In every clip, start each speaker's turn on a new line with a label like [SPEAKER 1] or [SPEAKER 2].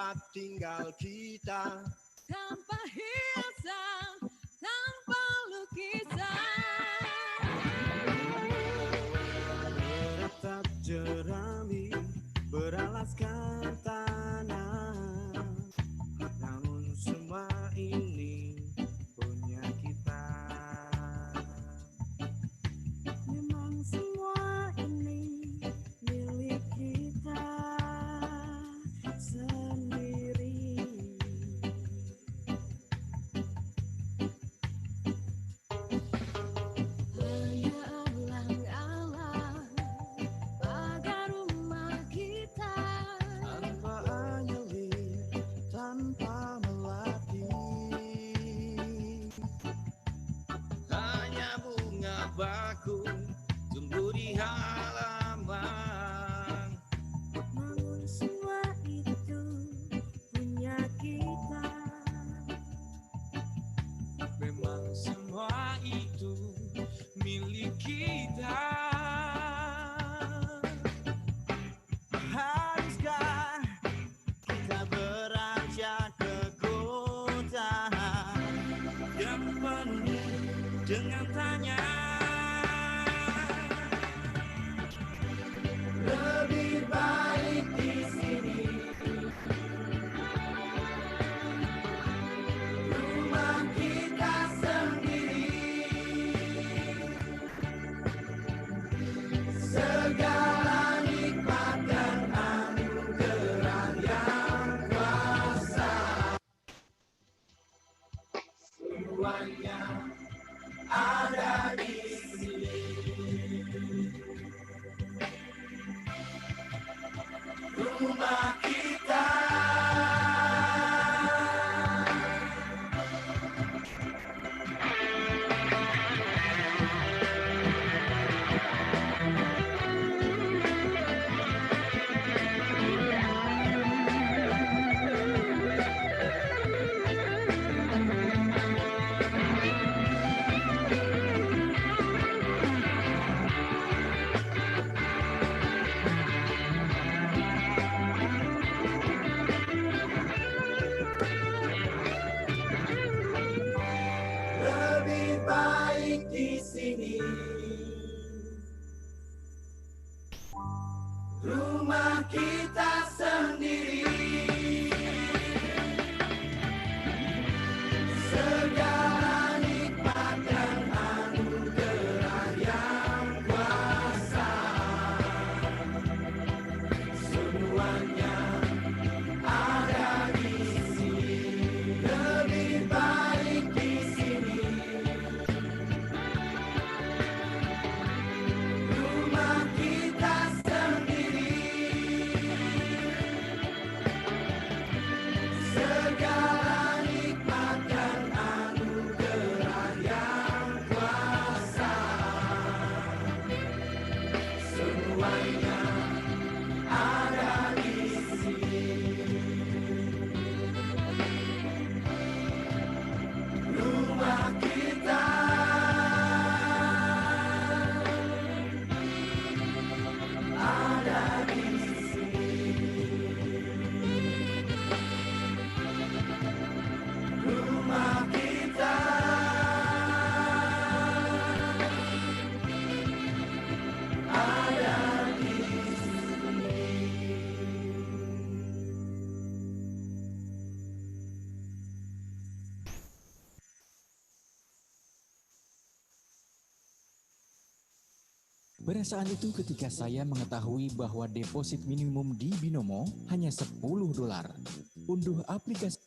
[SPEAKER 1] tempat tinggal kita,
[SPEAKER 2] tanpa hiasan, tanpa lukisan.
[SPEAKER 1] Tetap jerami beralaskan tanah, namun semua ini punya kita.
[SPEAKER 2] Memang semua ini milik kita sendiri. Hanya alang-alang pagar rumah kita,
[SPEAKER 1] Tanpa anyelir, tanpa melatih, hanya bunga bakung tumbuh di halaman.
[SPEAKER 2] namun semua itu punya kita.
[SPEAKER 1] Memang semua itu milik kita. Haruskah kita beranjak ke kota yang penuh dengan tanya? Lebih baik di sini, rumah kita sendiri. Segala nikmat dan anugerah yang kuasa, semuanya ada di sini. Rumah kita. Lebih baik di sini, rumah kita sendiri. Segala nikmat dan anugerah yang kuasa, semuanya ada di sini. Lebih baik di sini, rumah kita sendiri. Segala nikmat dan anugerah yang kuasa, semuanya ada di sini. Rumah kita ada di sini. Rumah kita ada di sini.
[SPEAKER 3] Perasaan itu ketika saya mengetahui bahwa deposit minimum di Binomo hanya $10. Unduh aplikasi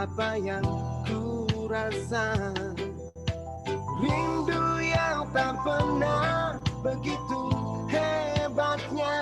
[SPEAKER 1] apa yang ku rasa. Rindu yang tak pernah begitu hebatnya.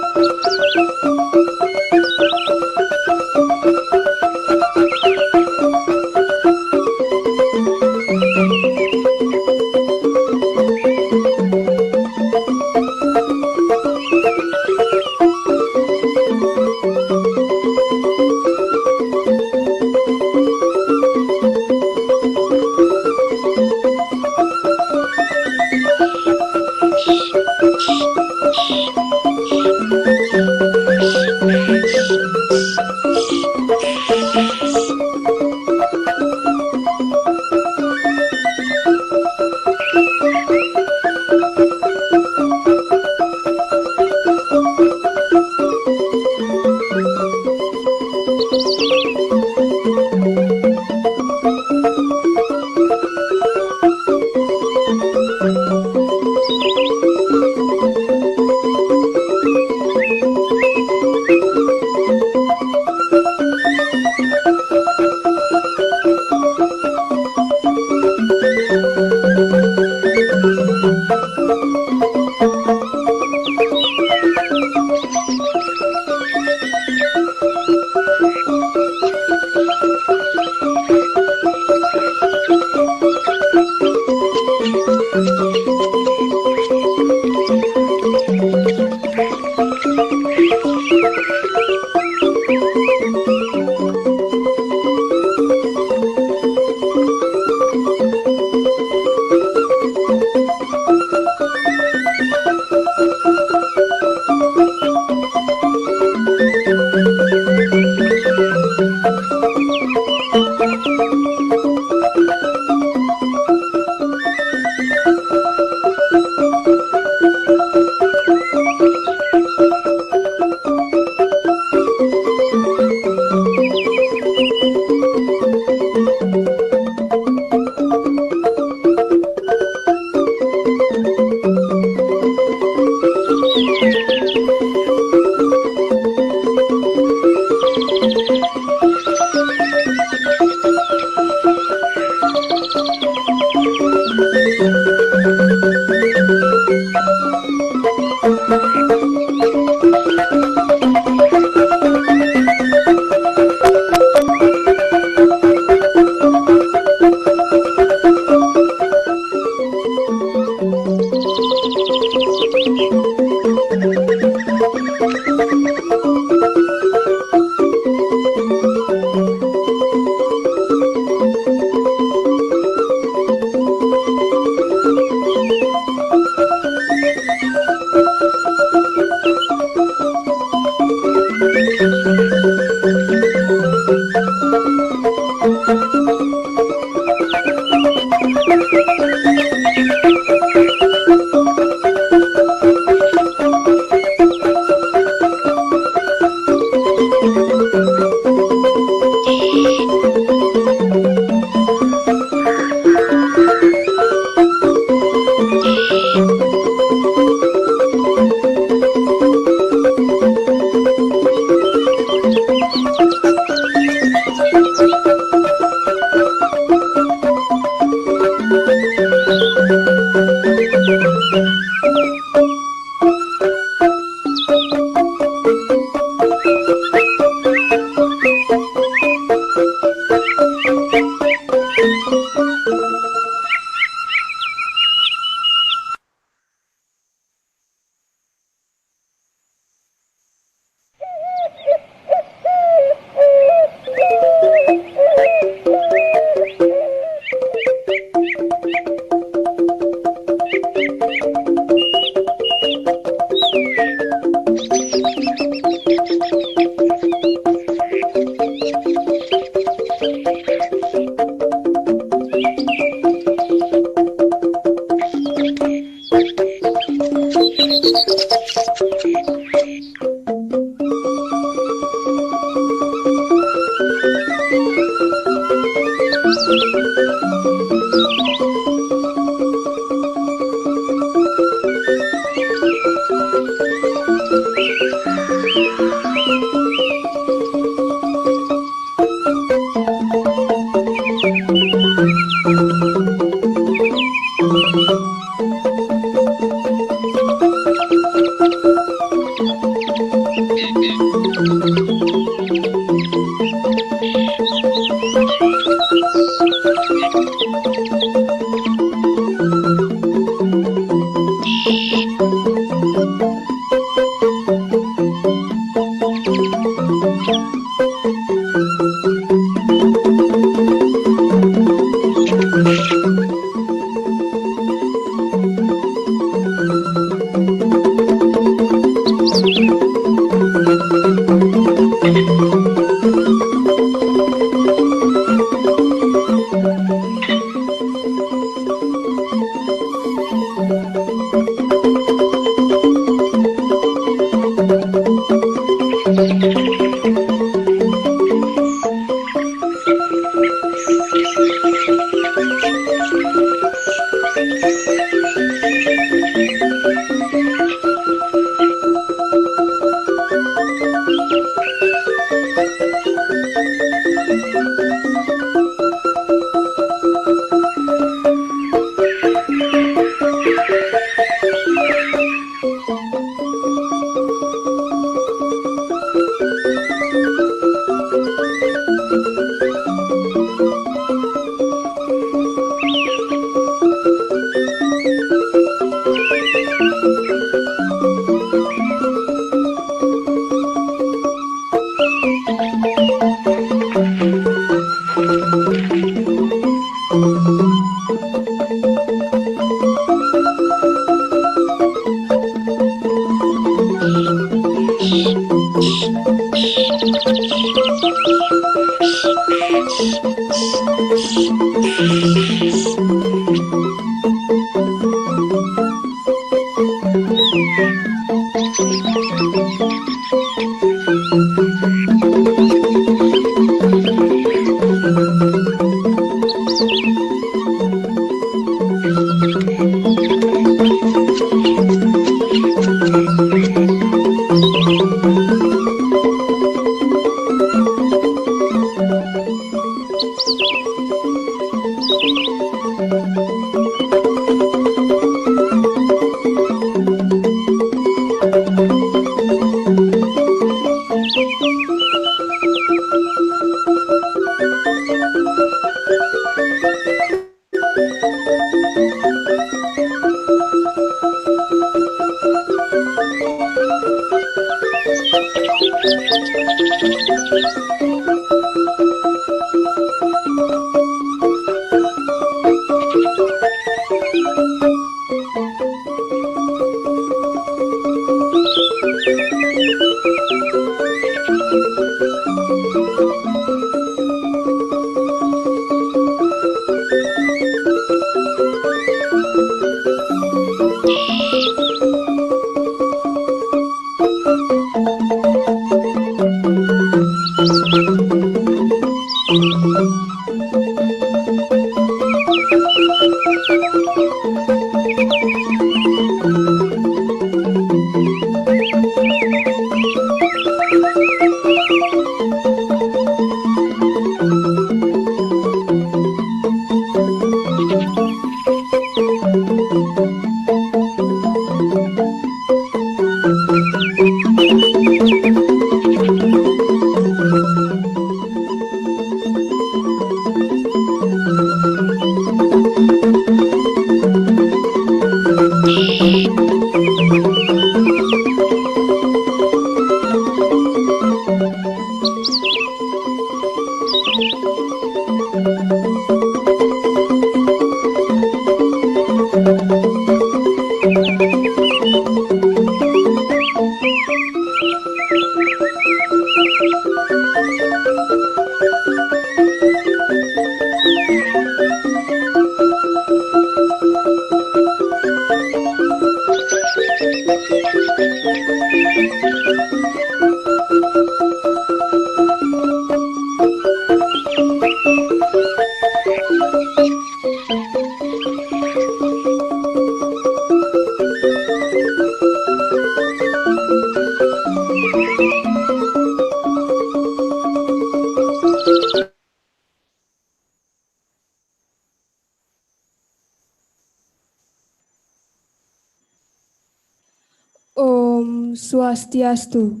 [SPEAKER 4] Om Swastiastu.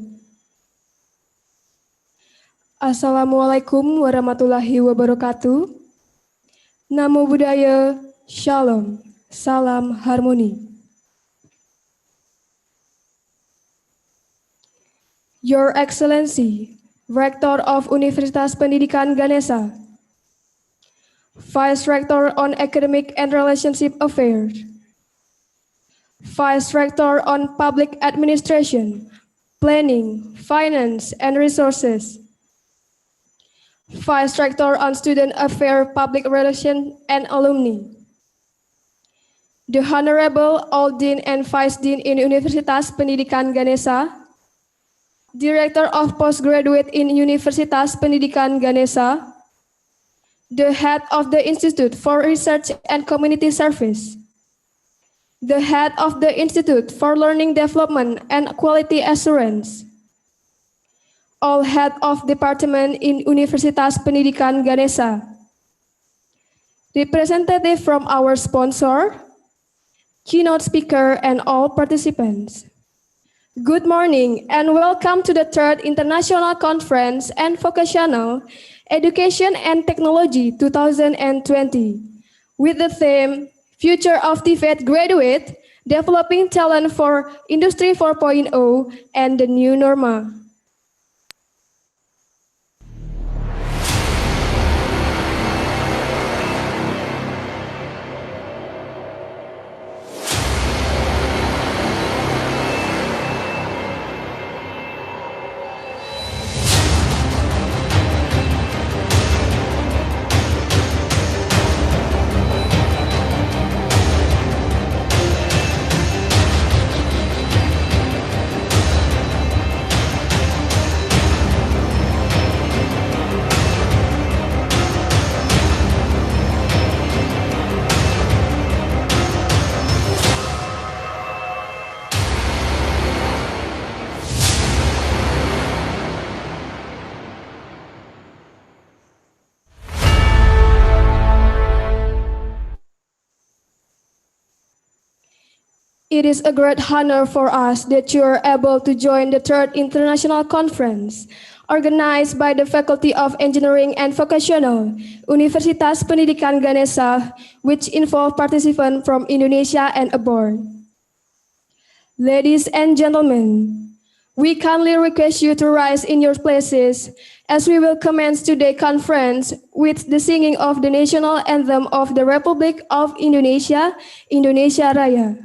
[SPEAKER 4] Assalamualaikum warahmatullahi wabarakatuh. Namo Buddhaya, Shalom, Salam Harmoni. Your Excellency, Rector of Universitas Pendidikan Ganesha, Vice Rector on Academic and Relationship Affairs, Vice Rector on Public Administration, Planning, Finance, and Resources, Vice Rector on Student Affairs, Public Relations, and Alumni, the Honorable All Dean and Vice Dean in Universitas Pendidikan Ganesha, Director of Postgraduate in Universitas Pendidikan Ganesha, the Head of the Institute for Research and Community Service, the Head of the Institute for Learning Development and Quality Assurance, all Head of Department in Universitas Pendidikan Ganesha, representative from our sponsor, keynote speaker, and all participants. Good morning and welcome to the 3rd International Conference and Vocational Education and Technology 2020 with the theme Future of TVET Graduate, Developing Talent for Industry 4.0 and the New Normal. It is a great honor for us that you are able to join the 3rd International Conference, organized by the Faculty of Engineering and Vocational, Universitas Pendidikan Ganesha, which involve participants from Indonesia and abroad. Ladies and gentlemen, we kindly request you to rise in your places as we will commence today's conference with the singing of the national anthem of the Republic of Indonesia, Indonesia Raya.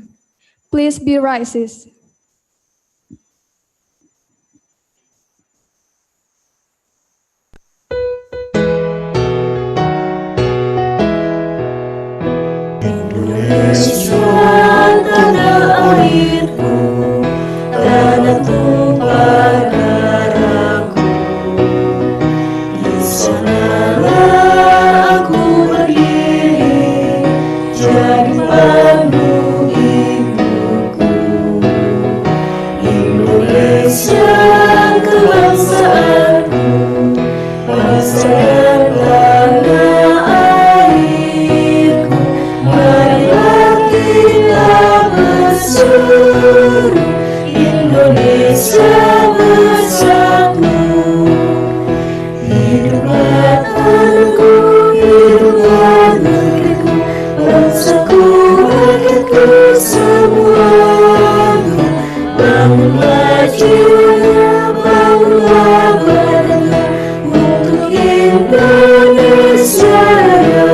[SPEAKER 4] Please be rises.
[SPEAKER 2] Indonesia tanah airku, tanah tumpah darahku. Di sanalah aku berdiri, jadi pandu ibuku. Indonesia kebangsaanku, bangsa dan tanah airku. Marilah kita bersatu, Indonesia bersatu. Hiduplah tanahku, hiduplah negeriku, bangsaku, rakyatku semuanya. Bangunlah jiwanya, bangunlah badannya untuk Indonesia Raya.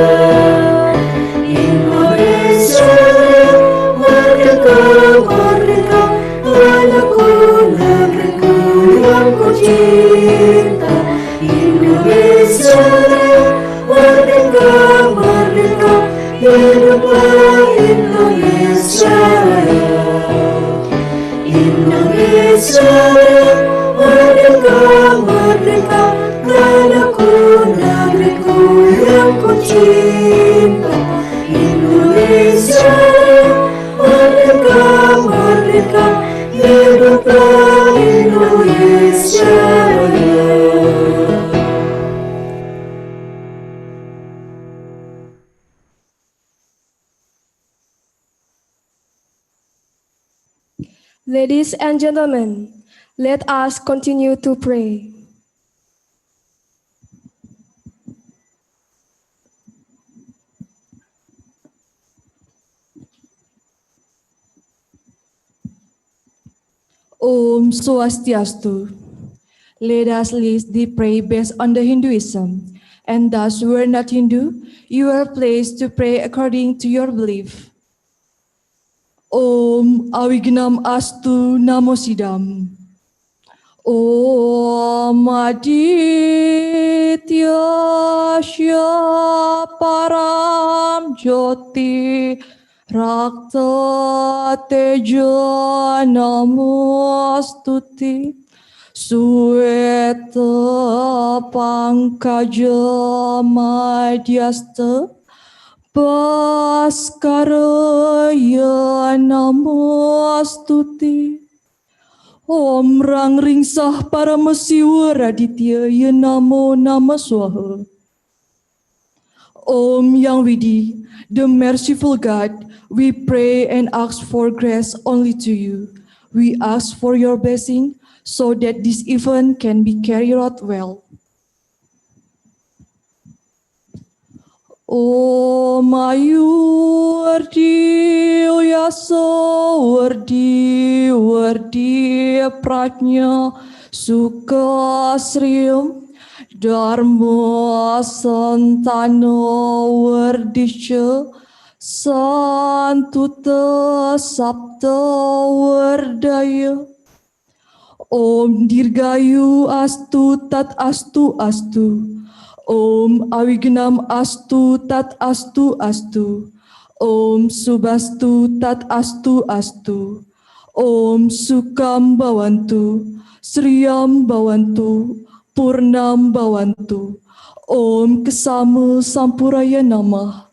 [SPEAKER 2] Indonesia Raya, merdeka, merdeka, tanahku, negeriku yang ku cinta. Indonesia Raya, merdeka, merdeka, hiduplah Indonesia Raya. merdeka, hiduplah Indonesia Raya.
[SPEAKER 4] Ladies and gentlemen, let us continue to pray.
[SPEAKER 5] Om Swastiastu. Let us list the pray based on the Hinduism, and thus you are not Hindu, you are placed to pray according to your belief. Om Awignam Astu Namo Sidam. Om Aditya Shya Param Jyoti Rakta Teja Namostuti Sueta Pankaja Madhyasta Bhaskaraya Namostuti Om Rang Ringsah Paramasiwa Raditya Ya Namo Nama Swaha. Om Yang Widi, the merciful God, we pray and ask for grace only to you. We ask for your blessing so that this event can be carried out well. Om Ayu Wardi Yaso Wardi Wardi Pratnya Sukha Sriyam Dharma Santano Wardisha Santuta Sabta Wardaya Om Dirgayu Astu Tat Astu Astu Om Awignam Astu Tat Astu Astu Om Subastu Tat Astu Astu Om Sukam Bawantu Sriyam Bawantu Purnam Bawantu Om Kesama Sampuraya Namah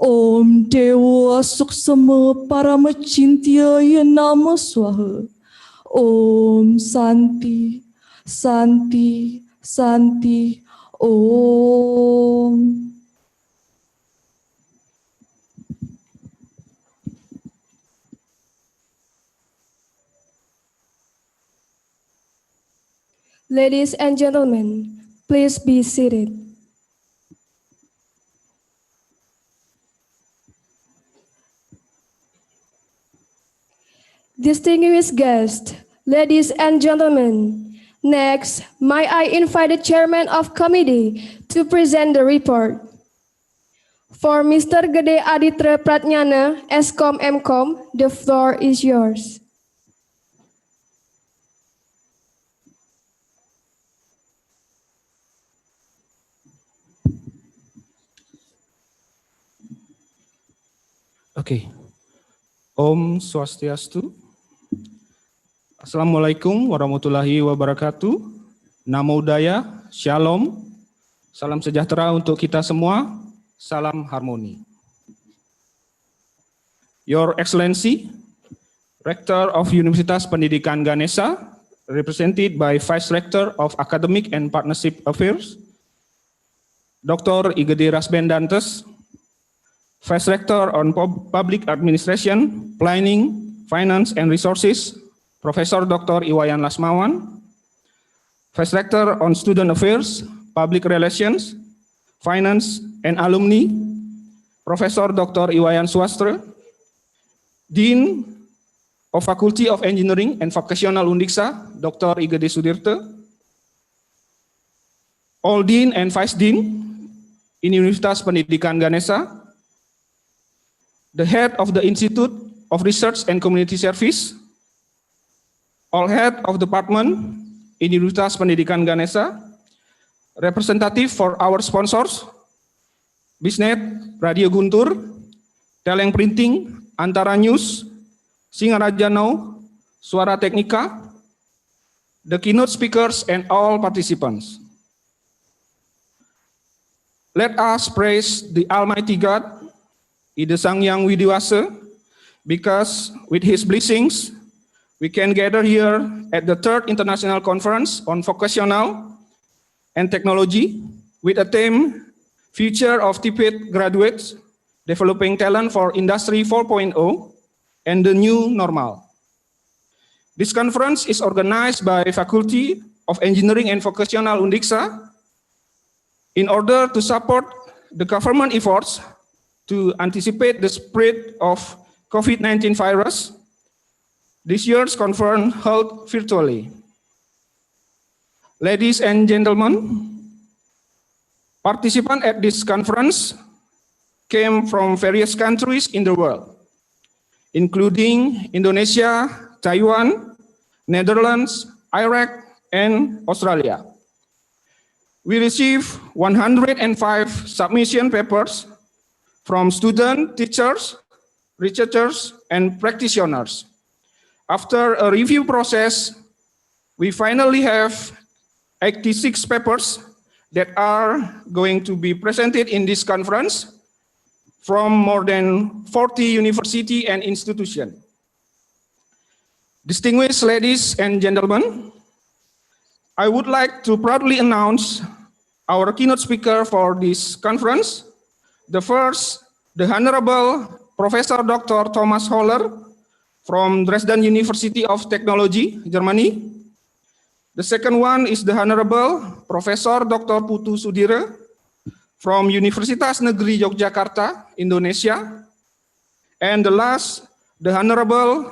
[SPEAKER 5] Om Dewa Suksema Paramacintya Nama Swaha Om Santi Santi Santi Om.
[SPEAKER 4] Ladies and gentlemen, please be seated. Distinguished guests, ladies and gentlemen, next, may I invite the chairman of committee to present the report. For Mr. Gede Aditra Pratnyana, Eskom Mkom, the floor is yours.
[SPEAKER 6] Oke. Om Swastiastu. Assalamualaikum warahmatullahi wabarakatuh. Namo Buddhaya, Shalom. Salam sejahtera untuk kita semua. Salam harmoni. Your Excellency, Rector of Universitas Pendidikan Ganesha, represented by Vice Rector of Academic and Partnership Affairs, Dr. Igede Rasbendantes, Vice Rector on Public Administration, Planning, Finance and Resources, Professor Dr. Iwayan Lasmawan, Vice Rector on Student Affairs, Public Relations, Finance and Alumni, Professor Dr. Iwayan Swastra, Dean of Faculty of Engineering and Vocational Undiksa, Dr. Igede Sudirte, all Dean and Vice Dean in Universitas Pendidikan Ganesha, the head of the Institute of Research and Community Service, all head of department in Universitas Pendidikan Ganesha, representative for our sponsors, Bisnet, Radio Guntur, Teleng Printing, Antara News, Singaraja Now, Suara Teknika, the keynote speakers and all participants. Let us praise the Almighty God, Ida Sang Yang Widiwasa, because with His blessings, we can gather here at the third International Conference on Vocational and Technology with a theme, Future of TPIT Graduates, Developing Talent for Industry 4.0 and the New Normal. This conference is organized by Faculty of Engineering and Vocational Undixa in order to support the government efforts to anticipate the spread of COVID-19 virus. This year's conference held virtually. Ladies and gentlemen, participants at this conference came from various countries in the world, including Indonesia, Taiwan, Netherlands, Iraq, and Australia. We received 105 submission papers from students, teachers, researchers, and practitioners. After a review process, we finally have 86 papers that are going to be presented in this conference from more than 40 universities and institutions. Distinguished ladies and gentlemen, I would like to proudly announce our keynote speaker for this conference. The first, the Honorable Professor Dr. Thomas Holler from Dresden University of Technology, Germany. The second one is the Honorable Professor Dr. Putu Sudire from Universitas Negeri Yogyakarta, Indonesia. And the last, the Honorable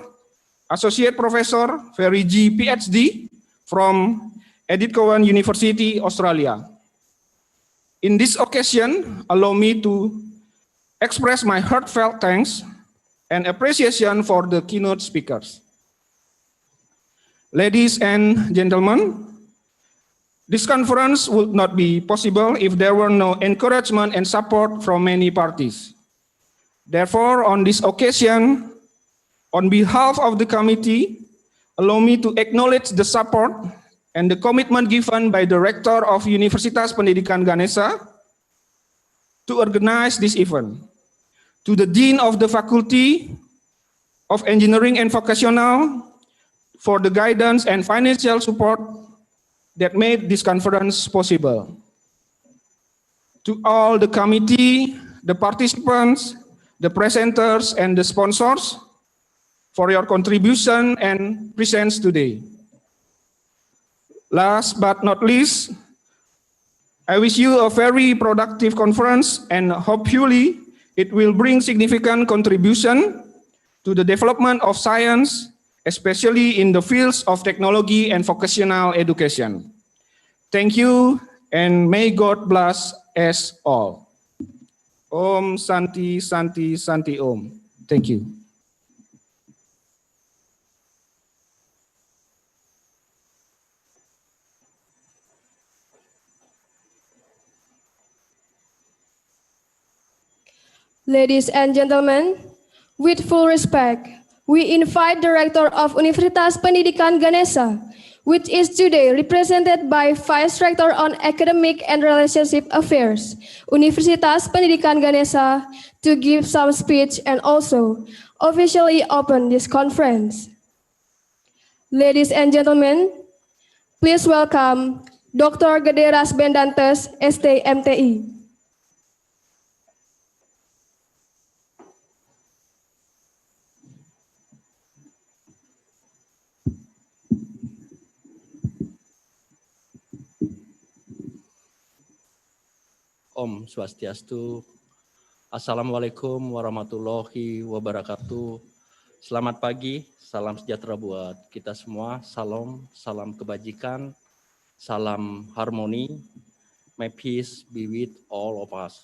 [SPEAKER 6] Associate Professor Ferry G, PhD from Edith Cowan University, Australia. In this occasion, allow me to express my heartfelt thanks and appreciation for the keynote speakers. Ladies and gentlemen, this conference would not be possible if there were no encouragement and support from many parties. Therefore, on this occasion, on behalf of the committee, allow me to acknowledge the support and the commitment given by the Rector of Universitas Pendidikan Ganesha to organize this event, to the Dean of the Faculty of Engineering and Vocational for the guidance and financial support that made this conference possible. To all the committee, the participants, the presenters, and the sponsors for your contribution and presence today. Last but not least, I wish you a very productive conference and hopefully it will bring significant contribution to the development of science, especially in the fields of technology and vocational education. Thank you and may God bless us all. Om Santi Santi Santi Om. Thank you.
[SPEAKER 4] Ladies and gentlemen, with full respect, we invite the Rector of Universitas Pendidikan Ganesha, which is today represented by Vice Rector on Academic and Relationship Affairs, Universitas Pendidikan Ganesha, to give some speech and also officially open this conference. Ladies and gentlemen, please welcome Dr. Gederas Bendantes, ST.MTI.
[SPEAKER 7] Om Swastiastu. Assalamualaikum warahmatullahi wabarakatuh. Selamat pagi, salam sejahtera buat kita semua. Salam kebajikan, salam harmoni. May peace be with all of us.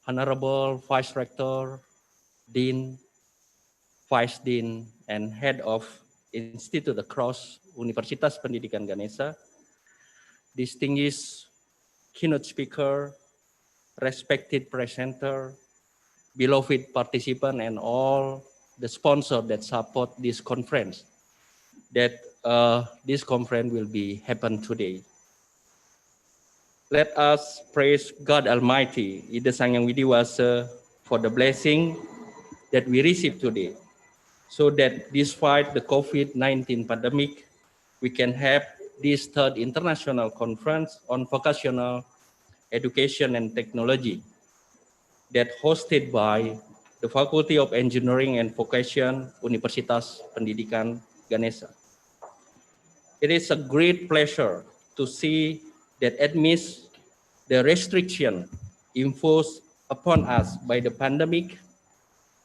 [SPEAKER 7] Honorable Vice Rector, Dean, Vice Dean, and Head of Institute across Universitas Pendidikan Ganesha, distinguished keynote speaker, respected presenter, beloved participant, and all the sponsors that support this conference, that this conference will be happen today. Let us praise God Almighty, Ida Sang Yang Widiwasa, for the blessing that we receive today. so that despite the COVID-19 pandemic, we can have this third international conference on vocational education and technology that hosted by the Faculty of Engineering and Vocation, Universitas Pendidikan Ganesha. It is a great pleasure to see that amidst the restriction imposed upon us by the pandemic,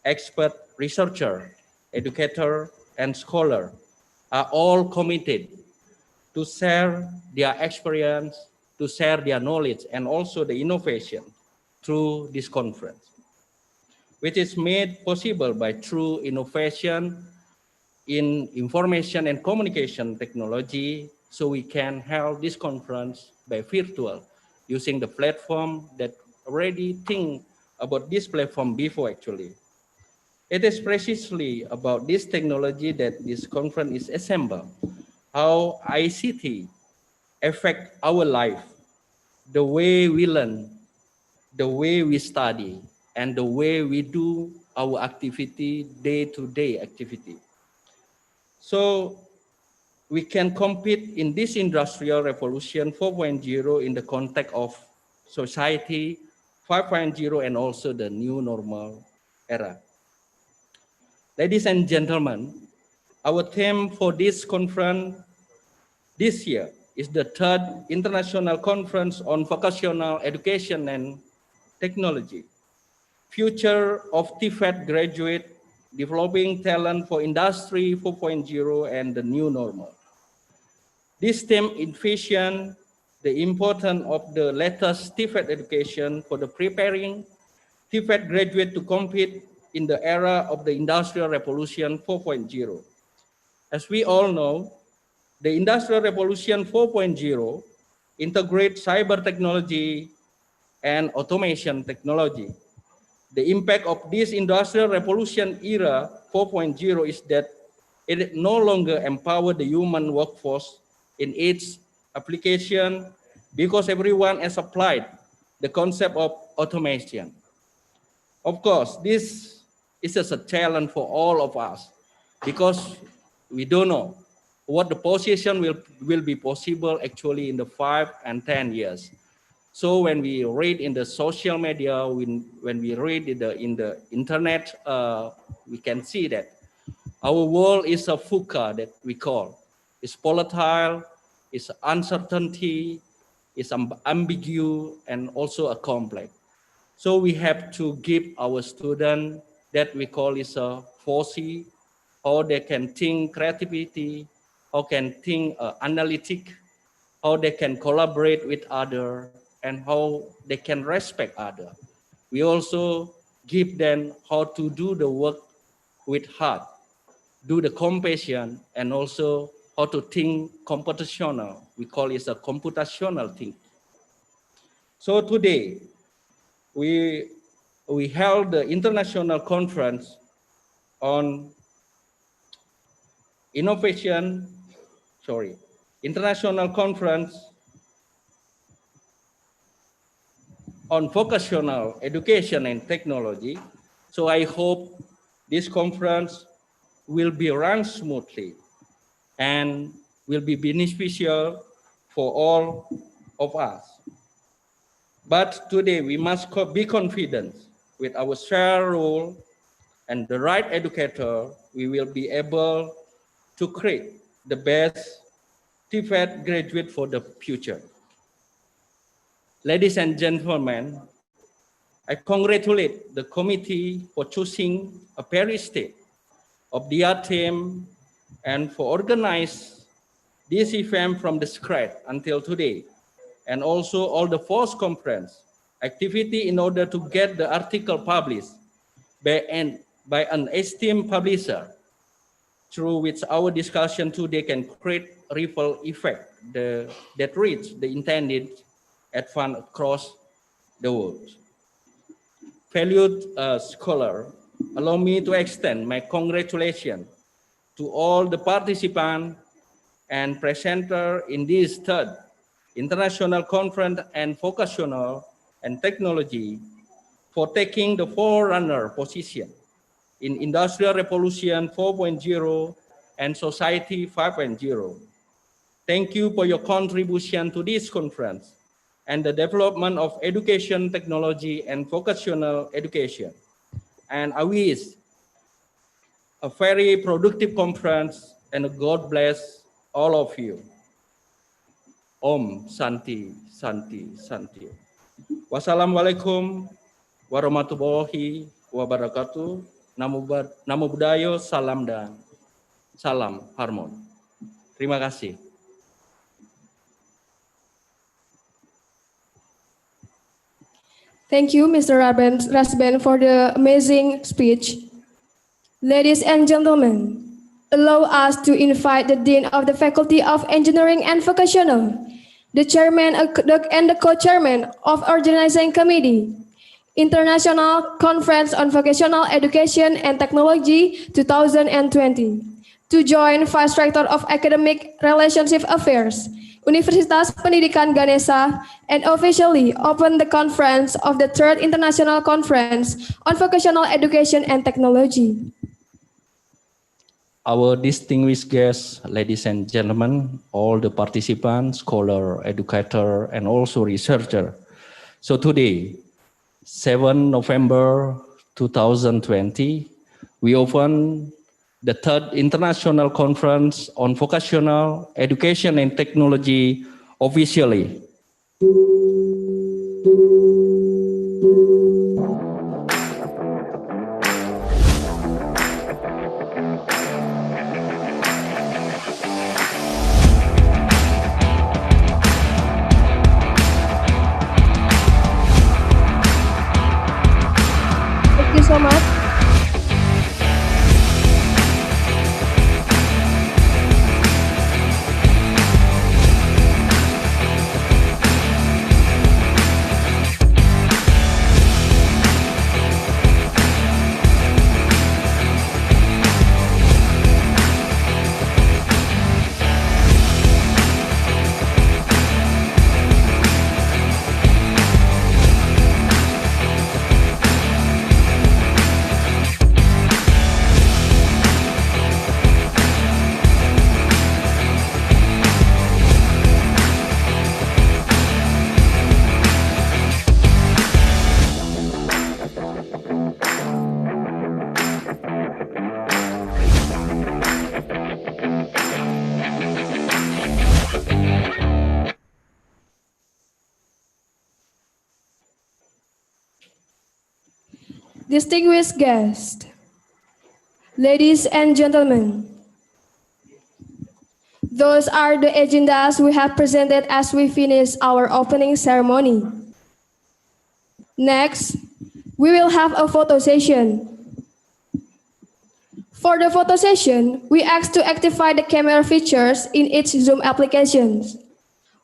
[SPEAKER 7] expert researcher, educator, and scholar are all committed to share their experience, to share their knowledge, and also the innovation through this conference, which is made possible by true innovation in information and communication technology. So we can hold this conference by virtual using the platform that already think about this platform before actually. It is precisely about this technology that this conference is assembled, how ICT affect our life, the way we learn, the way we study, and the way we do our activity, day-to-day activity. So we can compete in this industrial revolution 4.0 in the context of society 5.0 and also the new normal era. Ladies and gentlemen, our theme for this conference this year is the third International Conference on Vocational Education and Technology, Future of TVET Graduate, Developing Talent for Industry 4.0 and the New Normal. This theme envisions the importance of the latest TVET education for the preparing TVET graduate to compete in the era of the Industrial Revolution 4.0. As we all know, the Industrial Revolution 4.0 integrates cyber technology and automation technology. The impact of this Industrial Revolution era 4.0 is that it no longer empowers the human workforce in its application because everyone has applied the concept of automation. Of course, this is a challenge for all of us because we don't know what the position will be possible actually in the 5 and 10 years. So when we read in the social media, when we read in the internet, we can see that our world is a VUCA that we call. It's volatile, it's uncertainty, it's ambiguous, and also a complex. So we have to give our students that we call is a 4C, how they can think creativity, how can think analytic, how they can collaborate with others, and how they can respect others. We also give them how to do the work with heart, do the compassion, and also how to think computational. We call it a computational thing. So today, we held the international conference on international conference on vocational education and technology. So I hope this conference will be run smoothly and will be beneficial for all of us. But today we must be confident with our shared role and the right educator, we will be able to create the best TVET graduate for the future. Ladies and gentlemen, I congratulate the committee for choosing a very state-of-the-art team and for organizing this event from the scratch until today, and also all the force conference activity in order to get the article published by an esteemed publisher, through which our discussion today can create a ripple effect that reach the intended advance across the world. Valued scholar, allow me to extend my congratulations to all the participants and presenters in this third International Conference on Vocational and Technology for taking the forerunner position in Industrial Revolution 4.0 and Society 5.0. Thank you for your contribution to this conference and the development of education, technology, and vocational education. And I wish a very productive conference and God bless all of you. Om Santi, Santi, Santi. Wassalamualaikum warahmatullahi wabarakatuh. Namo Buddhaya, salam dan salam harmon. Terima kasih.
[SPEAKER 4] Thank you, Mr. Rasben, for the amazing speech. Ladies and gentlemen, allow us to invite the Dean of the Faculty of Engineering and Vocational, the Chairman and the Co-Chairman of Organizing Committee, International Conference on Vocational Education and Technology 2020, to join Vice Rector of Academic Relationship Affairs, Universitas Pendidikan Ganesha, and officially open the conference of the Third International Conference on Vocational Education and Technology.
[SPEAKER 7] Our distinguished guests, ladies and gentlemen, all the participants, scholar, educator, and also researcher. So today, 7 November 2020, we open the Third International Conference on Vocational Education and Technology officially.
[SPEAKER 4] Thank you so much. Distinguished guests, ladies and gentlemen, those are the agendas we have presented as we finish our opening ceremony. Next, we will have a photo session. For the photo session, we ask to activate the camera features in each Zoom application.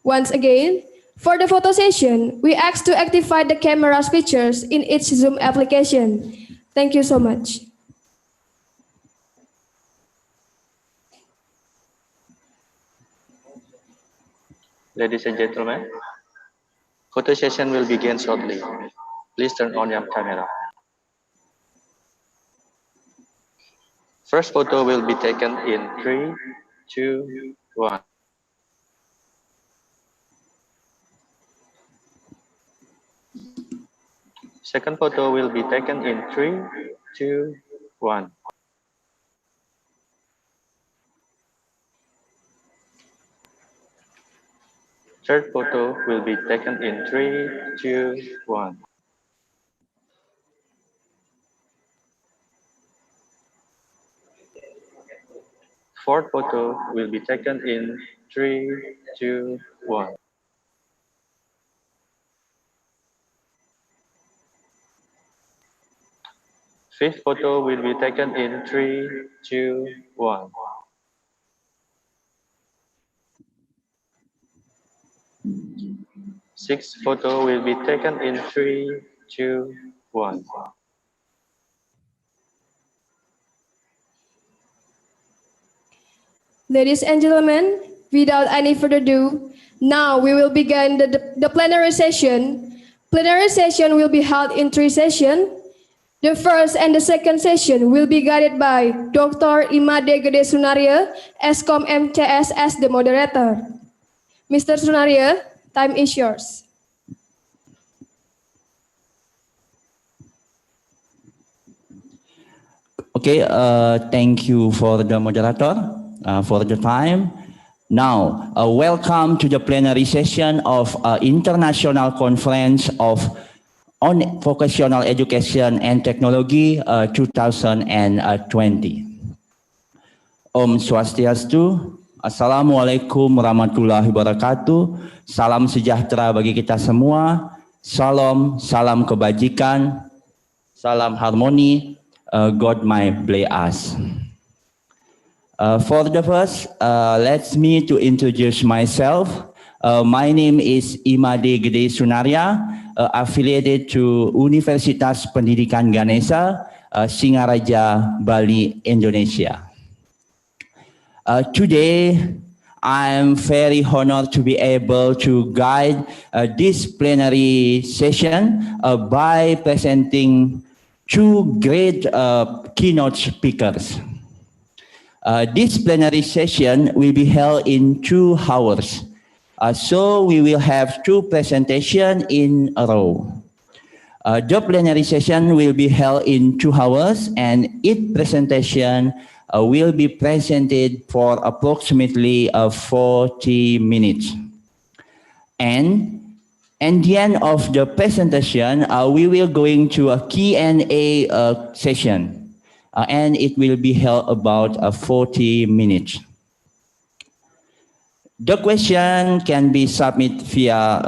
[SPEAKER 4] Once again, for the photo session, we ask to activate the camera features in each Zoom application. Thank you so much.
[SPEAKER 8] Ladies and gentlemen, photo session will begin shortly. Please turn on your camera. First photo will be taken in 3, 2, 1. Second photo will be taken in 3, 2, 1. Third photo will be taken in 3, 2, 1. Fourth photo will be taken in 3, 2, 1. Fifth photo will be taken in 3, 2, 1. Sixth photo will be taken in 3, 2, 1.
[SPEAKER 4] Ladies and gentlemen, without any further ado, now we will begin the plenary session. Plenary session will be held in 3 sessions. The first and the second session will be guided by Dr. Imade Gede Sunaria, Eskom MCS as the moderator. Mr. Sunaria, time is yours.
[SPEAKER 9] Okay, thank you for the moderator for the time. Now, welcome to the plenary session of International Conference on Vocational Education and Technology 2020. Om Swastiastu, Assalamualaikum warahmatullahi wabarakatuh. Salam sejahtera bagi kita semua. Salam kebajikan, salam harmoni. God may bless us. For the first, let me to introduce myself. My name is Imade Gede Sunaria, affiliated to Universitas Pendidikan Ganesha, Singaraja, Bali, Indonesia. Today, I am very honored to be able to guide this plenary session by presenting two great keynote speakers. This plenary session will be held in 2 hours. So we will have 2 presentations in a row. The plenary session will be held in 2 hours, and each presentation will be presented for approximately 40 minutes. And at the end of the presentation, we will going to a Q&A session, and it will be held about 40 minutes. The question can be submitted via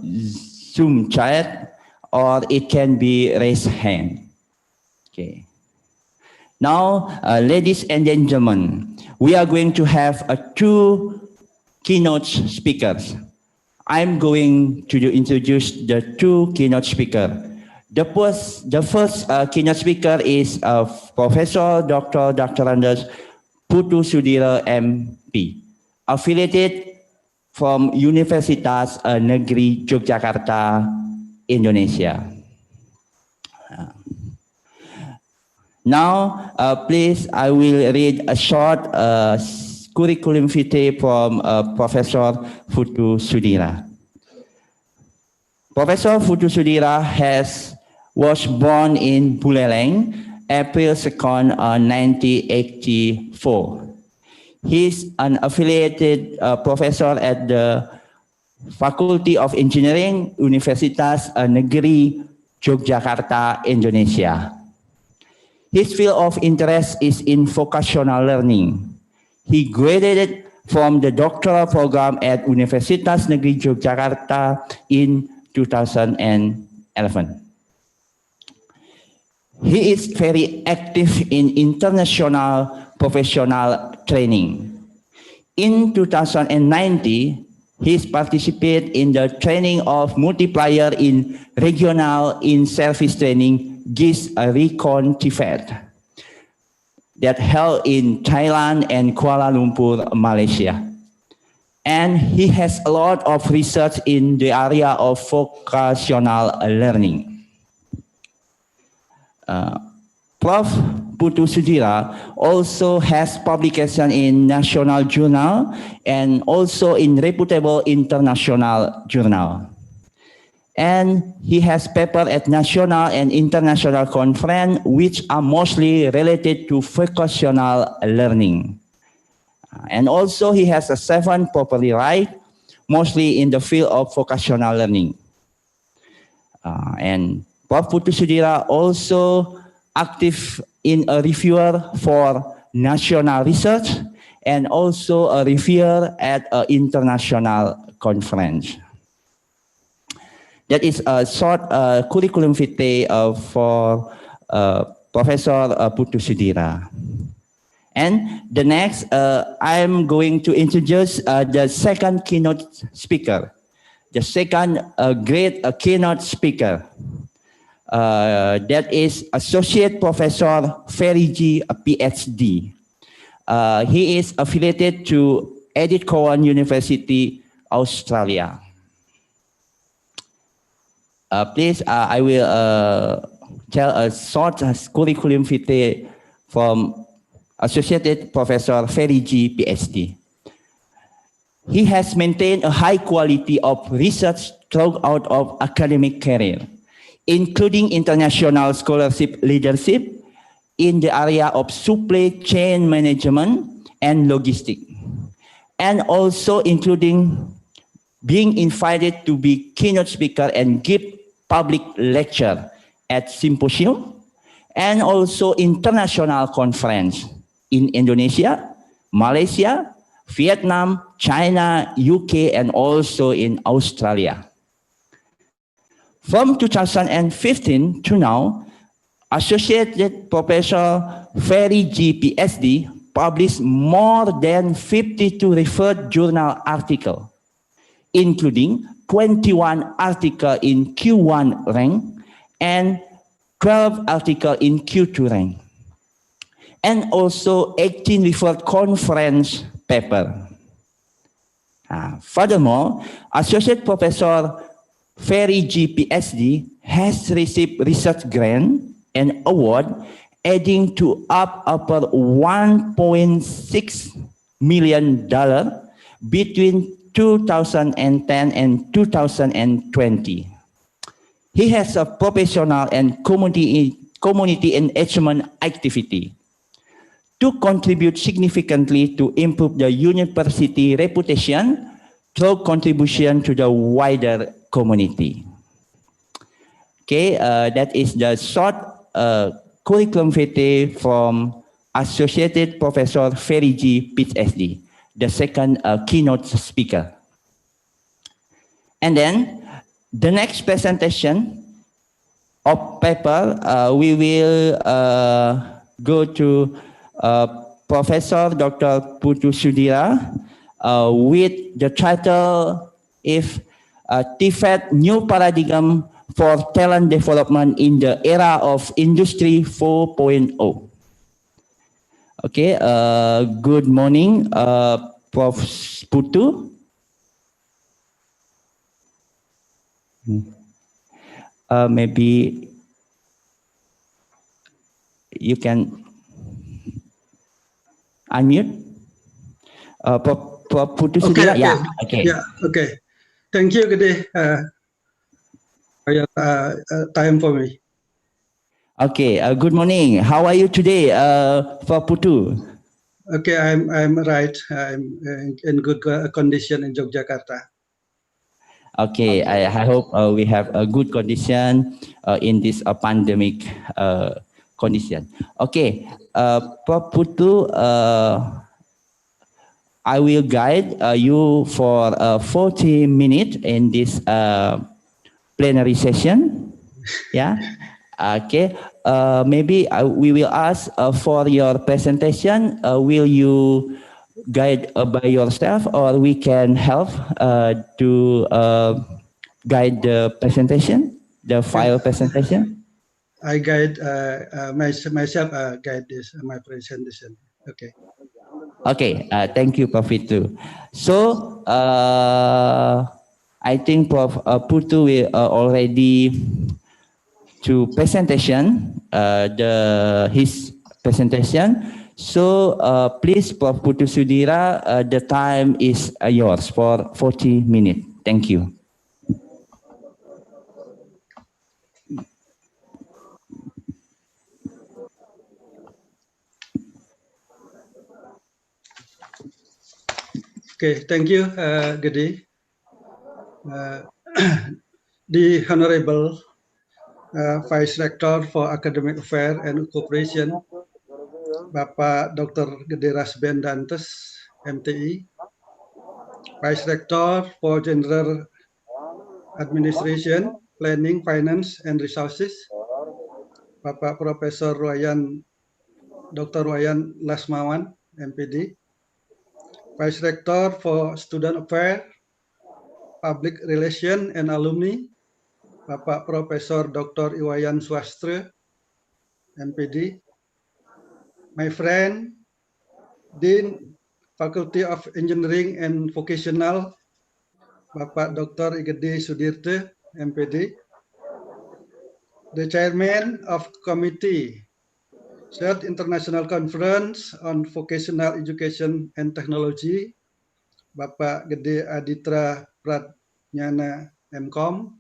[SPEAKER 9] Zoom chat, or it can be raised hand. Okay. Now, ladies and gentlemen, we are going to have 2 keynote speakers. I'm going to introduce the 2 keynote speakers. The first keynote speaker is Professor Dr. Putu Sudira MP, affiliated from Universitas Negeri Yogyakarta, Indonesia. Now, please, I will read a short curriculum vitae from Professor Putu Sudira. Professor Putu Sudira was born in Buleleng, April 2nd, 1984. He's an affiliated professor at the Faculty of Engineering, Universitas Negeri Yogyakarta, Indonesia. His field of interest is in vocational learning. He graduated from the doctoral program at Universitas Negeri Yogyakarta in 2011. He is very active in international professional training. In 2019, he participated in the training of multiplier in regional in-service training GIS IConVET that held in Thailand and Kuala Lumpur, Malaysia. And he has a lot of research in the area of vocational learning. Prof. Putu Sudira also has publication in national journal and also in reputable international journal. And he has paper at national and international conference which are mostly related to vocational learning. And also he has 7 properly right, mostly in the field of vocational learning. And Prof. Putu Sudira also active in a reviewer for national research and also a reviewer at an international conference. That is a short curriculum vitae for Professor Putu Sudira. And the next, I'm going to introduce the second keynote speaker, the second great keynote speaker. That is Associate Professor Ferry, PhD. He is affiliated to Edith Cowan University, Australia. Please, I will tell a short curriculum vitae from Associate Professor Ferry G, PhD. He has maintained a high quality of research throughout of academic career, including international scholarship leadership in the area of supply chain management and logistics, and also including being invited to be keynote speaker and give public lecture at symposium and also international conference in Indonesia, Malaysia, Vietnam, China, UK, and also in Australia. From 2015 to now, Associate Professor Ferry G, PhD, published more than 52 referred journal articles, including 21 articles in Q1 rank and 12 articles in Q2 rank, and also 18 referred conference papers. Furthermore, Associate Professor Ferry G, PhD, has received research grant and award adding to upper $1.6 million between 2010 and 2020. He has a professional and community engagement activity to contribute significantly to improve the university reputation through contribution to the wider community. Okay, that is the short curriculum vitae from Associate Professor Ferry G, PhD, the second keynote speaker. And then the next presentation of paper, we will go to Professor Dr. Putu Sudira with the title if TVET New Paradigm for Talent Development in the Era of Industry 4.0. Okay, good morning, Prof. Putu. Maybe you can unmute. Prof. Putu Sudira.
[SPEAKER 10] Okay,
[SPEAKER 9] Yeah, okay.
[SPEAKER 10] Yeah, okay. Thank you, Gede, for your time for me.
[SPEAKER 9] Okay, good morning. How are you today, Prof. Putu?
[SPEAKER 10] Okay, I'm right. I'm in good condition in Yogyakarta.
[SPEAKER 9] Okay, I hope we have a good condition in this pandemic condition. Okay, Prof. Putu, I will guide you for 40 minutes in this plenary session. Yeah. Okay. Maybe we will ask for your presentation. Will you guide by yourself, or we can help to guide the presentation, the file presentation?
[SPEAKER 10] I guide myself. Guide this my presentation. Okay.
[SPEAKER 9] Okay, thank you, Prof. Putu. So, I think Prof. Putu will already to presentation, his presentation. So, please, Prof. Putu Sudira, the time is yours for 40 minutes. Thank you.
[SPEAKER 10] Okay, thank you, Gede. The Honorable Vice Rector for Academic Affairs and Cooperation, Bapak Dr. Gede Rasben Dantes, MTI, Vice Rector for General Administration, Planning, Finance, and Resources, Bapak Profesor Dr. Wayan Lasmawan, MPD, Vice Rector for Student Affairs, Public Relations, and Alumni, Bapak Profesor Dr. Iwayan Swastra, MPD, my friend, Dean, Faculty of Engineering and Vocational, Bapak Dr. Igede Sudirte, MPD, the chairman of committee, Third International Conference on Vocational Education and Technology, Bapak Gede Aditra Pratnyana MCom,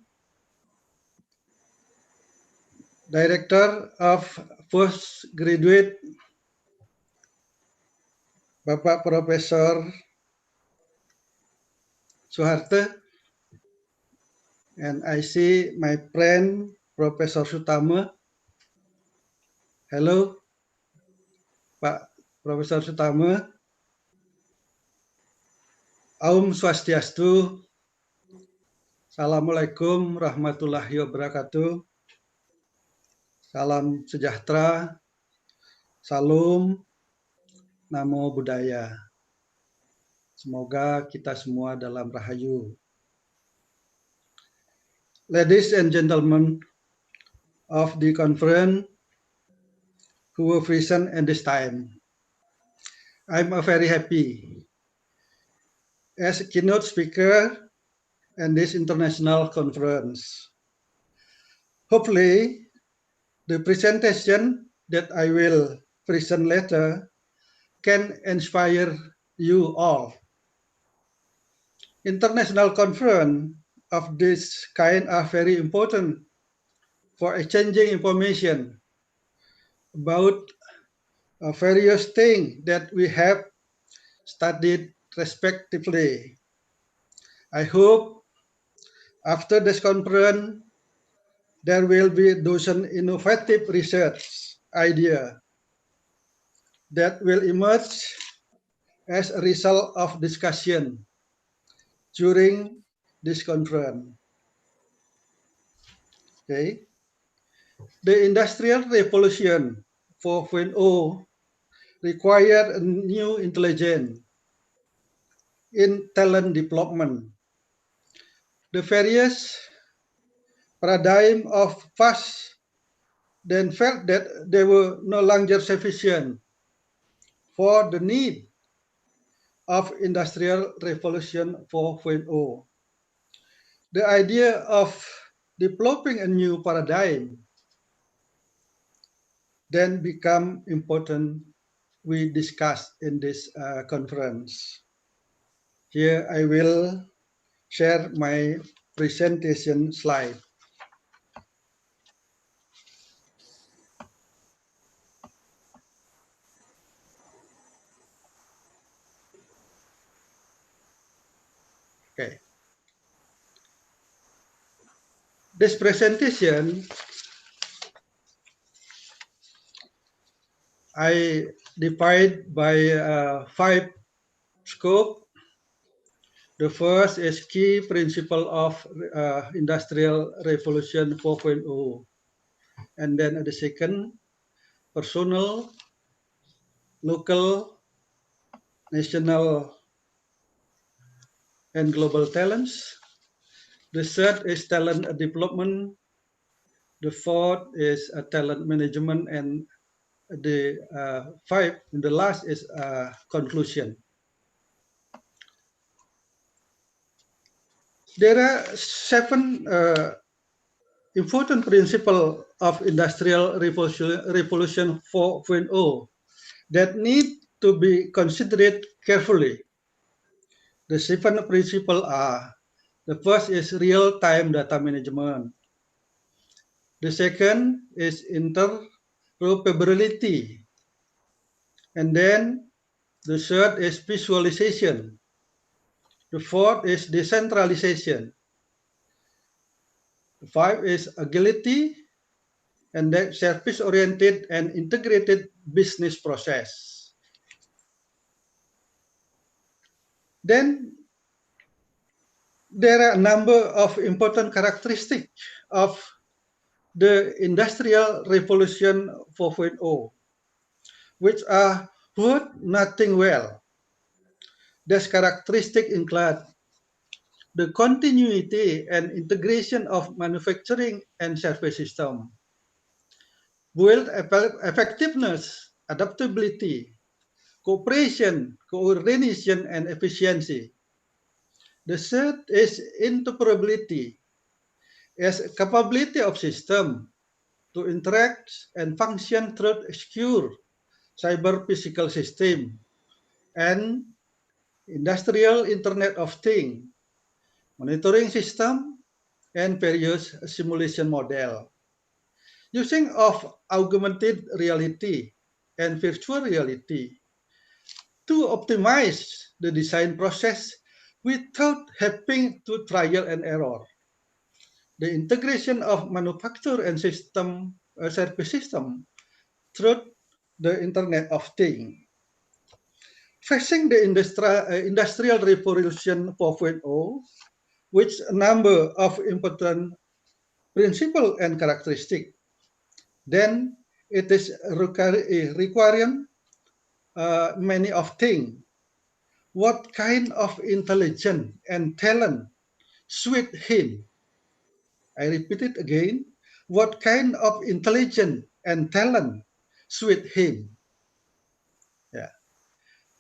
[SPEAKER 10] Director of Postgraduate, Bapak Profesor Soeharto, and I see my friend Profesor Sutama. Hello, Pak Profesor Sutama. Aum Swastiastu. Assalamualaikum warahmatullahi wabarakatuh. Salam sejahtera. Salam, namo buddhaya. Semoga kita semua dalam rahayu. Ladies and gentlemen of the conference who were present at this time, I'm very happy as a keynote speaker in this international conference. Hopefully, the presentation that I will present later can inspire you all. International conference of this kind are very important for exchanging information about various things that we have studied respectively. I hope after this conference there will be dozen innovative research idea that will emerge as a result of discussion during this conference. Okay. The Industrial Revolution 4.0 required a new intelligence in talent development. The various paradigm of past then felt that they were no longer sufficient for the need of Industrial Revolution 4.0. The idea of developing a new paradigm then become important we discussed in this conference. Here I will share my presentation slide. Okay. This presentation I divide by 5 scopes. The first is key principle of Industrial Revolution 4.0. And then the second, personal, local, national, and global talents. The third is talent development. The fourth is talent management, and the last is conclusion. There are 7 important principles of Industrial Revolution 4.0 that need to be considered carefully. The 7 principles are: the first is real-time data management. The second is interoperability. And then the third is visualization. The fourth is decentralization. The fifth is agility, and then service-oriented and integrated business process. Then there are a number of important characteristics of the Industrial Revolution 4.0, which are worth nothing well. These characteristics include the continuity and integration of manufacturing and service system, build effectiveness, adaptability, cooperation, coordination, and efficiency. The third is interoperability as a capability of system to interact and function through secure cyber-physical system and industrial Internet of Things, monitoring system, and various simulation model. Using of augmented reality and virtual reality to optimize the design process without having to trial and error. The integration of manufacture and system service system through the Internet of Things. Facing the industrial revolution 4.0, which a number of important principles and characteristics, then it is requiring many of things. What kind of intelligence and talent suit him? I repeat it again. What kind of intelligence and talent suit him? Yeah.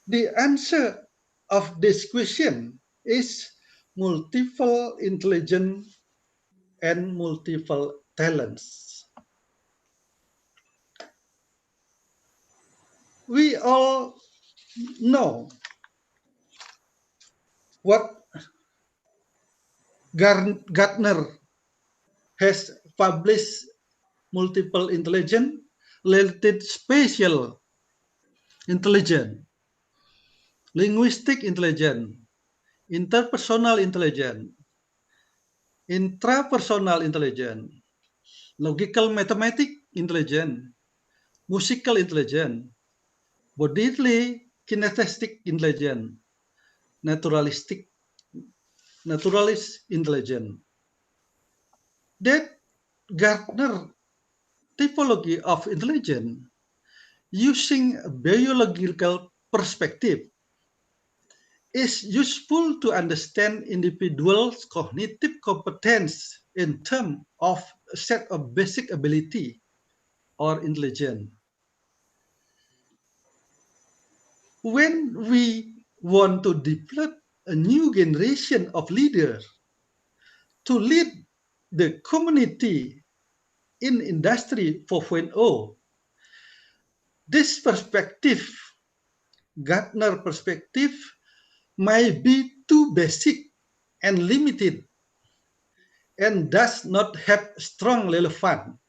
[SPEAKER 10] The answer of this question is multiple intelligence and multiple talents. We all know what Gartner has published multiple intelligence, related spatial intelligence, linguistic intelligence, interpersonal intelligence, intrapersonal intelligence, logical mathematic intelligence, musical intelligence, bodily kinesthetic intelligence, naturalist intelligence. That Gartner typology of intelligence using a biological perspective is useful to understand individuals' cognitive competence in terms of a set of basic ability or intelligence. When we want to develop a new generation of leaders to lead the community in Industry 4.0, this perspective, Gartner perspective, might be too basic and limited and does not have strong relevance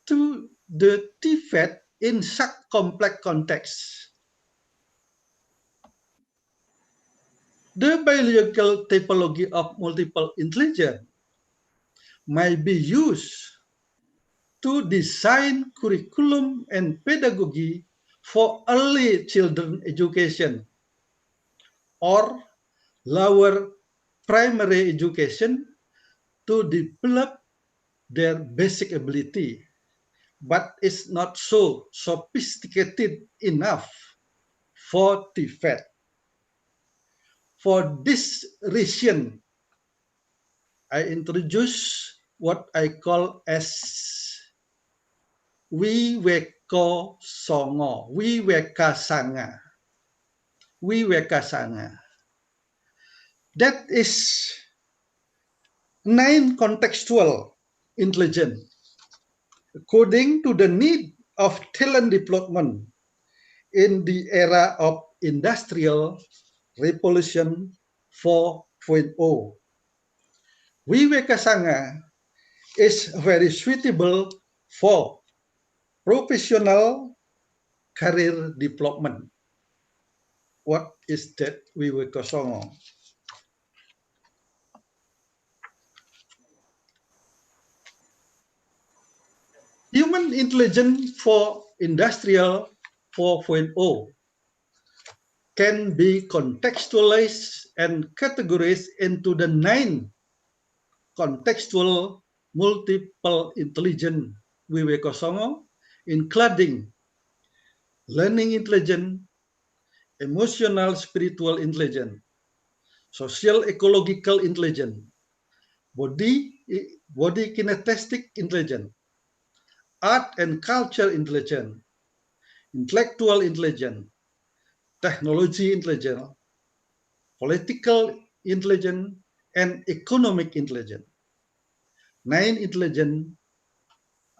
[SPEAKER 10] to the TVET in such complex contexts. The biological typology of multiple intelligence might be used to design curriculum and pedagogy for early children education or lower primary education to develop their basic ability, but it's not so sophisticated enough for TVET. For this reason, I introduce what I call as Wiweka Songo, Wiweka Sanga. That is 9 contextual intelligence according to the need of talent development in the era of Industrial Revolution 4.0. Wiweka Sanga is very suitable for professional career development. What is that Wiweka Sanga? Human intelligence for Industrial 4.0 can be contextualized and categorized into the 9 contextual multiple intelligence Wiweka Sanga, including learning intelligence, emotional spiritual intelligence, social ecological intelligence, body kinesthetic intelligence, art and culture intelligence, intellectual intelligence, technology intelligence, political intelligence, and economic intelligence. 9 intelligence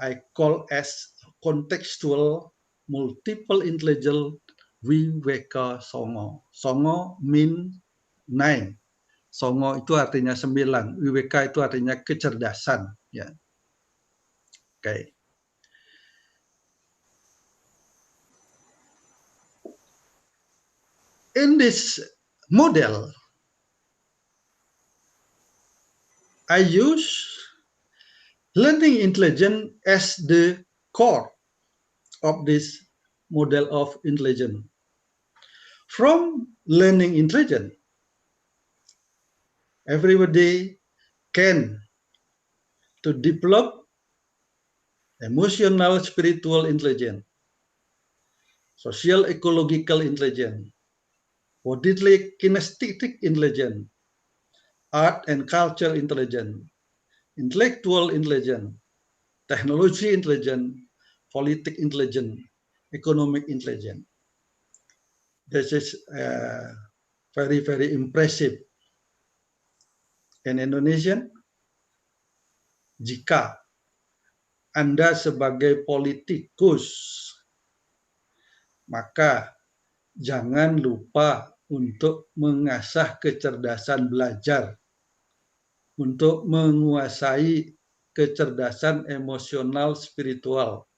[SPEAKER 10] I call as contextual multiple intelligence Wiweka Songo. Songo mean 9. Songo itu artinya 9. Wiweka itu artinya kecerdasan. Ya. Okay. In this model, I use learning intelligence as the core of this model of intelligence. From learning intelligence, everybody can to develop emotional spiritual intelligence, social ecological intelligence, bodily kinesthetic intelligence, art and culture intelligence, intellectual intelligence, technology intelligence, politic intelligence, economic intelligence. This is very, very impressive. In Indonesian, jika Anda sebagai politikus, maka jangan lupa untuk mengasah kecerdasan belajar, untuk menguasai kecerdasan emosional spiritual,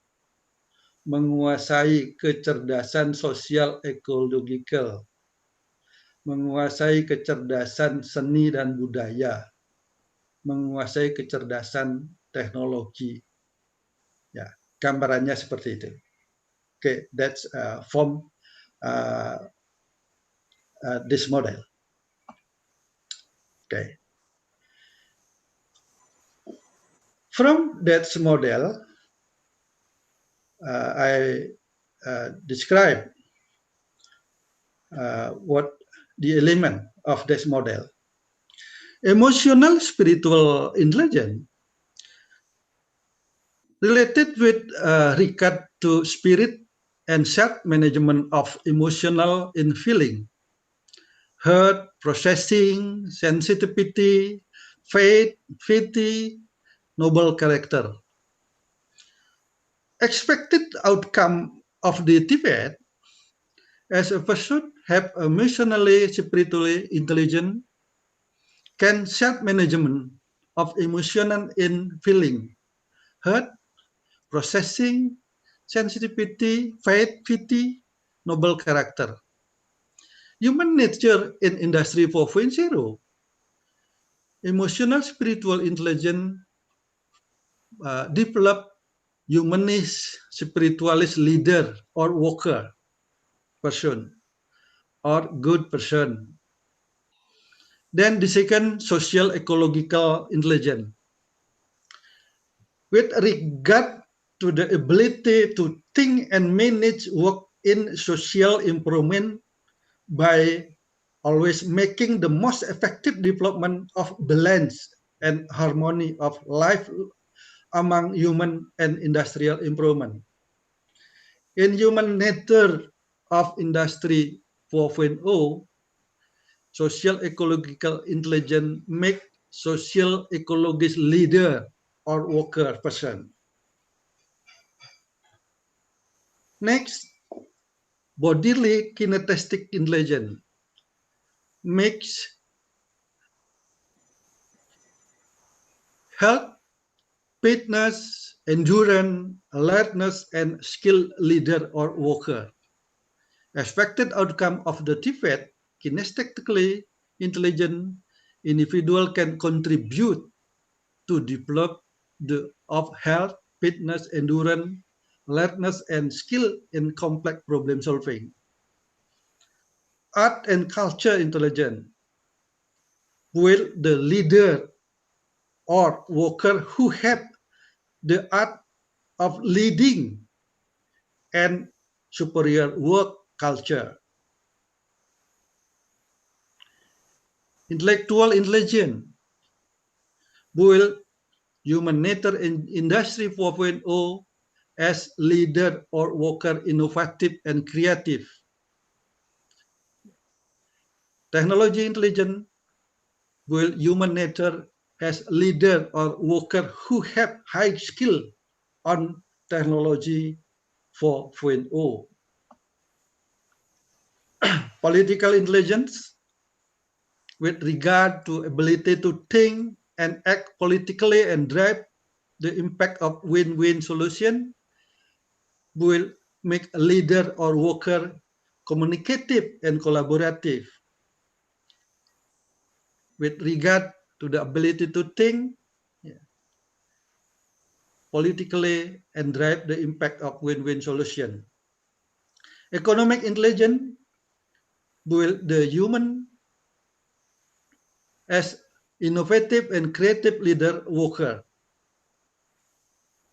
[SPEAKER 10] menguasai kecerdasan sosial ekologikal, menguasai kecerdasan seni dan budaya, menguasai kecerdasan teknologi. Ya, gambarannya seperti itu. Okay, that's from this model. Okay. From that model, I describe what the element of this model. Emotional spiritual intelligence related with regard to spirit and self-management of emotional and feeling, hurt, processing, sensitivity, faith, pity, noble character. Expected outcome of the TVET as a person have emotionally, spiritually intelligent, can self-management of emotional and feeling, hurt, processing, sensitivity, faith, pity, noble character. Human nature in Industry 4.0, emotional spiritual intelligence develop humanist, spiritualist leader or worker person or good person. Then the second, social ecological intelligence. With regard to the ability to think and manage work in social improvement by always making the most effective development of balance and harmony of life among human and industrial improvement. In human nature of Industry 4.0, social ecological intelligence make social ecologist leader or worker person. Next, bodily kinesthetic intelligence makes health, fitness, endurance, alertness, and skill leader or worker. Expected outcome of the TVET, kinesthetically intelligent individual can contribute to develop of health, fitness, endurance, alertness, and skill in complex problem solving. Art and culture intelligence will the leader or worker who have the art of leading and superior work culture. Intellectual intelligence will human nature in Industry 4.0 as leader or worker innovative and creative. Technology intelligence will human nature as leader or worker who have high skill on technology 4.0. Political intelligence with regard to ability to think and act politically and drive the impact of win-win solution will make a leader or worker communicative and collaborative. With regard to the ability to think politically and drive the impact of win-win solution. Economic intelligence will the human as innovative and creative leader worker.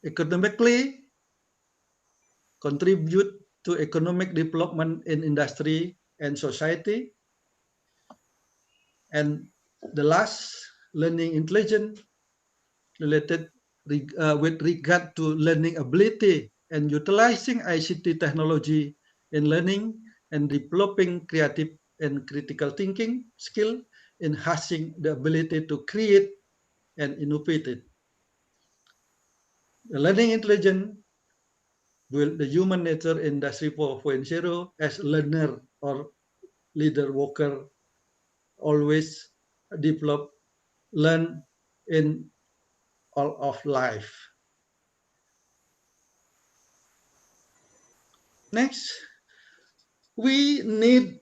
[SPEAKER 10] Economically, contribute to economic development in industry and society. And the last, learning intelligence related with regard to learning ability and utilizing ICT technology in learning and developing creative and critical thinking skill, enhancing the ability to create and innovate. The learning intelligence will the human nature industry 4.0 as learner or leader worker always develop, learn in all of life. Next, we need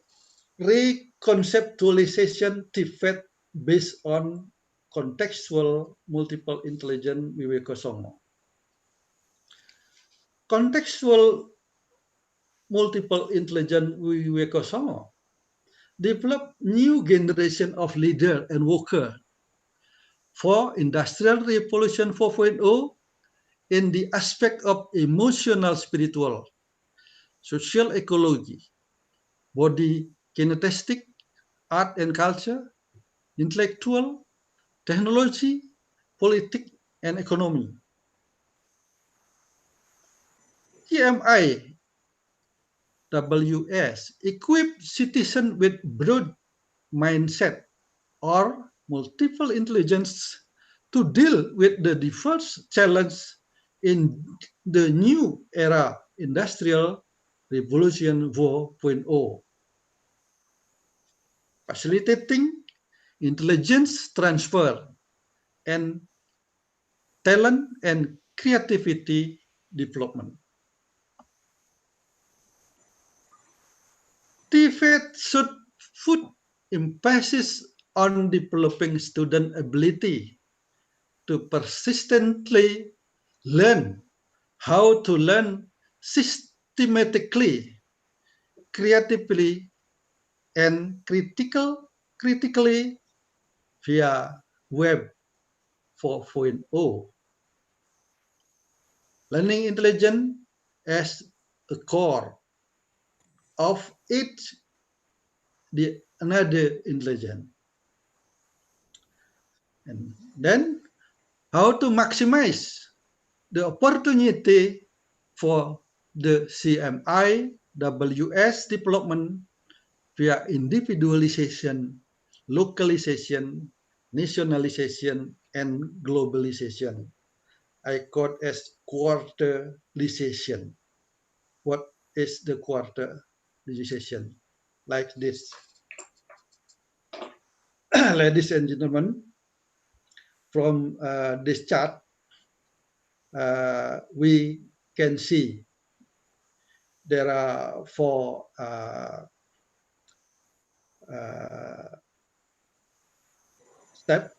[SPEAKER 10] reconceptualization TVET based on contextual multiple intelligence Wiwekosongo. Contextual multiple intelligence Wiwekosongo develop new generation of leader and worker for Industrial Revolution 4.0 in the aspect of emotional, spiritual, social ecology, body kinesthetic, art and culture, intellectual, technology, politics, and economy. TMI-WS equip citizens with broad mindset or multiple intelligence to deal with the diverse challenge in the new era Industrial Revolution 4.0. Facilitating intelligence transfer and talent and creativity development. TVET should put emphasis on developing student ability to persistently learn how to learn systematically, creatively, and critically via Web 4.0. Learning intelligence as a core of each the another intelligence. And then how to maximize the opportunity for the CMI-WS development via individualization, localization, nationalization, and globalization. I call as quarterization. What is the quarterization? Like this. Ladies and gentlemen, from this chart, we can see there are four steps.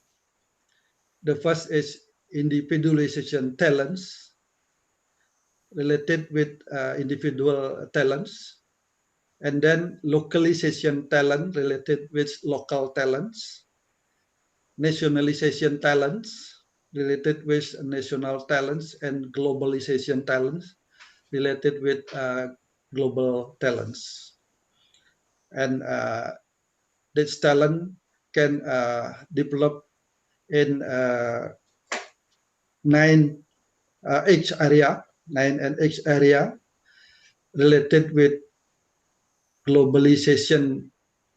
[SPEAKER 10] The first is individualization talents, related with individual talents, and then localization talent related with local talents, nationalization talents related with national talents, and globalization talents related with global talents. And this talent can develop in 9 H area, 9 and H area related with globalization,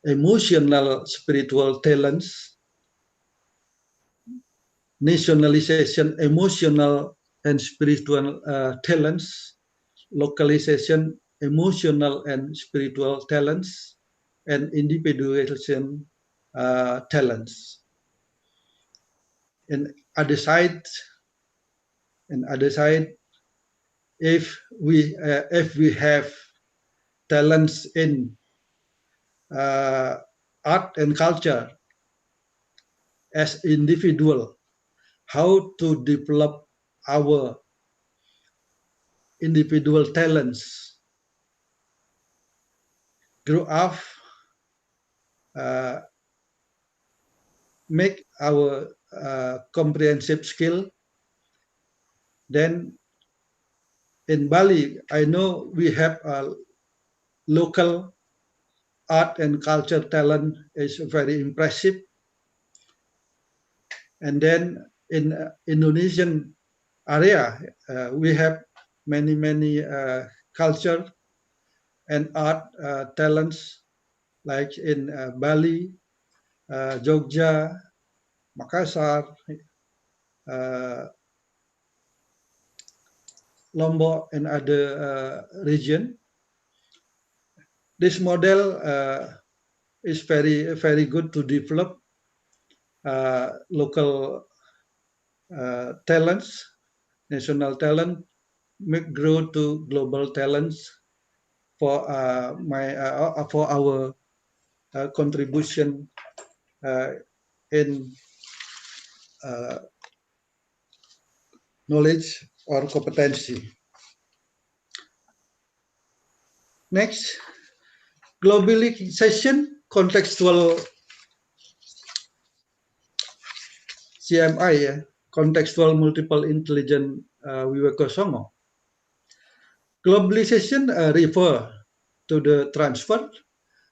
[SPEAKER 10] emotional, spiritual talents, nationalization, emotional, and spiritual talents, localization, emotional and spiritual talents, and individualization talents. And other side, if we have talents in art and culture as individual, how to develop our individual talents, grow up, make our comprehensive skill. Then in Bali, I know we have a local art and culture talent is very impressive. And then in Indonesian area, we have many culture and art talents, like in Bali, Jogja, Makassar, Lombok, and other region. This model is very good to develop local talents, national talent, make grow to global talents for for our contribution in knowledge or competency. Next, globalization contextual CMI, contextual multiple intelligent Wiwekosongo. Globalization refer to the transfer,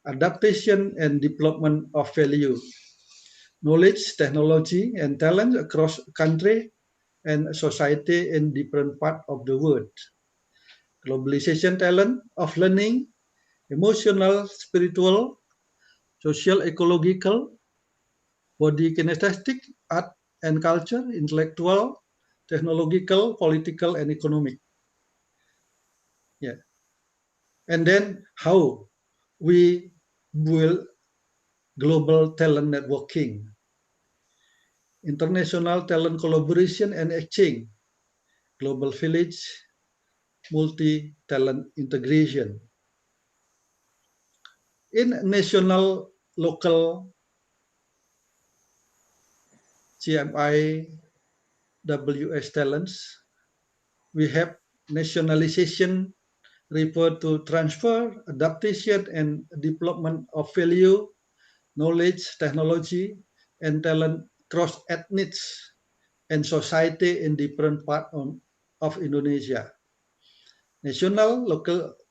[SPEAKER 10] adaptation, and development of value, knowledge, technology, and talent across country and society in different parts of the world. Globalization talent of learning, emotional, spiritual, social, ecological, body kinesthetic, art and culture, intellectual, technological, political, and economic. Yeah. And then how we build global talent networking, international talent collaboration and exchange, global village, multi-talent integration. In national, local, CMI, WS talents, we have nationalization refer to transfer, adaptation, and development of value, knowledge, technology, and talent cross ethnics and society in different parts of Indonesia. National,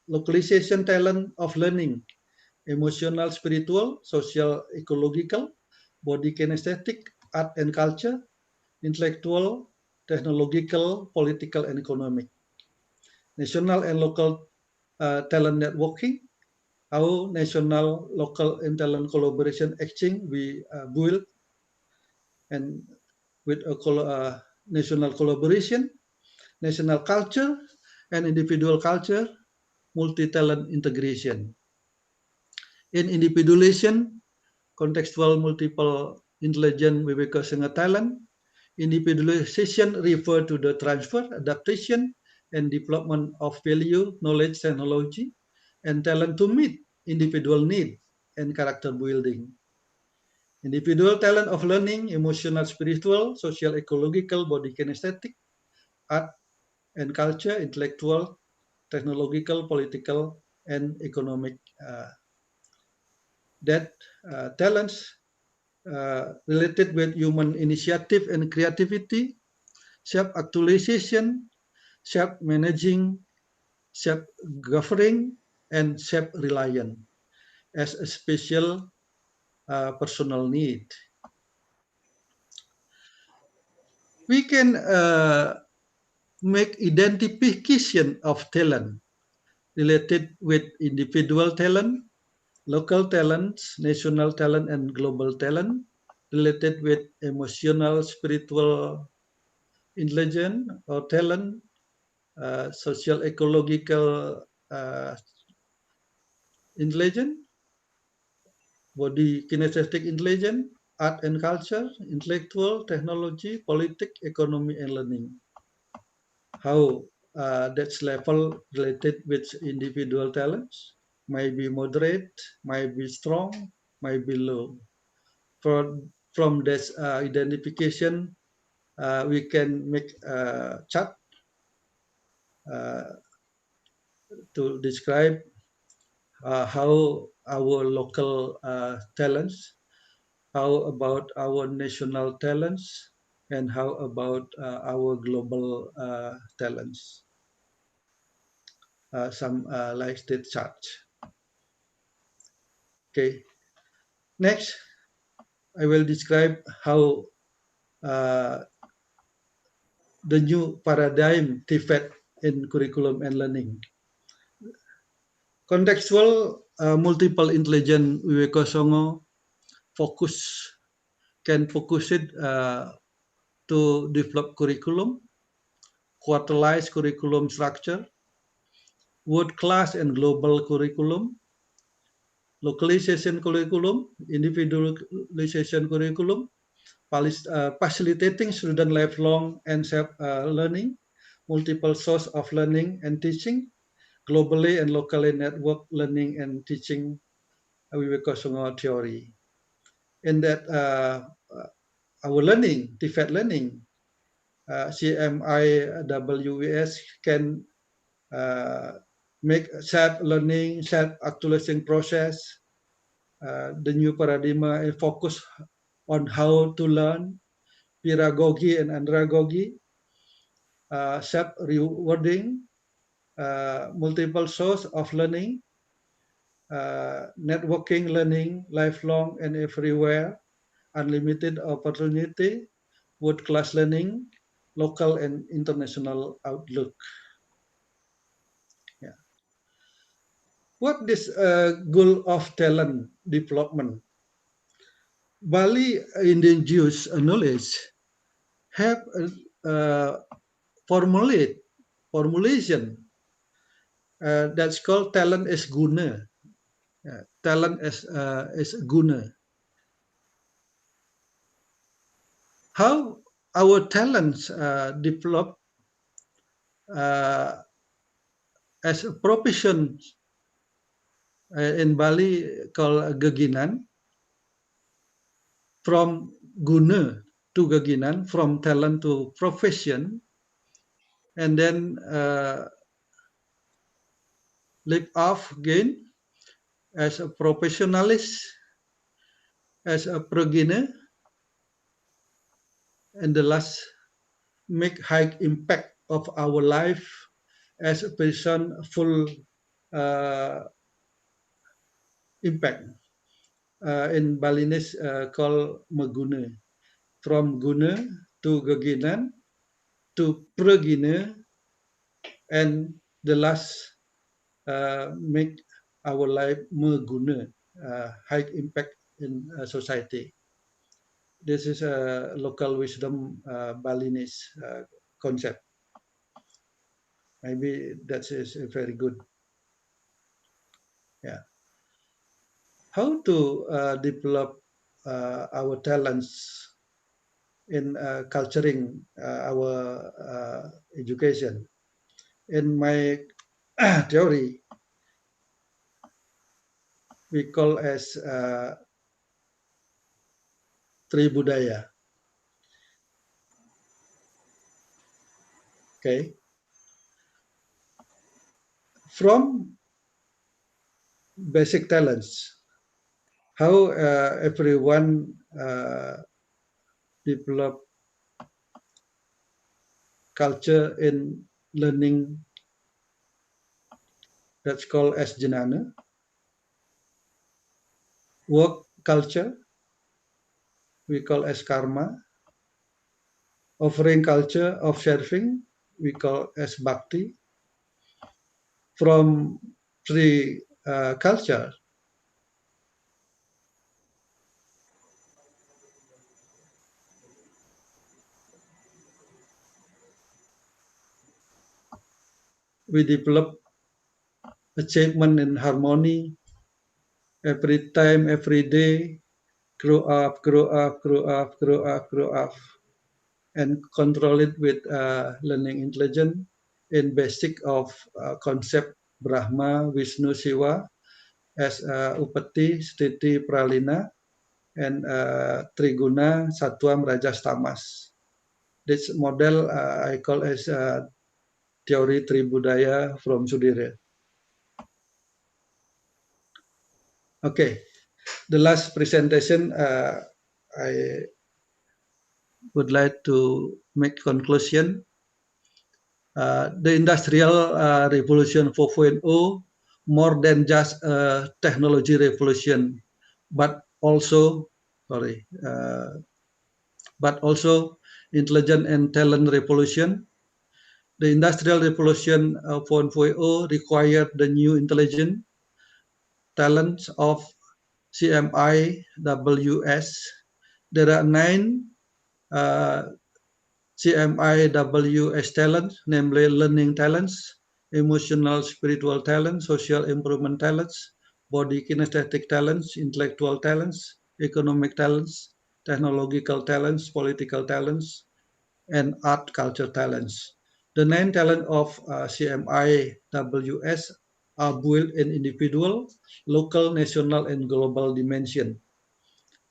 [SPEAKER 10] localization talent of learning, emotional, spiritual, social, ecological, body kinesthetic, art and culture, intellectual, technological, political, and economic. National and local talent networking, how national, local, and talent collaboration exchange we build, and with a national collaboration, national culture, and individual culture, multi-talent integration. In individualization, contextual multiple intelligent Wiwekosongo talent, individualization refer to the transfer, adaptation, and development of value, knowledge, technology, and talent to meet individual need and character building. Individual talent of learning, emotional, spiritual, social, ecological, body kinesthetic, art and culture, intellectual, technological, political, and economic. That talents related with human initiative and creativity, self-actualization, self-managing, self-governing, and self-reliant as a special personal need. We can make identification of talent related with individual talent, local talents, national talent, and global talent, related with emotional, spiritual, intelligence or talent, social ecological intelligence, body kinesthetic intelligence, art and culture, intellectual, technology, politics, economy, and learning. How that's level related with individual talents, might be moderate, might be strong, might be low. From this identification, we can make a chart to describe how our local talents, how about our national talents, and how about our global talents. Some like state chart. Okay. Next, I will describe how the new paradigm TVET in curriculum and learning. Contextual multiple intelligence Wiweko Songo can focus it to develop curriculum, quartalized curriculum structure, world class and global curriculum, localization curriculum, individualization curriculum, facilitating student lifelong and self-learning, multiple source of learning and teaching, globally and locally network learning and teaching Wiweko Songo theory. In that our learning, TVET learning, CMIWS can make self-learning, self-actualizing process, the new paradigm and focus on how to learn, pedagogy and andragogy, self-rewarding, multiple source of learning, networking learning, lifelong and everywhere, unlimited opportunity, world-class learning, local and international outlook. Yeah. What is goal of talent development? Bali indigenous knowledge have formulation that's called talent as guna. Talent as guna. How our talents develop as a profession in Bali called geginan, from guna to geginan, from talent to profession, and then live off again as a professionalist, as a beginner, and the last make high impact of our life as a person full impact. In Balinese called maguna, from guna to geginan to pregina, and the last make our life meguna, high impact in society. This is a local wisdom Balinese concept. Maybe that is very good. Yeah. How to develop our talents in culturing our education? In my theory, we call as Tribudaya. Okay. From basic talents, how everyone develop culture in learning, that's called as Janana. Work culture, we call as karma. Offering culture of serving, we call as bhakti. From three culture, we develop achievement and harmony every time, every day, grow up, grow up, grow up, grow up, grow up, and control it with learning intelligence in basic of concept Brahma, Vishnu, Shiva as Upati, Stiti, Pralina, and Triguna, Satwam, Rajas, Tamas. This model I call as theory Tribudaya from Sudhir. Okay, the last presentation I would like to make conclusion. The Industrial Revolution 4.0 more than just a technology revolution, but also intelligent and talent revolution. The Industrial Revolution 4.0 required the new intelligent talents of CMIWS. There are 9 CMIWS talents, namely learning talents, emotional spiritual talents, social improvement talents, body kinesthetic talents, intellectual talents, economic talents, technological talents, political talents, and art culture talents. The 9 talents of CMIWS are built in individual, local, national, and global dimension.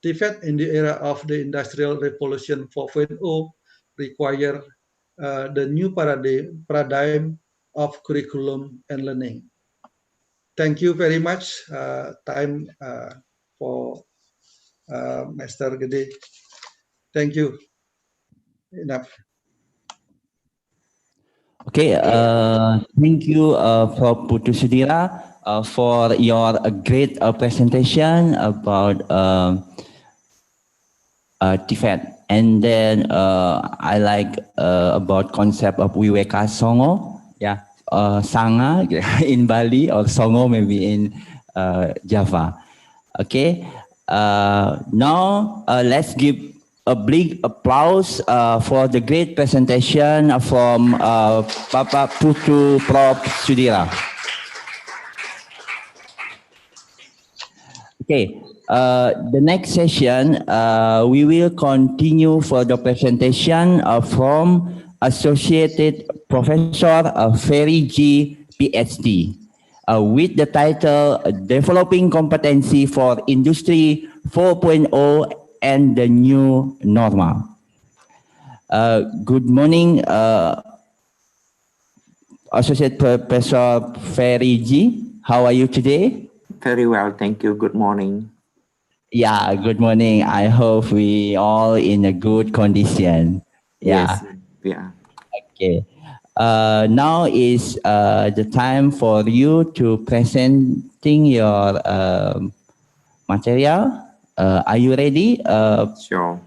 [SPEAKER 10] TVET in the era of the Industrial Revolution 4.0 require the new paradigm of curriculum and learning. Thank you very much. Time for Master Gede. Thank you. Enough.
[SPEAKER 9] Okay, thank you for Putu Sudira for your great presentation about TVET. And then I like about concept of Wiweka Songo, yeah, Sanga in Bali or Songo maybe in Java. Okay, now let's give a big applause for the great presentation from Papa Putu Prof. Sudira. Okay, the next session, we will continue for the presentation from Associated Professor Ferry G, PhD, with the title Developing Competency for Industry 4.0 and the New Normal. Good morning, Associate Professor Ferry G. How are you today?
[SPEAKER 11] Very well, thank you. Good morning.
[SPEAKER 9] Yeah, good morning. I hope we all in a good condition. Yeah.
[SPEAKER 11] Yes, we are.
[SPEAKER 9] Okay. Now is the time for you to presenting your material. Are you ready?
[SPEAKER 11] Sure.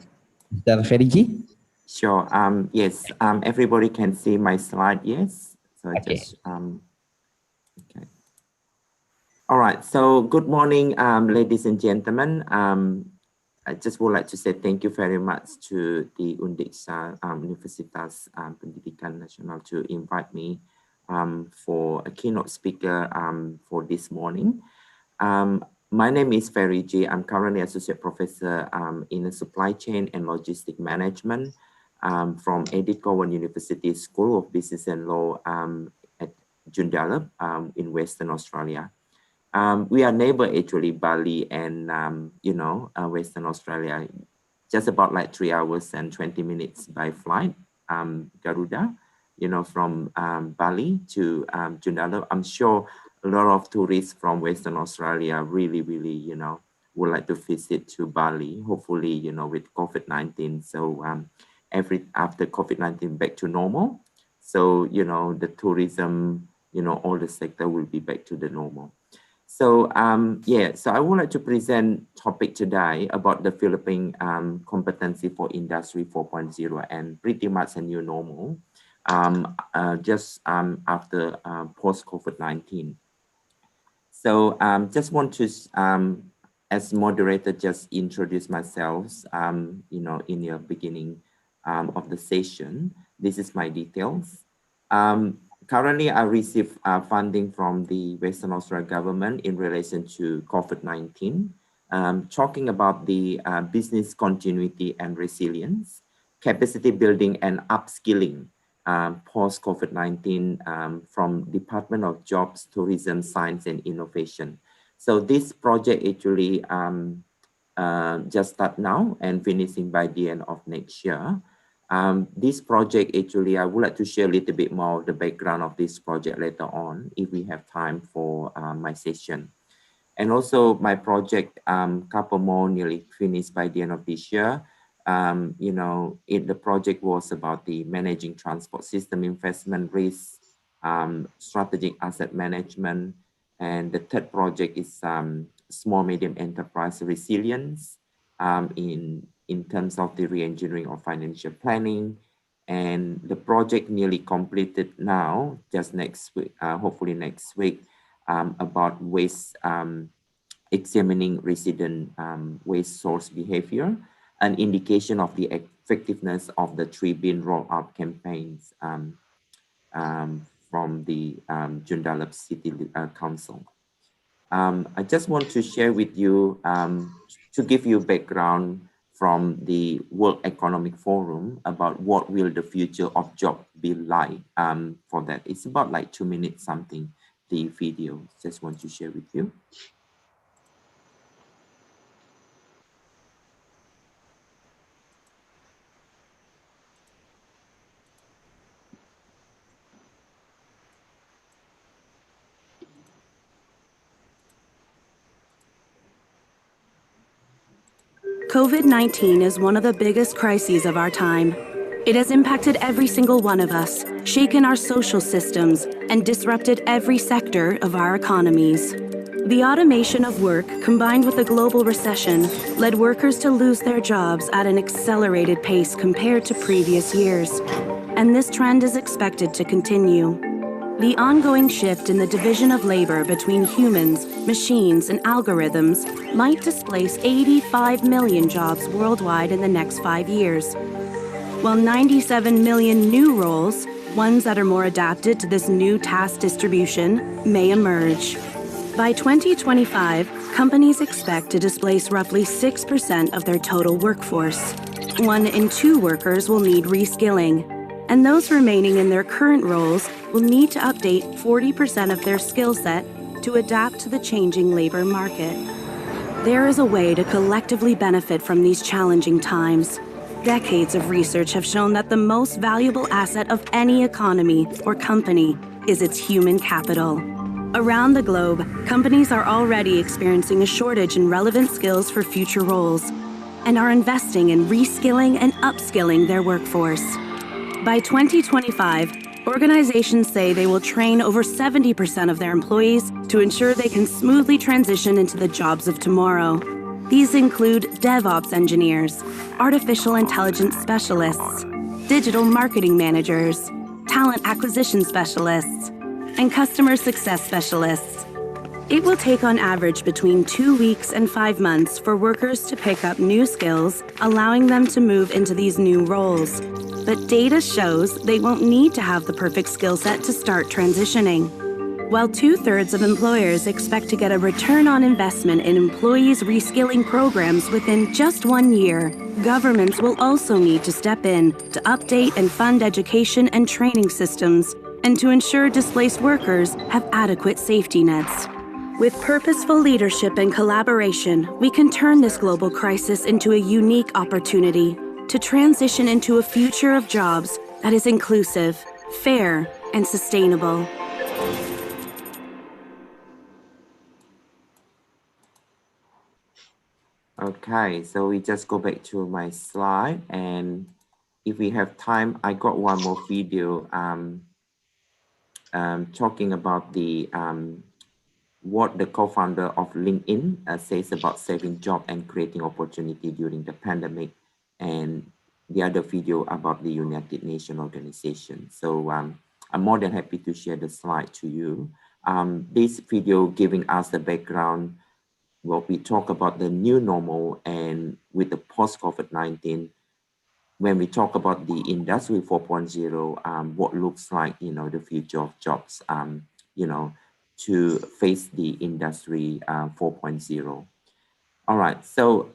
[SPEAKER 9] Mr. Feriji?
[SPEAKER 11] Sure. Yes. Everybody can see my slide. Yes. So
[SPEAKER 9] Okay.
[SPEAKER 11] just okay. All right. So good morning, ladies and gentlemen. I just would like to say thank you very much to the Universitas Pendidikan Nasional to invite me for a keynote speaker for this morning. My name is Ferry G. I'm currently associate professor in supply chain and logistic management from Edith University School of Business and Law at Joondalup in Western Australia. We are neighbor actually, Bali and Western Australia, just about like 3 hours and 20 minutes by flight, Garuda, from Bali to Joondalup. I'm sure a lot of tourists from Western Australia really, would like to visit to Bali, hopefully, with COVID-19. So after COVID-19 back to normal. So, the tourism, all the sector will be back to the normal. So, so I would like to present topic today about developing competency for Industry 4.0 and pretty much a new normal just after post-COVID-19. So just want to, as moderator, just introduce myself, in your beginning of the session. This is my details. currently I receive funding from the Western Australia government in relation to COVID-19, talking about the business continuity and resilience, capacity building and upskilling post-COVID-19 from Department of Jobs, Tourism, Science and Innovation. So this project actually just start now and finishing by the end of next year. This project actually, I would like to share a little bit more of the background of this project later on, if we have time for my session. And also my project, couple more nearly finished by the end of this year. You know, the project was about the managing transport system investment risk, strategic asset management. And the third project is small medium enterprise resilience in terms of the re-engineering of financial planning. And the project nearly completed now, just next week, hopefully next week, about waste, examining resident waste source behavior, an indication of the effectiveness of the 3 bin rollout campaigns from the Joondalup City Council. I just want to share with you, to give you background from the World Economic Forum about what will the future of job be like for that. It's about like 2 minutes something, the video, just want to share with you.
[SPEAKER 12] COVID-19 is one of the biggest crises of our time. It has impacted every single one of us, shaken our social systems, and disrupted every sector of our economies. The automation of work, combined with the global recession, led workers to lose their jobs at an accelerated pace compared to previous years. And this trend is expected to continue. The ongoing shift in the division of labor between humans, machines, and algorithms might displace 85 million jobs worldwide in the next 5 years, while 97 million new roles, ones that are more adapted to this new task distribution, may emerge. By 2025, companies expect to displace roughly 6% of their total workforce. 1 in 2 workers will need reskilling, and those remaining in their current roles will need to update 40% of their skill set to adapt to the changing labor market. There is a way to collectively benefit from these challenging times. Decades of research have shown that the most valuable asset of any economy or company is its human capital. Around the globe, companies are already experiencing a shortage in relevant skills for future roles and are investing in reskilling and upskilling their workforce. By 2025, organizations say they will train over 70% of their employees to ensure they can smoothly transition into the jobs of tomorrow. These include DevOps engineers, artificial intelligence specialists, digital marketing managers, talent acquisition specialists, and customer success specialists. It will take on average between 2 weeks and 5 months for workers to pick up new skills, allowing them to move into these new roles. But data shows they won't need to have the perfect skill set to start transitioning. While 2/3 of employers expect to get a return on investment in employees' reskilling programs within just 1 year, governments will also need to step in to update and fund education and training systems and to ensure displaced workers have adequate safety nets. With purposeful leadership and collaboration, we can turn this global crisis into a unique opportunity to transition into a future of jobs that is inclusive, fair, and sustainable.
[SPEAKER 11] Okay, so we just go back to my slide, and if we have time, I got one more video talking about the what the co-founder of LinkedIn says about saving job and creating opportunity during the pandemic, and the other video about the United Nations organization. So I'm more than happy to share the slide to you. This video giving us the background, what we talk about the new normal, and with the post-COVID-19, when we talk about the industry 4.0, what looks like, the future of jobs, to face the industry 4.0. All right, so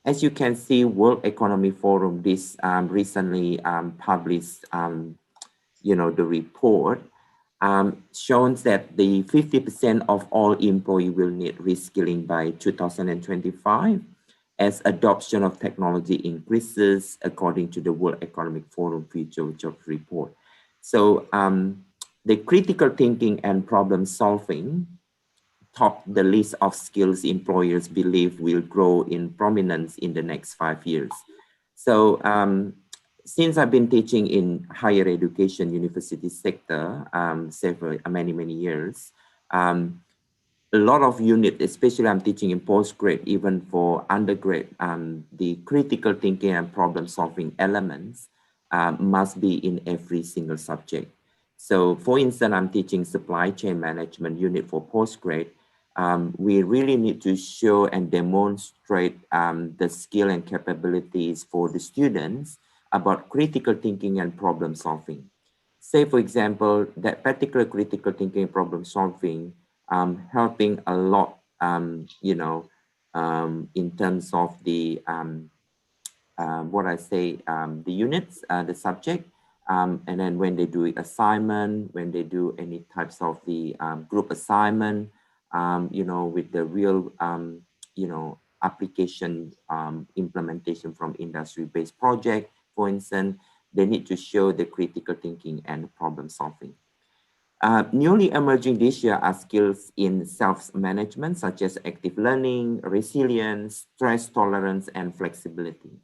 [SPEAKER 11] as you can see, World Economic Forum this recently published, the report shows that the 50% of all employees will need reskilling by 2025 as adoption of technology increases, according to the World Economic Forum Future Jobs Report. So the critical thinking and problem solving top the list of skills employers believe will grow in prominence in the next 5 years. So since I've been teaching in higher education university sector several many years, a lot of units, especially I'm teaching in postgrad, even for undergrad, the critical thinking and problem solving elements must be in every single subject. So for instance, I'm teaching supply chain management unit for postgrad. We really need to show and demonstrate the skill and capabilities for the students about critical thinking and problem solving. Say, for example, that particular critical thinking and problem solving helping a lot, in terms of the, the units, the subject, and then when they do assignment, when they do any types of the group assignment, with the real, application implementation from industry-based project, for instance, they need to show the critical thinking and problem solving. Newly emerging this year are skills in self-management, such as active learning, resilience, stress tolerance, and flexibility.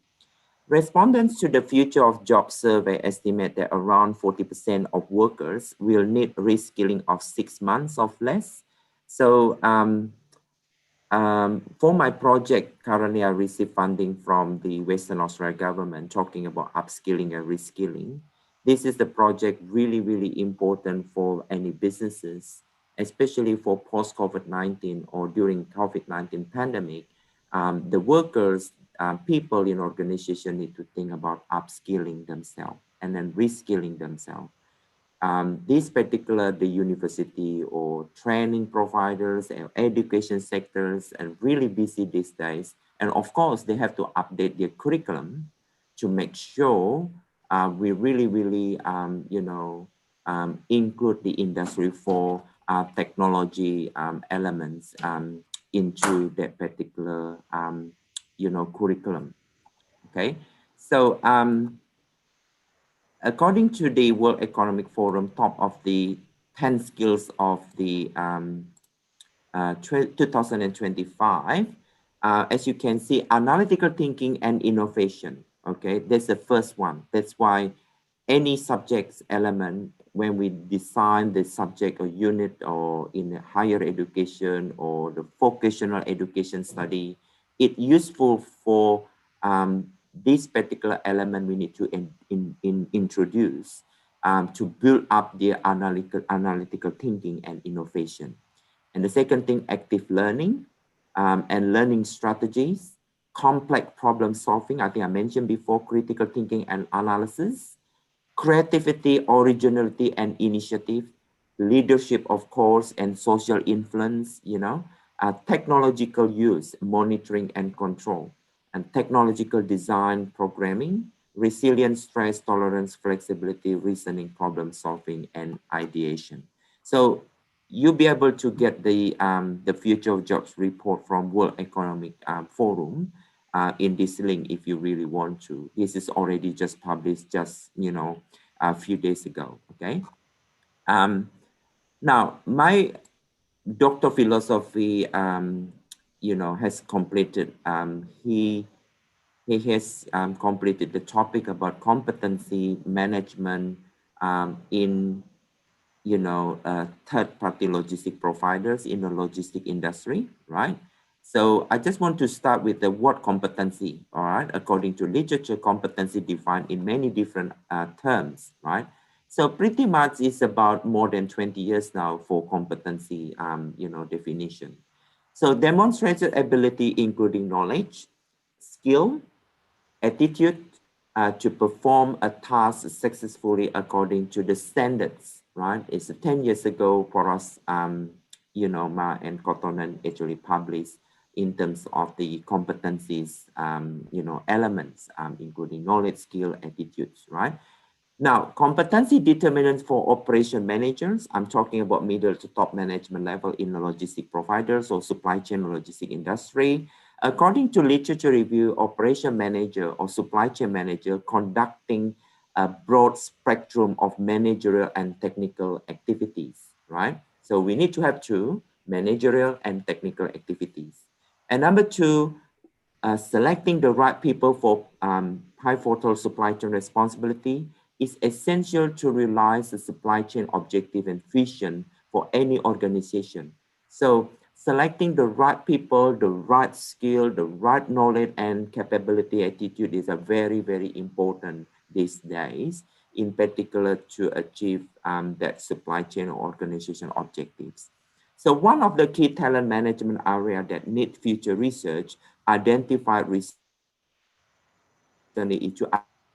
[SPEAKER 11] Respondents to the Future of Jobs survey estimate that around 40% of workers will need reskilling of 6 months or less. So for my project, currently I receive funding from the Western Australia government talking about upskilling and reskilling. This is the project really important for any businesses, especially for post-COVID-19 or during COVID-19 pandemic. The workers, people in organization need to think about upskilling themselves and then reskilling themselves. This particular, the university or training providers and education sectors are really busy these days. And of course, they have to update their curriculum to make sure we really, include the industry for technology elements into that particular, curriculum. Okay, so according to the World Economic Forum, top of the 10 skills of the 2025, as you can see, analytical thinking and innovation. Okay, that's the first one. That's why any subjects element, when we design the subject or unit or in higher education or the vocational education study, it's useful for this particular element we need to introduce to build up their analytical thinking and innovation. And the second thing, active learning and learning strategies, complex problem solving, I think I mentioned before, critical thinking and analysis, creativity, originality and initiative, leadership, of course, and social influence, technological use, monitoring and control, and technological design, programming, resilience, stress tolerance, flexibility, reasoning, problem solving, and ideation. So you'll be able to get the Future of Jobs report from World Economic Forum in this link if you really want to. This is already just published just, a few days ago, okay? Now, my Doctor Philosophy, has completed, he has completed the topic about competency management in, third-party logistic providers in the logistic industry, right? So I just want to start with the word competency, all right? According to literature, competency defined in many different terms, right? So pretty much it's about more than 20 years now for competency, definition. So demonstrated ability, including knowledge, skill, attitude, to perform a task successfully according to the standards, right? It's 10 years ago for us, Ma and Kotonen actually published in terms of the competencies, elements, including knowledge, skill, attitudes, right? Now, competency determinants for operation managers, I'm talking about middle to top management level in the logistic providers or supply chain or logistic industry. According to literature review, operation manager or supply chain manager conducting a broad spectrum of managerial and technical activities, right? So we need to have two, managerial and technical activities. And number two, selecting the right people for pivotal supply chain responsibility is essential to realize the supply chain objective and vision for any organization. So selecting the right people, the right skill, the right knowledge and capability attitude is a very, very important these days, in particular to achieve that supply chain or organization objectives. So one of the key talent management area that need future research identified recently is to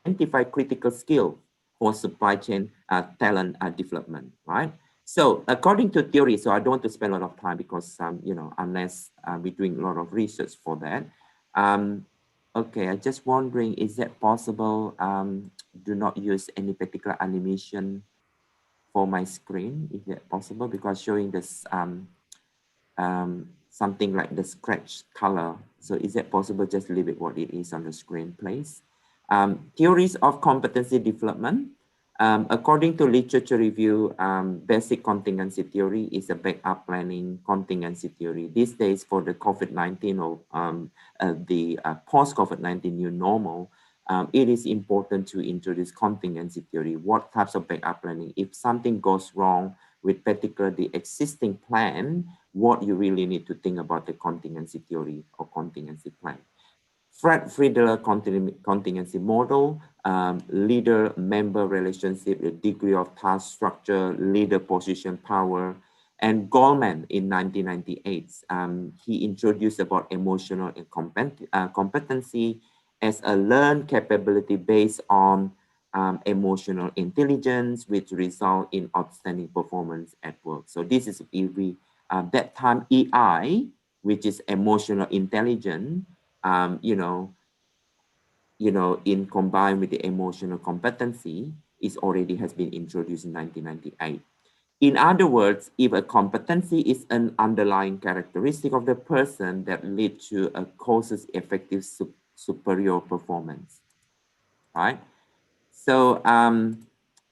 [SPEAKER 11] identify critical skill for supply chain talent development, right? So according to theory, so I don't want to spend a lot of time because, unless we're doing a lot of research for that. Okay, I'm just wondering, is that possible? Do not use any particular animation for my screen. Is that possible? Because showing this something like the scratch color. So is it possible just leave it what it is on the screen, please? Theories of competency development. According to literature review, basic contingency theory is a backup planning contingency theory. These days for the COVID-19 or the post-COVID-19 new normal, it is important to introduce contingency theory. What types of backup planning? If something goes wrong with particularly the existing plan, what you really need to think about the contingency theory or contingency plan. Fred Friedler contingency model, leader-member relationship, the degree of task structure, leader position power, and Goldman in 1998, he introduced about emotional competency as a learned capability based on emotional intelligence, which result in outstanding performance at work. So this is that time EI, which is emotional intelligence, in combined with the emotional competency, is already has been introduced in 1998. In other words, if a competency is an underlying characteristic of the person that lead to a causes effective superior performance, right? So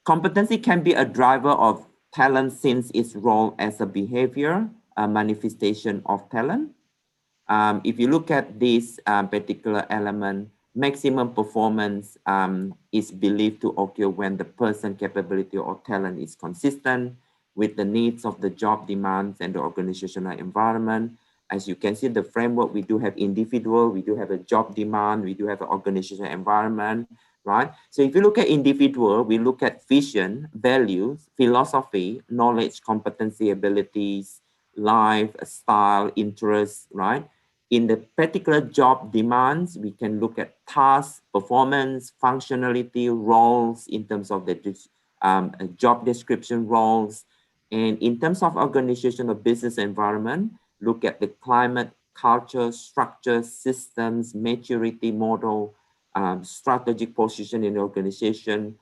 [SPEAKER 11] competency can be a driver of talent since its role as a behavior, a manifestation of talent. If you look at this particular element, maximum performance is believed to occur when the person capability or talent is consistent with the needs of the job demands and the organizational environment. As you can see, the framework, we do have individual, we do have a job demand, we do have an organizational environment, right? So if you look at individual, we look at vision, values, philosophy, knowledge, competency, abilities, life, style, interests, right? In the particular job demands, we can look at tasks, performance, functionality, roles in terms of the job description roles. And in terms of organizational business environment, look at the climate, culture, structure, systems, maturity model, strategic position in the organization,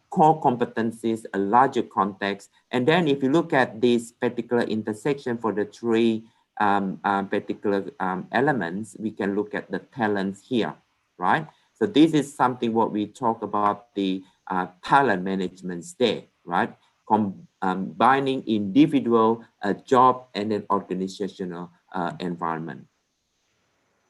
[SPEAKER 11] core competencies, a larger context. And then if you look at this particular intersection for the three particular elements, we can look at the talents here, right? So this is something what we talk about the talent management there, right? Combining individual job and an organizational environment.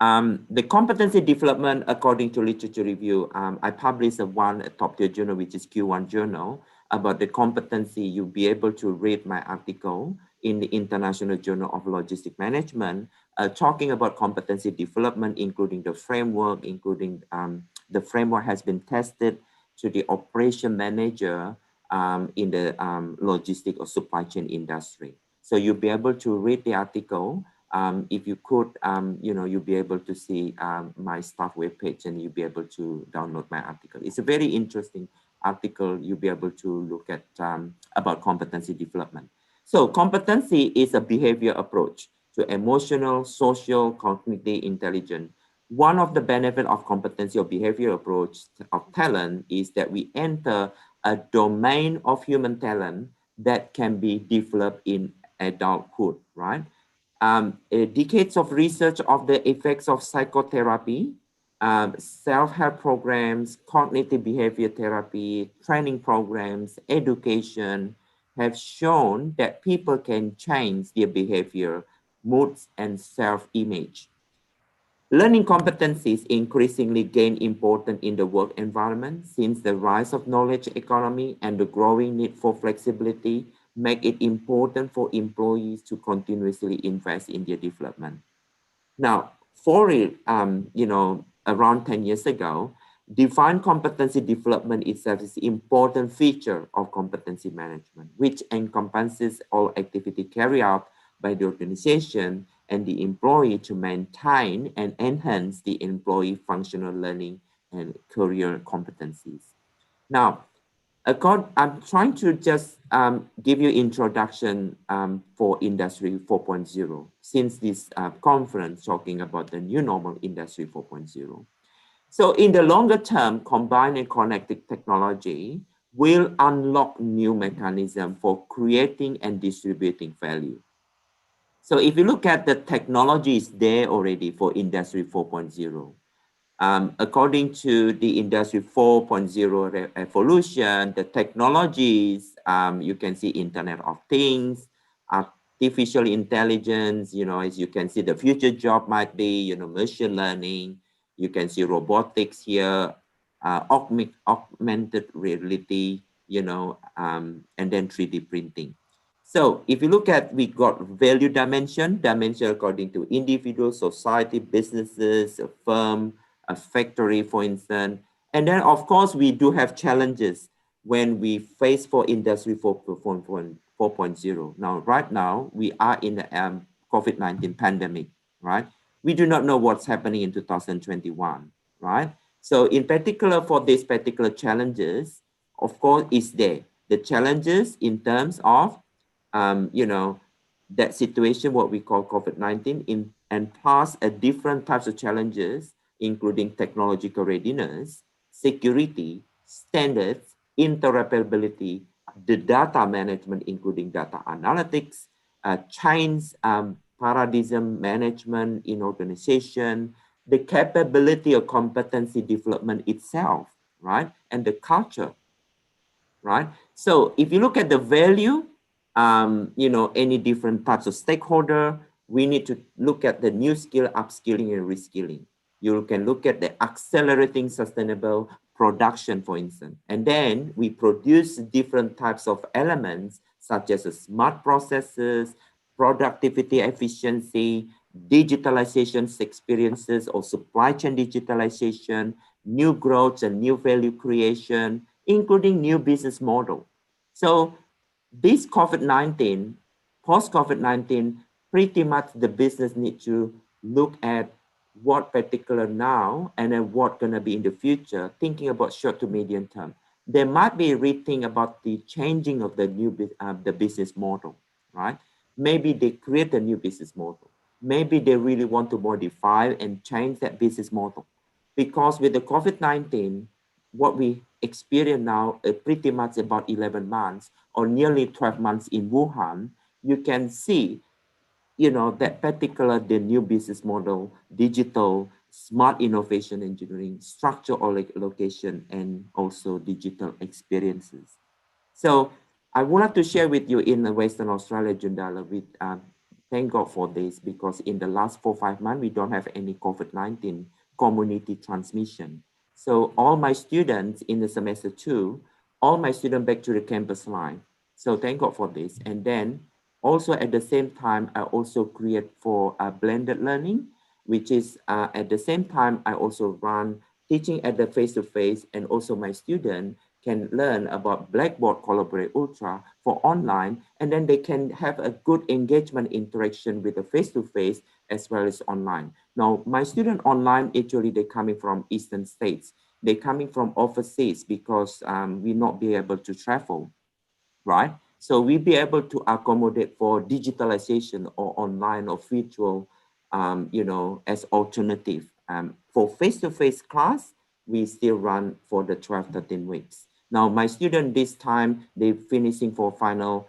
[SPEAKER 11] The competency development, according to literature review, I published a top tier journal, which is Q1 journal, about the competency. You'll be able to read my article in the International Journal of Logistic Management, talking about competency development, including the framework, the framework has been tested to the operation manager in the logistic or supply chain industry. So you'll be able to read the article If you could, you'll be able to see my staff webpage and you'll be able to download my article. It's a very interesting article. You'll be able to look at about competency development. So competency is a behavior approach to emotional, social, cognitive intelligence. One of the benefits of competency or behavior approach of talent is that we enter a domain of human talent that can be developed in adulthood, right? Decades of research of the effects of psychotherapy, self-help programs, cognitive behavior therapy, training programs, education have shown that people can change their behavior, moods, and self-image. Learning competencies increasingly gain importance in the work environment since the rise of knowledge economy and the growing need for flexibility make it important for employees to continuously invest in their development. Now, for it, around 10 years ago, defined competency development itself is an important feature of competency management, which encompasses all activity carried out by the organization and the employee to maintain and enhance the employee functional learning and career competencies. Now, I'm trying to just give you introduction for Industry 4.0 since this conference talking about the new normal Industry 4.0. So in the longer term, combined and connected technology will unlock new mechanism for creating and distributing value. So if you look at the technology is there already for Industry 4.0. According to the Industry 4.0 evolution, the technologies, you can see Internet of Things, artificial intelligence, as you can see, the future job might be, machine learning. You can see robotics here, augmented reality, and then 3D printing. So if you look at, we got value dimension according to individual, society, businesses, a firm, a factory, for instance. And then, of course, we do have challenges when we face for Industry 4.0. Now, right now, we are in the COVID-19 pandemic, right? We do not know what's happening in 2021, right? So in particular, for these particular challenges, of course, is there. The challenges in terms of, that situation, what we call COVID-19, and plus different types of challenges, including technological readiness, security, standards, interoperability, the data management, including data analytics, change paradigm management in organization, the capability of competency development itself, right? And the culture, right? So if you look at the value, any different types of stakeholder, we need to look at the new skill, upskilling and reskilling. You can look at the accelerating sustainable production, for instance. And then we produce different types of elements such as smart processes, productivity efficiency, digitalization experiences or supply chain digitalization, new growth and new value creation, including new business model. So this COVID-19, post-COVID-19, pretty much the business need to look at what particular now and then what gonna be in the future, thinking about short to medium term. There might be rethink about the changing of the new the business model, right? Maybe they create a new business model. Maybe they really want to modify and change that business model. Because with the COVID-19, what we experience now pretty much about 11 months or nearly 12 months in Wuhan, you can see, that particular, the new business model, digital, smart innovation engineering, structural location, and also digital experiences. So I wanted to share with you in Western Australia, Jundala, with thank God for this, because in the last 4-5 months, we don't have any COVID-19 community transmission. So all my students in the semester 2, all my students back to the campus life. So thank God for this. And then also at the same time, I also create for blended learning, which is at the same time, I also run teaching at the face-to-face and also my student can learn about Blackboard Collaborate Ultra for online, and then they can have a good engagement interaction with the face-to-face as well as online. Now, my student online, actually, they're coming from Eastern states. They're coming from overseas because we not be able to travel, right? So we be able to accommodate for digitalization or online or virtual, you know, as alternative. For face-to-face class, we still run for the 12, 13 weeks. Now, my student this time, they finishing for final,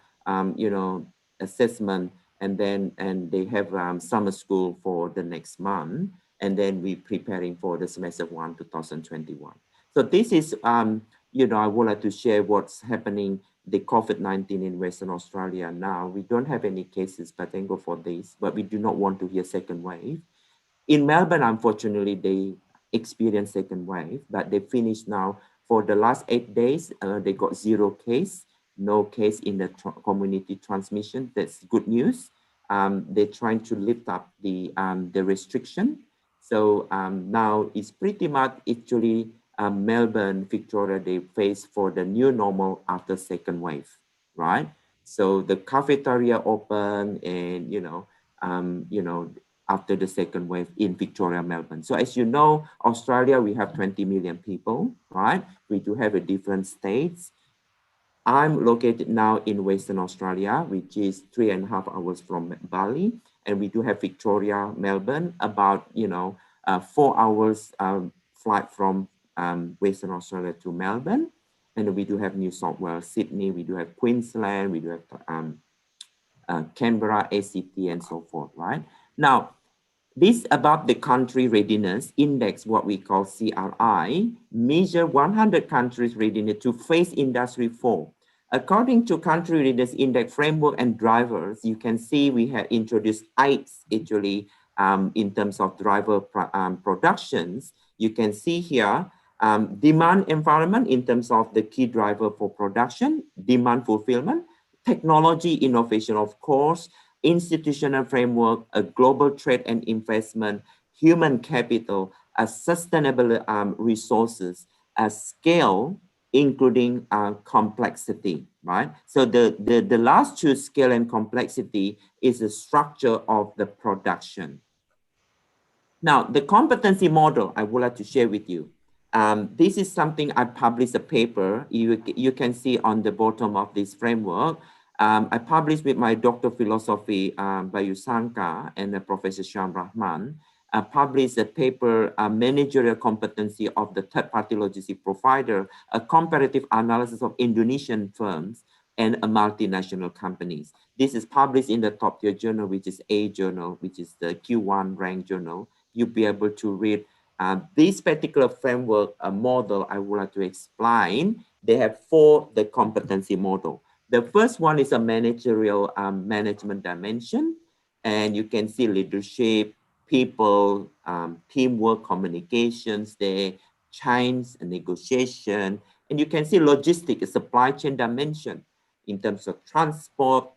[SPEAKER 11] you know, assessment, and they have summer school for the next month, and then we preparing for the semester 1, 2021. So this is, you know, I would like to share what's happening, the COVID-19 in Western Australia now. We don't have any cases, but thank God for this, but we do not want to hear second wave. In Melbourne, unfortunately, they experienced second wave, but they finished now for the last 8 days. They got 0 case, no case in the community transmission. That's good news. They're trying to lift up the restriction. So now it's pretty much actually Melbourne, Victoria, they face for the new normal after second wave, right? So the cafeteria open, and you know, after the second wave in Victoria, Melbourne. So as you know, Australia, we have 20 million people, right? We do have a different states. I'm located now in Western Australia, which is 3.5 hours from Bali. And we do have Victoria, Melbourne, about, 4 hours flight from Western Australia to Melbourne. And we do have New South Wales, Sydney, we do have Queensland, we do have Canberra, ACT, and so forth, right? Now, this about the country readiness index, what we call CRI, measure 100 countries' readiness to face Industry 4. According to country readiness index framework and drivers, you can see we have introduced 8 actually in terms of driver productions. You can see here demand environment in terms of the key driver for production, demand fulfillment, technology innovation, of course, institutional framework, a global trade and investment, human capital, a sustainable resources, a scale, including complexity, right? So the last 2, scale and complexity, is the structure of the production. Now, the competency model I would like to share with you. This is something I published a paper. You can see on the bottom of this framework. I published with my Doctor of Philosophy, Bayu Sanka, and Professor Syam Rahman. I published a paper, Managerial Competency of the Third-Party Logistic Provider, a comparative analysis of Indonesian firms and multinational companies. This is published in the top-tier journal, which is A journal, which is the Q1 ranked journal. You'll be able to read this particular framework model I would like to explain. They have 4, the competency model. The first one is a managerial management dimension, and you can see leadership, people, teamwork, communications there, change, negotiation, and you can see logistic, supply chain dimension in terms of transport,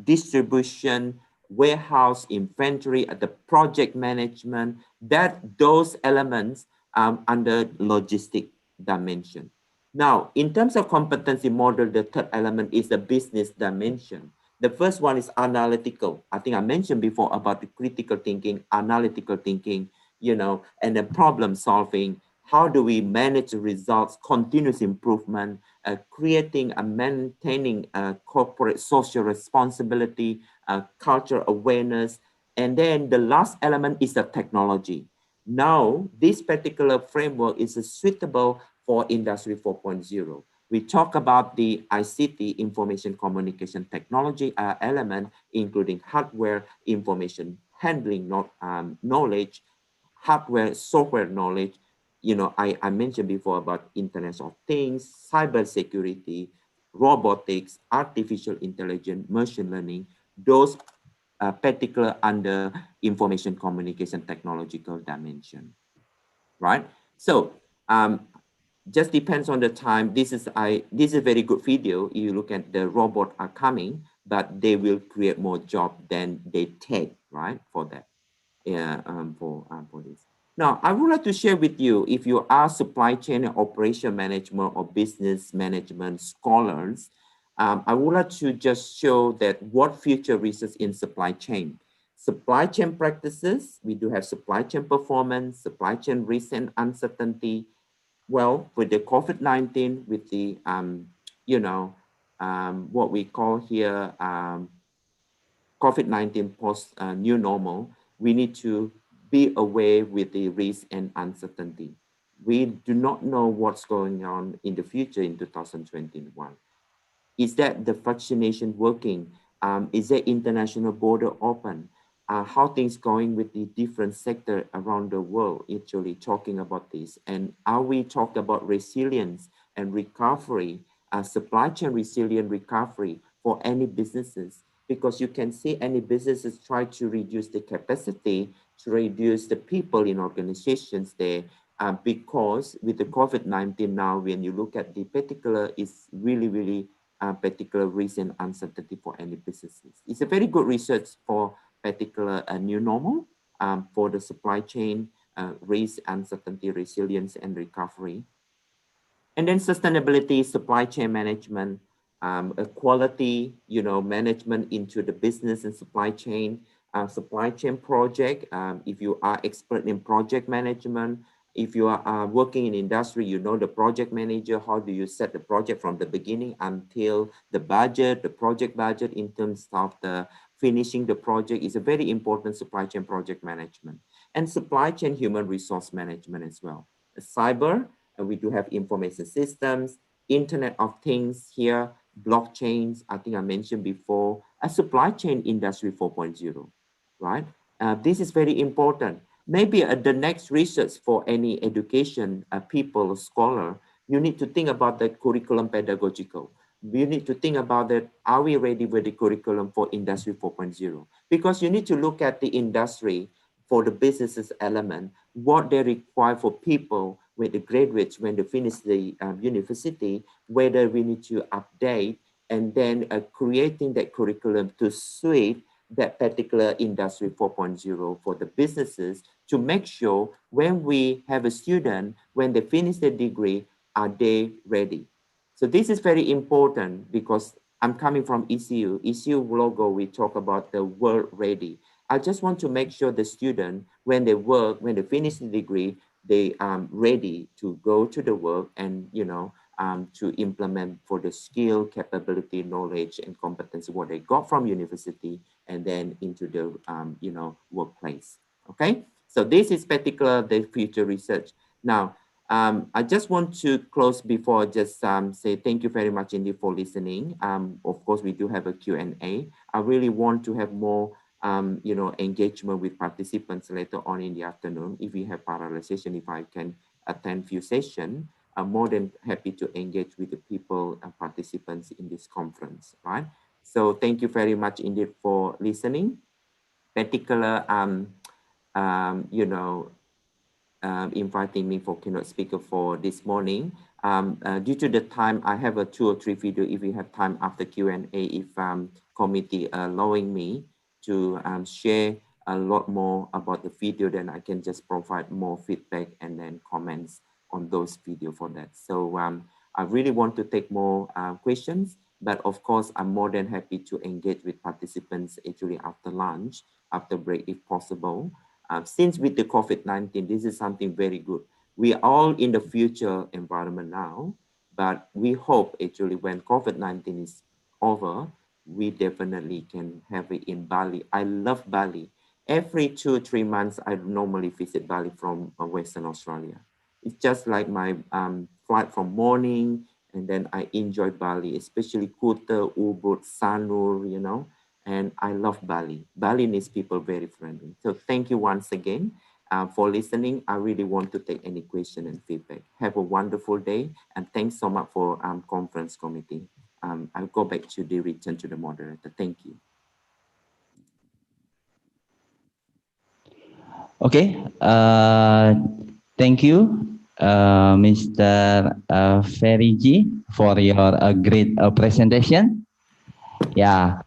[SPEAKER 11] distribution, warehouse, inventory, the project management, those elements under logistic dimension. Now, in terms of competency model, the third element is the business dimension. The first one is analytical. I think I mentioned before about the critical thinking, analytical thinking, and the problem solving. How do we manage the results, continuous improvement, creating and maintaining corporate social responsibility, cultural awareness. And then the last element is the technology. Now, this particular framework is suitable for Industry 4.0. We talk about the ICT, information communication technology element, including hardware, information handling knowledge, hardware, software knowledge. I mentioned before about Internet of Things, cybersecurity, robotics, artificial intelligence, machine learning, those particular under information communication technological dimension, right? So just depends on the time. This is a very good video. You look at the robot are coming, but they will create more job than they take, right? For that, yeah, for this. Now, I would like to share with you, if you are supply chain and operation management or business management scholars, I would like to just show that what future research in supply chain. Supply chain practices, we do have supply chain performance, supply chain risk and uncertainty. Well, with the COVID-19, with the, what we call here COVID-19 post new normal, we need to be aware with the risk and uncertainty. We do not know what's going on in the future in 2021. Is that the vaccination working? Is there international border open? How things going with the different sector around the world, actually talking about this? And are we talking about resilience and recovery, supply chain resilient recovery for any businesses? Because you can see any businesses try to reduce the capacity, to reduce the people in organizations there, because with the COVID-19 now, when you look at the particular, it's really particular risk and uncertainty for any businesses. It's a very good research for particular new normal for the supply chain risk, uncertainty, resilience, and recovery. And then sustainability, supply chain management, quality, management into the business and supply chain project. If you are expert in project management, if you are working in industry, you know the project manager, how do you set the project from the beginning until the budget, the project budget in terms of the finishing the project is a very important supply chain project management. And supply chain human resource management as well. Cyber, we do have information systems, Internet of Things here, blockchains, I think I mentioned before, a supply chain industry 4.0, right? This is very important. Maybe the next research for any education people, scholar, you need to think about the curriculum pedagogical. You need to think about that, are we ready with the curriculum for industry 4.0? Because you need to look at the industry for the businesses element, what they require for people with the graduates when they finish the university, whether we need to update and then creating that curriculum to suit that particular industry 4.0 for the businesses to make sure when we have a student, when they finish their degree, are they ready? So this is very important because I'm coming from ECU. ECU logo, we talk about the world ready. I just want to make sure the student, when they work, when they finish the degree, they are ready to go to the work and, to implement for the skill, capability, knowledge, and competence, what they got from university, and then into the, workplace. Okay, so this is particular the future research. Now, I just want to close before just say thank you very much indeed for listening. Of course, we do have a Q&A. I really want to have more engagement with participants later on in the afternoon. If we have parallel session, if I can attend few sessions, I'm more than happy to engage with the people and participants in this conference, right? So thank you very much indeed for listening. Particular, inviting me for keynote speaker for this morning. Due to the time, I have a 2 or 3 video if we have time after Q&A, if committee allowing me to share a lot more about the video, then I can just provide more feedback and then comments on those video for that. So I really want to take more questions, but of course, I'm more than happy to engage with participants actually after lunch, after break if possible. Since with the COVID-19, this is something very good. We are all in the future environment now, but we hope actually when COVID-19 is over, we definitely can have it in Bali. I love Bali. Every 2 or 3 months, I normally visit Bali from Western Australia. It's just like my flight from morning, and then I enjoy Bali, especially Kuta, Ubud, Sanur, and I love Bali. Balinese people very friendly. So thank you once again for listening. I really want to take any question and feedback. Have a wonderful day, and thanks so much for conference committee. I'll go back to the return to the moderator. Thank you.
[SPEAKER 9] Okay, thank you, Mr. Feriji, for your great presentation. Yeah,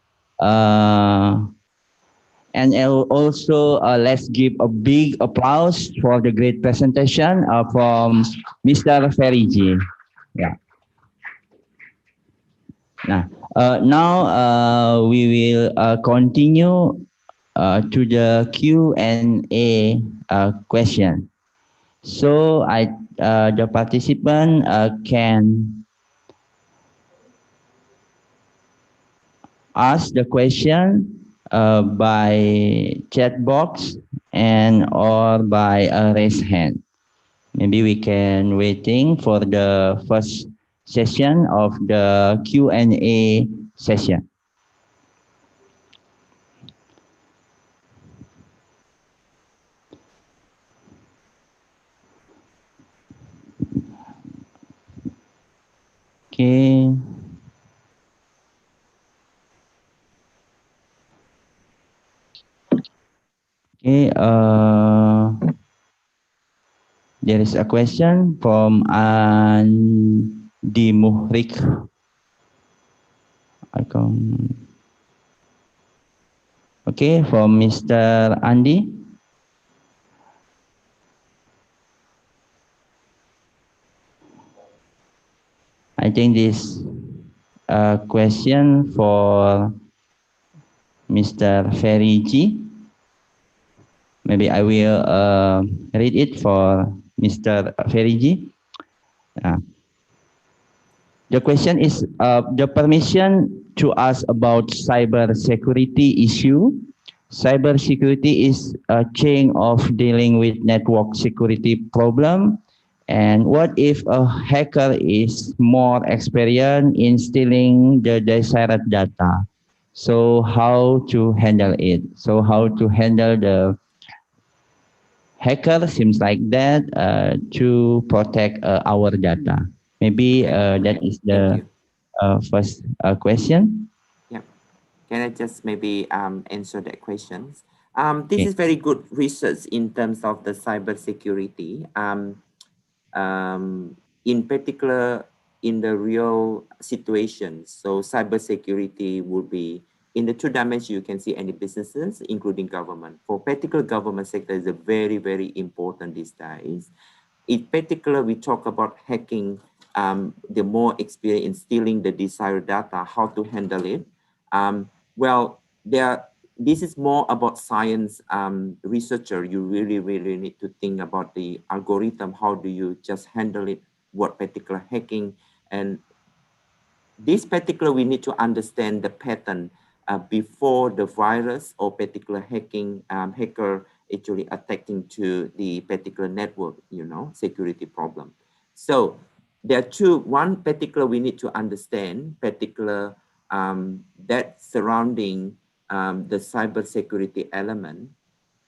[SPEAKER 9] And also, let's give a big applause for the great presentation from Mr. Feriji. Yeah. Now we will continue to the Q&A question. So the participant can ask the question by chat box and or by a raise hand. Maybe we can waiting for the first session of the Q&A session. Okay. Okay. There is a question from Andi Muhrik. Okay, from Mr. Andi. I think this question for Mr. Feriji. Maybe I will read it for Mr. Feriji. The question is the permission to ask about cyber security issue. Cyber security is a chain of dealing with network security problem. And what if a hacker is more experienced in stealing the desired data? So how to handle it? So how to handle the hacker seems like that to protect our data. Maybe that is the first question.
[SPEAKER 11] Yeah. Can I just maybe answer that question? This is very good research in terms of the cyber security. In particular, in the real situation, so cyber security will be in the two dimensions. You can see any businesses, including government. For particular government sector is a very, very important these days. In particular, we talk about hacking, the more experience in stealing the desired data, how to handle it. Well, this is more about science researcher. You really, really need to think about the algorithm. How do you just handle it? What particular hacking? And this particular, we need to understand the pattern before the virus or particular hacking hacker actually attacking to the particular network, security problem. So there are two. One particular we need to understand particular that surrounding the cyber security element.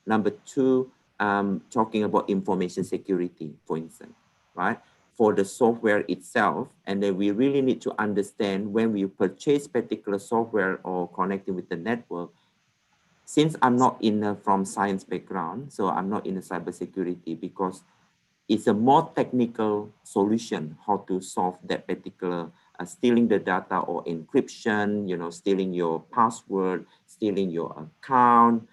[SPEAKER 11] Number two, talking about information security, for instance, right? For the software itself, and then we really need to understand when we purchase particular software or connecting with the network. Since I'm not from science background, so I'm not in the cybersecurity, because it's a more technical solution how to solve that particular stealing the data or encryption, stealing your password, stealing your account,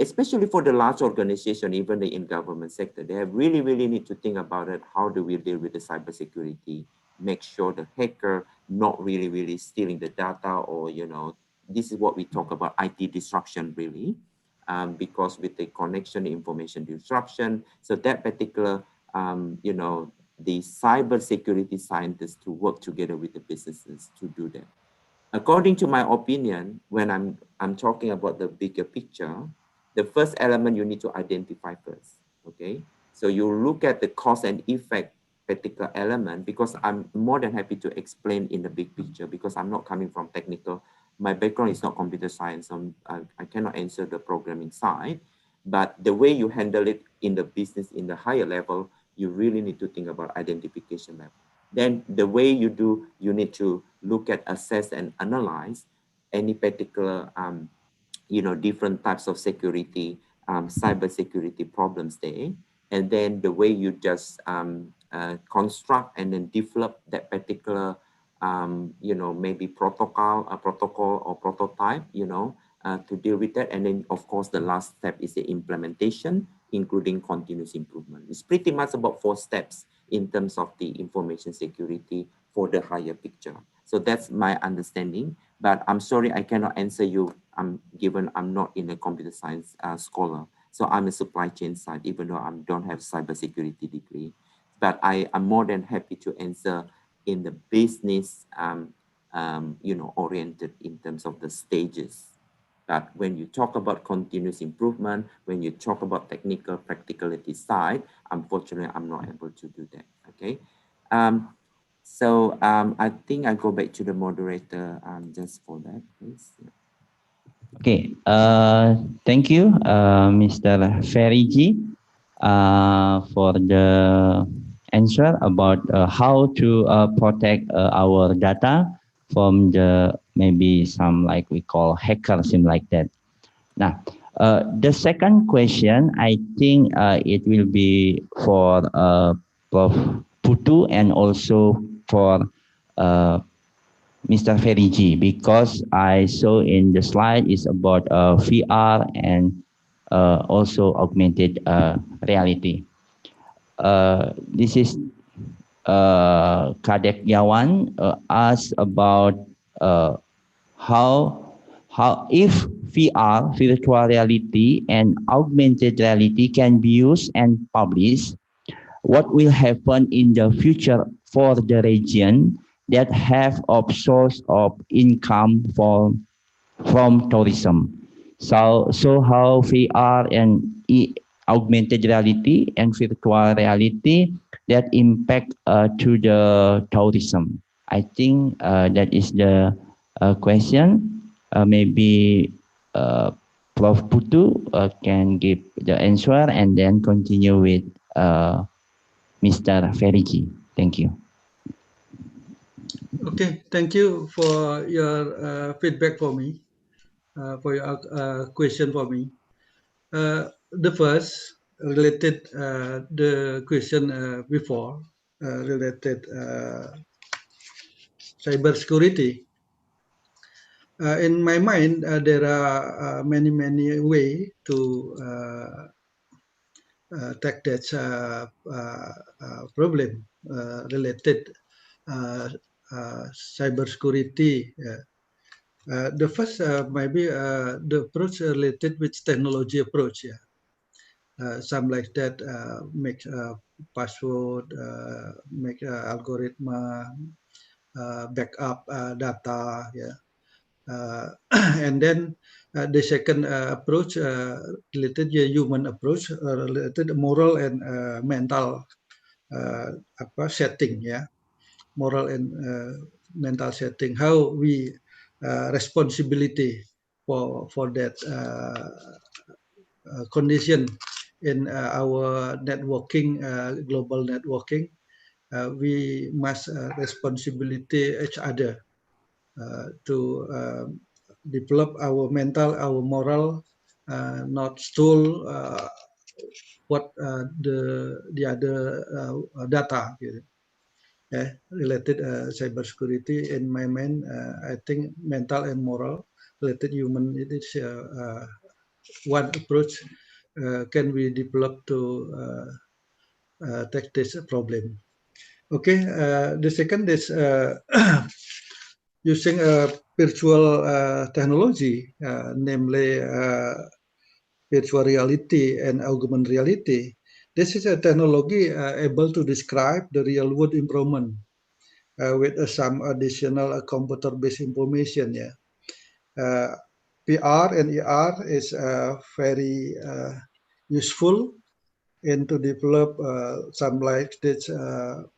[SPEAKER 11] especially for the large organization, even in government sector, they have really, really need to think about it. How do we deal with the cybersecurity? Make sure the hacker not really, really stealing the data, or, this is what we talk about IT disruption, really, because with the connection information disruption. So that particular, the cybersecurity scientists to work together with the businesses to do that. According to my opinion, when I'm talking about the bigger picture, the first element you need to identify first, okay? So you look at the cause and effect particular element, because I'm more than happy to explain in the big picture, because I'm not coming from technical. My background is not computer science, so I cannot answer the programming side, but the way you handle it in the business in the higher level, you really need to think about identification level. Then the way you do, you need to look at, assess and analyze any particular different types of security, cyber security problems there. And then the way you just construct and then develop that particular, maybe protocol or prototype, to deal with that. And then, of course, the last step is the implementation, including continuous improvement. It's pretty much about 4 steps in terms of the information security for the higher picture. So that's my understanding, but I'm sorry I cannot answer you given I'm not in a computer science scholar. So I'm a supply chain side, even though I don't have cybersecurity degree. But I am more than happy to answer in the business oriented in terms of the stages. But when you talk about continuous improvement, when you talk about technical practicality side, unfortunately, I'm not able to do that, okay? So I think I go back to the moderator just for that, please.
[SPEAKER 9] Okay, thank you, Mr. Ferigi, for the answer about how to protect our data from the maybe some like we call hackers and like that. Now, the second question, I think it will be for Prof. Putu and also for Mr. Ferigi, because I saw in the slide is about VR and also augmented reality. This is Kadek Yawan asked about how if VR, virtual reality, and augmented reality can be used and published, what will happen in the future for the region that have a source of income from tourism. So how VR and augmented reality and virtual reality that impact to the tourism. I think that is the question. Maybe Prof. Putu can give the answer and then continue with Mr. Ferigi. Thank you.
[SPEAKER 10] Okay, thank you for your feedback for me, for your question for me. The first related the question before related cybersecurity. In my mind, there are many ways to take that problem related cybersecurity. The first maybe the approach related with technology approach. Some like that make password, make algorithm, backup data. And then the second approach related human approach related moral and mental setting, moral and mental setting, how we responsibility for that condition in our networking, global networking. We must responsibility each other to develop our mental, our moral, not steal what the other data. Related cybersecurity. In my mind, I think mental and moral related human, it is one approach can we develop to take this problem. Okay, the second is using virtual technology, namely virtual reality and augmented reality. This is a technology able to describe the real world improvement with some additional computer-based information. VR and AR is very useful and to develop some like this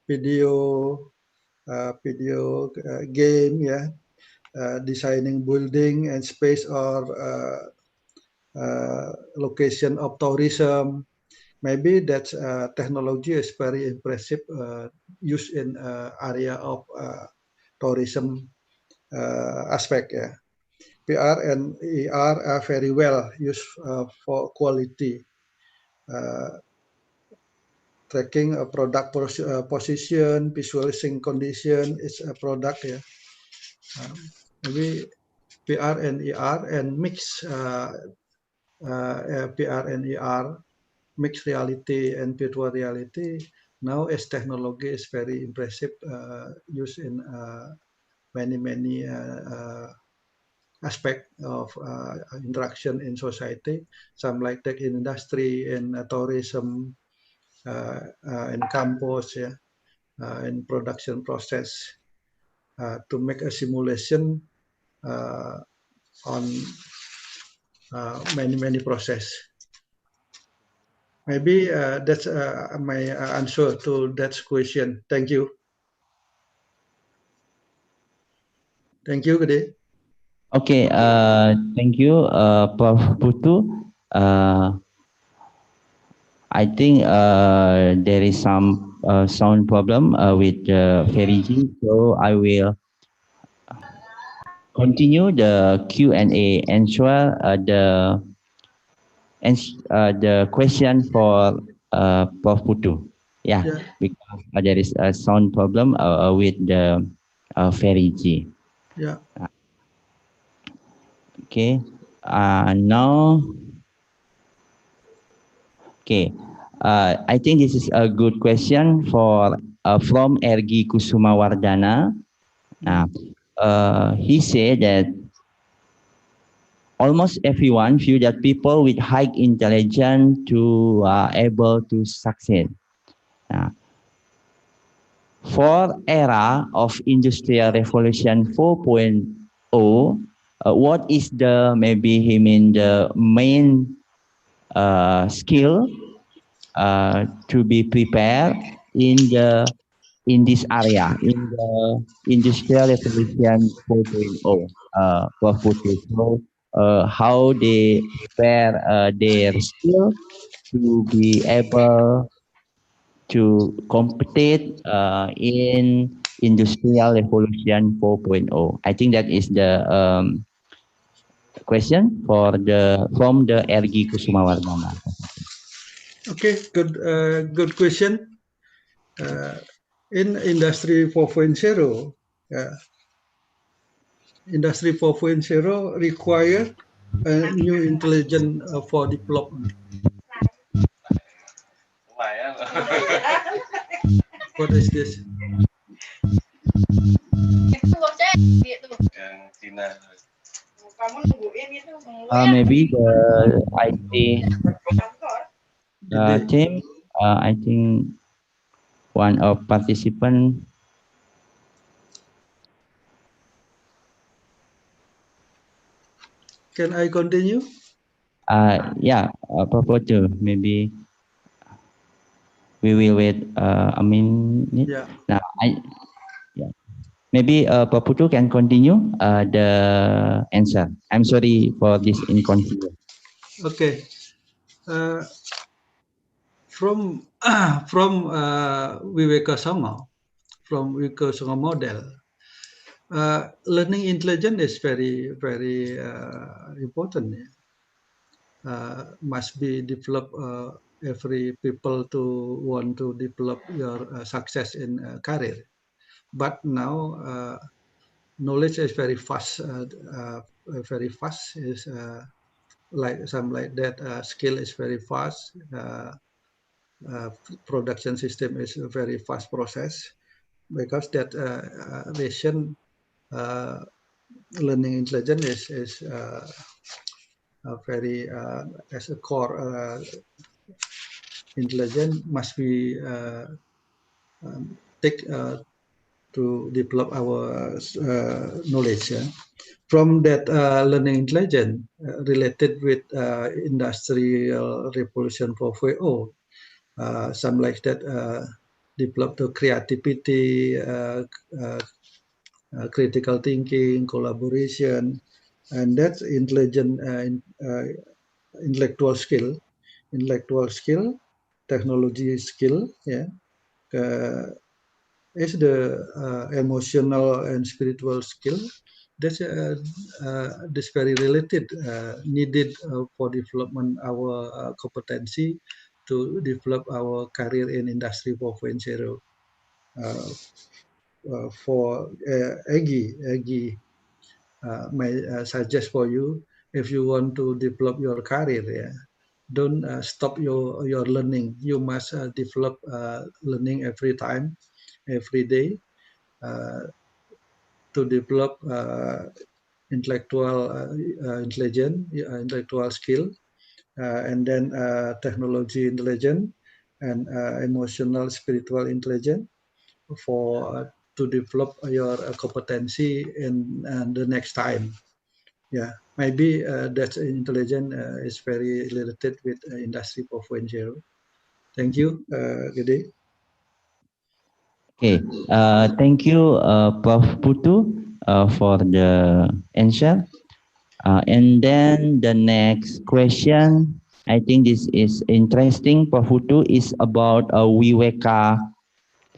[SPEAKER 10] video game, designing building and space or location of tourism. Maybe that technology is very impressive used in area of tourism aspect. VR and AR are very well used for quality tracking a product position, visualizing condition is a product. Maybe PR and ER and mix PR and ER, mixed reality and virtual reality. Now, as technology is very impressive, used in many aspect of interaction in society. Some like tech in industry, in tourism, in campus, yeah, in production process, to make a simulation on many process. Maybe that's my answer to that question. Thank you. Thank you, Gede.
[SPEAKER 9] Okay, thank you, Prof. Putu. I think there is some sound problem with Ferry G, so I will continue the Q&A answer the question for Prof. Putu. Yeah,
[SPEAKER 10] Yeah.
[SPEAKER 9] because there is a sound problem with the Ferry G.
[SPEAKER 10] Yeah.
[SPEAKER 9] Okay. Now. Okay. I think this is a good question for from Ergi Kusumawardana. He said that almost everyone feel that people with high intelligence to are able to succeed. For era of Industrial Revolution 4.0, what is the maybe he mean the main skill to be prepared in this area in the Industrial Revolution 4.0 for Putu. So how they prepare their skill to be able to compete in Industrial Revolution 4.0. I think that is the question for from the Ergi Kusumawardana.
[SPEAKER 10] Okay, good question. In Industry 4.0, Industry 4.0 require a new intelligence for development. What is this?
[SPEAKER 9] Maybe the IT team, I think one of participant.
[SPEAKER 10] Can I continue?
[SPEAKER 9] Yeah, Prof. to maybe we will wait a minute.
[SPEAKER 10] Yeah.
[SPEAKER 9] Now, maybe Prof. Putu can continue the answer. I'm sorry for this inconvenience.
[SPEAKER 10] Okay. From Viveka Sama, from Viveka Sama model, learning intelligence is very important. Must be developed. Every people to want to develop your success in career. But now knowledge is very fast. Very fast is like that. Skill is very fast. Production system is a very fast process, because that vision learning intelligence is very as a core intelligence must be take to develop our knowledge. Yeah? From that learning intelligence related with Industrial Revolution 4.0, some like that develop the creativity, critical thinking, collaboration, and that's intellectual skill, technology skill. Yeah, is the emotional and spiritual skill. That's very related, needed for development our competency to develop our career in Industry 4.0. For Egi, may suggest for you if you want to develop your career. Yeah, don't stop your learning. You must develop learning every time, every day, to develop intellectual intellectual skill, and then technology intelligence and emotional spiritual intelligence for to develop your competency in the next time. Yeah, maybe that intelligence is very related with industry 4.0. Thank you, Gede.
[SPEAKER 9] Okay, thank you, Prof. Putu, for the answer. And then the next question, I think this is interesting, Prof. Putu, is about Wiweka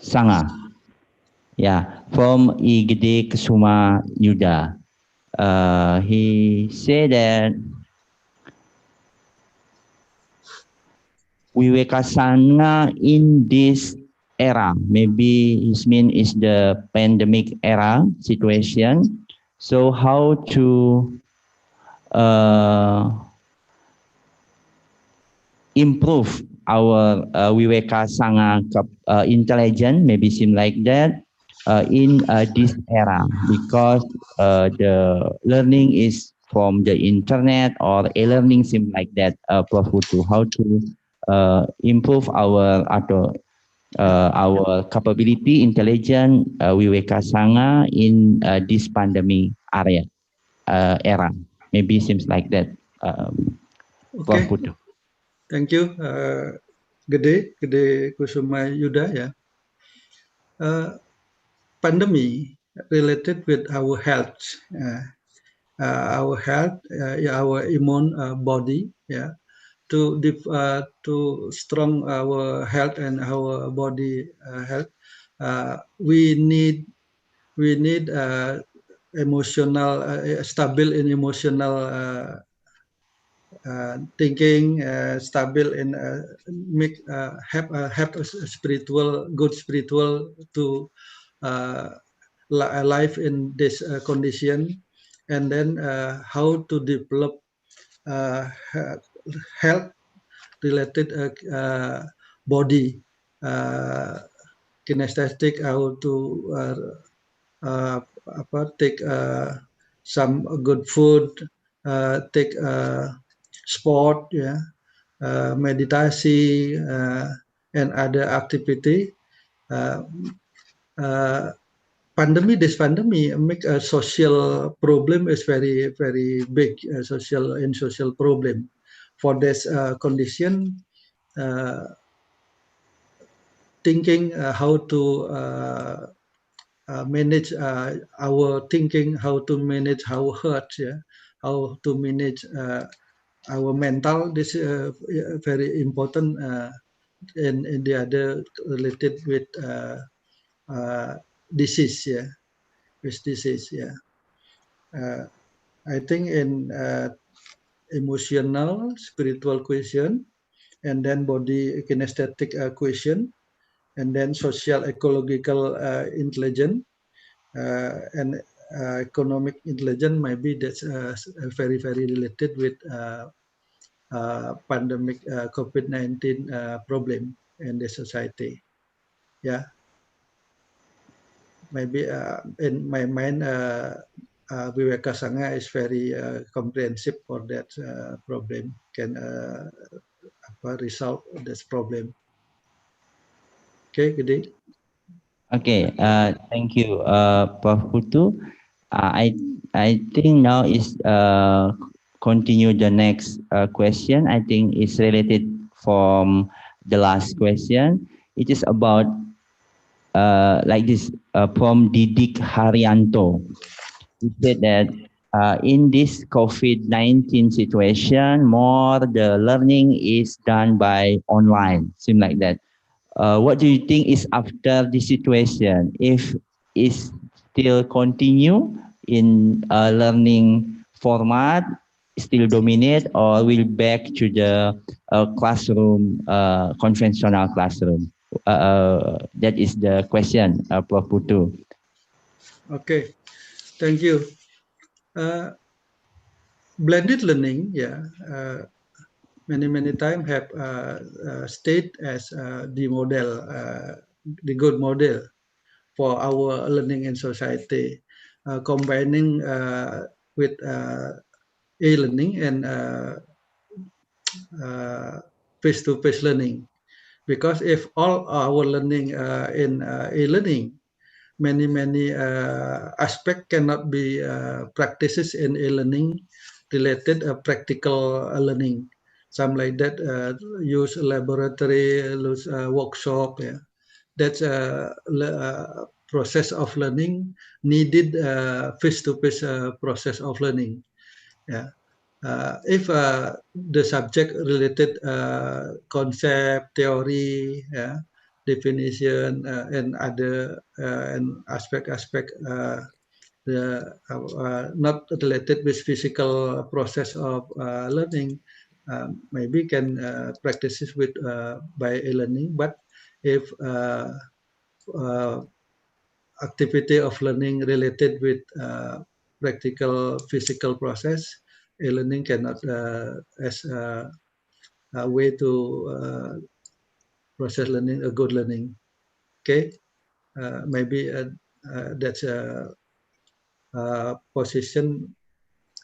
[SPEAKER 9] Sangha. Yeah, from I Gede Kusuma Yuda. He said that Wiweka Sangha in this era, maybe his mean is the pandemic era situation. So how to improve our Wiweka Sangha intelligence, maybe seem like that, in this era, because the learning is from the internet or e-learning seem like that, Prof. Putu, how to improve our capability, intelligence, Wiweka Sangha in this pandemic era. Maybe seems like that, Prof.
[SPEAKER 10] Okay,
[SPEAKER 9] Putu.
[SPEAKER 10] thank you, Gede Kusuma Yuda. Yeah, pandemic related with our health, our immune body. Yeah, to strong our health and our body health, we need emotional stable in emotional thinking, stable in have a spiritual good spiritual to life in this condition, and then how to develop health related body, kinesthetic, how to take some good food, take sport, yeah, meditasi, and other activity. This pandemic make a social problem is very big, social problem. For this condition, thinking how to manage our thinking, how to manage our heart, yeah, how to manage our mental. This is very important in the other related with disease, yeah, with disease, yeah. I think in emotional, spiritual question, and then body kinesthetic question, and then social ecological intelligence, and economic intelligence. Maybe that's very related with pandemic COVID-19 problem in the society. Yeah, maybe in my mind, Wiweka Sangha is very comprehensive for that problem, can resolve this problem. Okay, Gede.
[SPEAKER 9] Okay, thank you, Prof. Putu. I think now is continue the next question. I think it's related from the last question. It is about like this from Didik Haryanto. He said that in this COVID-19 situation, more the learning is done by online. Seem like that. What do you think is after this situation? If it's still continue in learning format, still dominate, or will back to the classroom, conventional classroom? That is the question, Prof. Putu.
[SPEAKER 10] Okay, thank you. Blended learning, many time have stayed as the model, the good model for our learning in society, combining with e-learning and face-to-face learning. Because if all our learning in e-learning, many aspect cannot be practices in e-learning related practical learning. Some like that use laboratory, use workshop. Yeah, that's a process of learning needed face-to-face process of learning. Yeah. If the subject related concept, theory, definition, and other and aspect not related with physical process of learning, maybe can practices with by e-learning. But if uh, activity of learning related with practical physical process, e-learning cannot as a way to process learning, a good learning. Okay, maybe that's a position.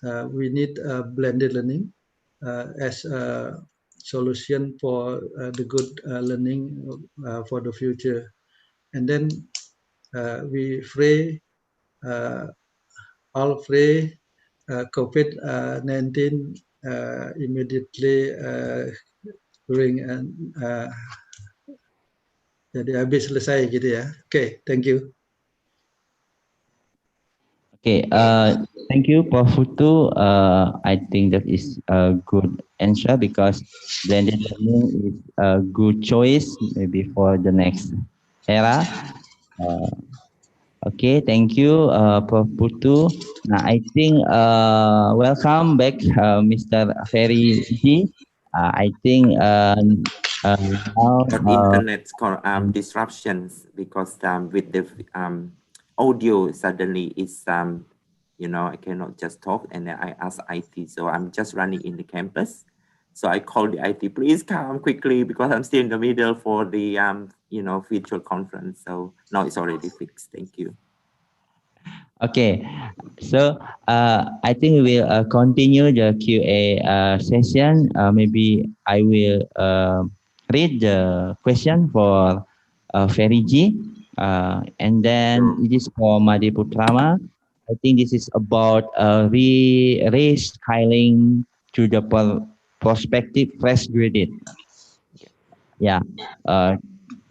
[SPEAKER 10] We need blended learning as a solution for the good learning for the future. And then we free all free COVID-19 immediately during jadi habis selesai gitu ya. Okay, thank you.
[SPEAKER 9] Okay, thank you, Prof. Putu. I think that is a good answer because blended learning is a good choice maybe for the next era. Okay, thank you, Prof. Putu. Now, I think welcome back, Mr. Ferry G. I think now
[SPEAKER 11] Got internet disruptions because with the audio suddenly is you know, I cannot just talk, and then I ask IT, so I'm just running in the campus. So I called the IT, please come quickly because I'm still in the middle for the you know, virtual conference. So now it's already fixed. Thank you.
[SPEAKER 9] Okay, so I think we will continue the QA session. Maybe I will read the question for Ferry G, and then it is for Madi Putrama. I think this is about reskilling to the prospective fresh graduate. Yeah.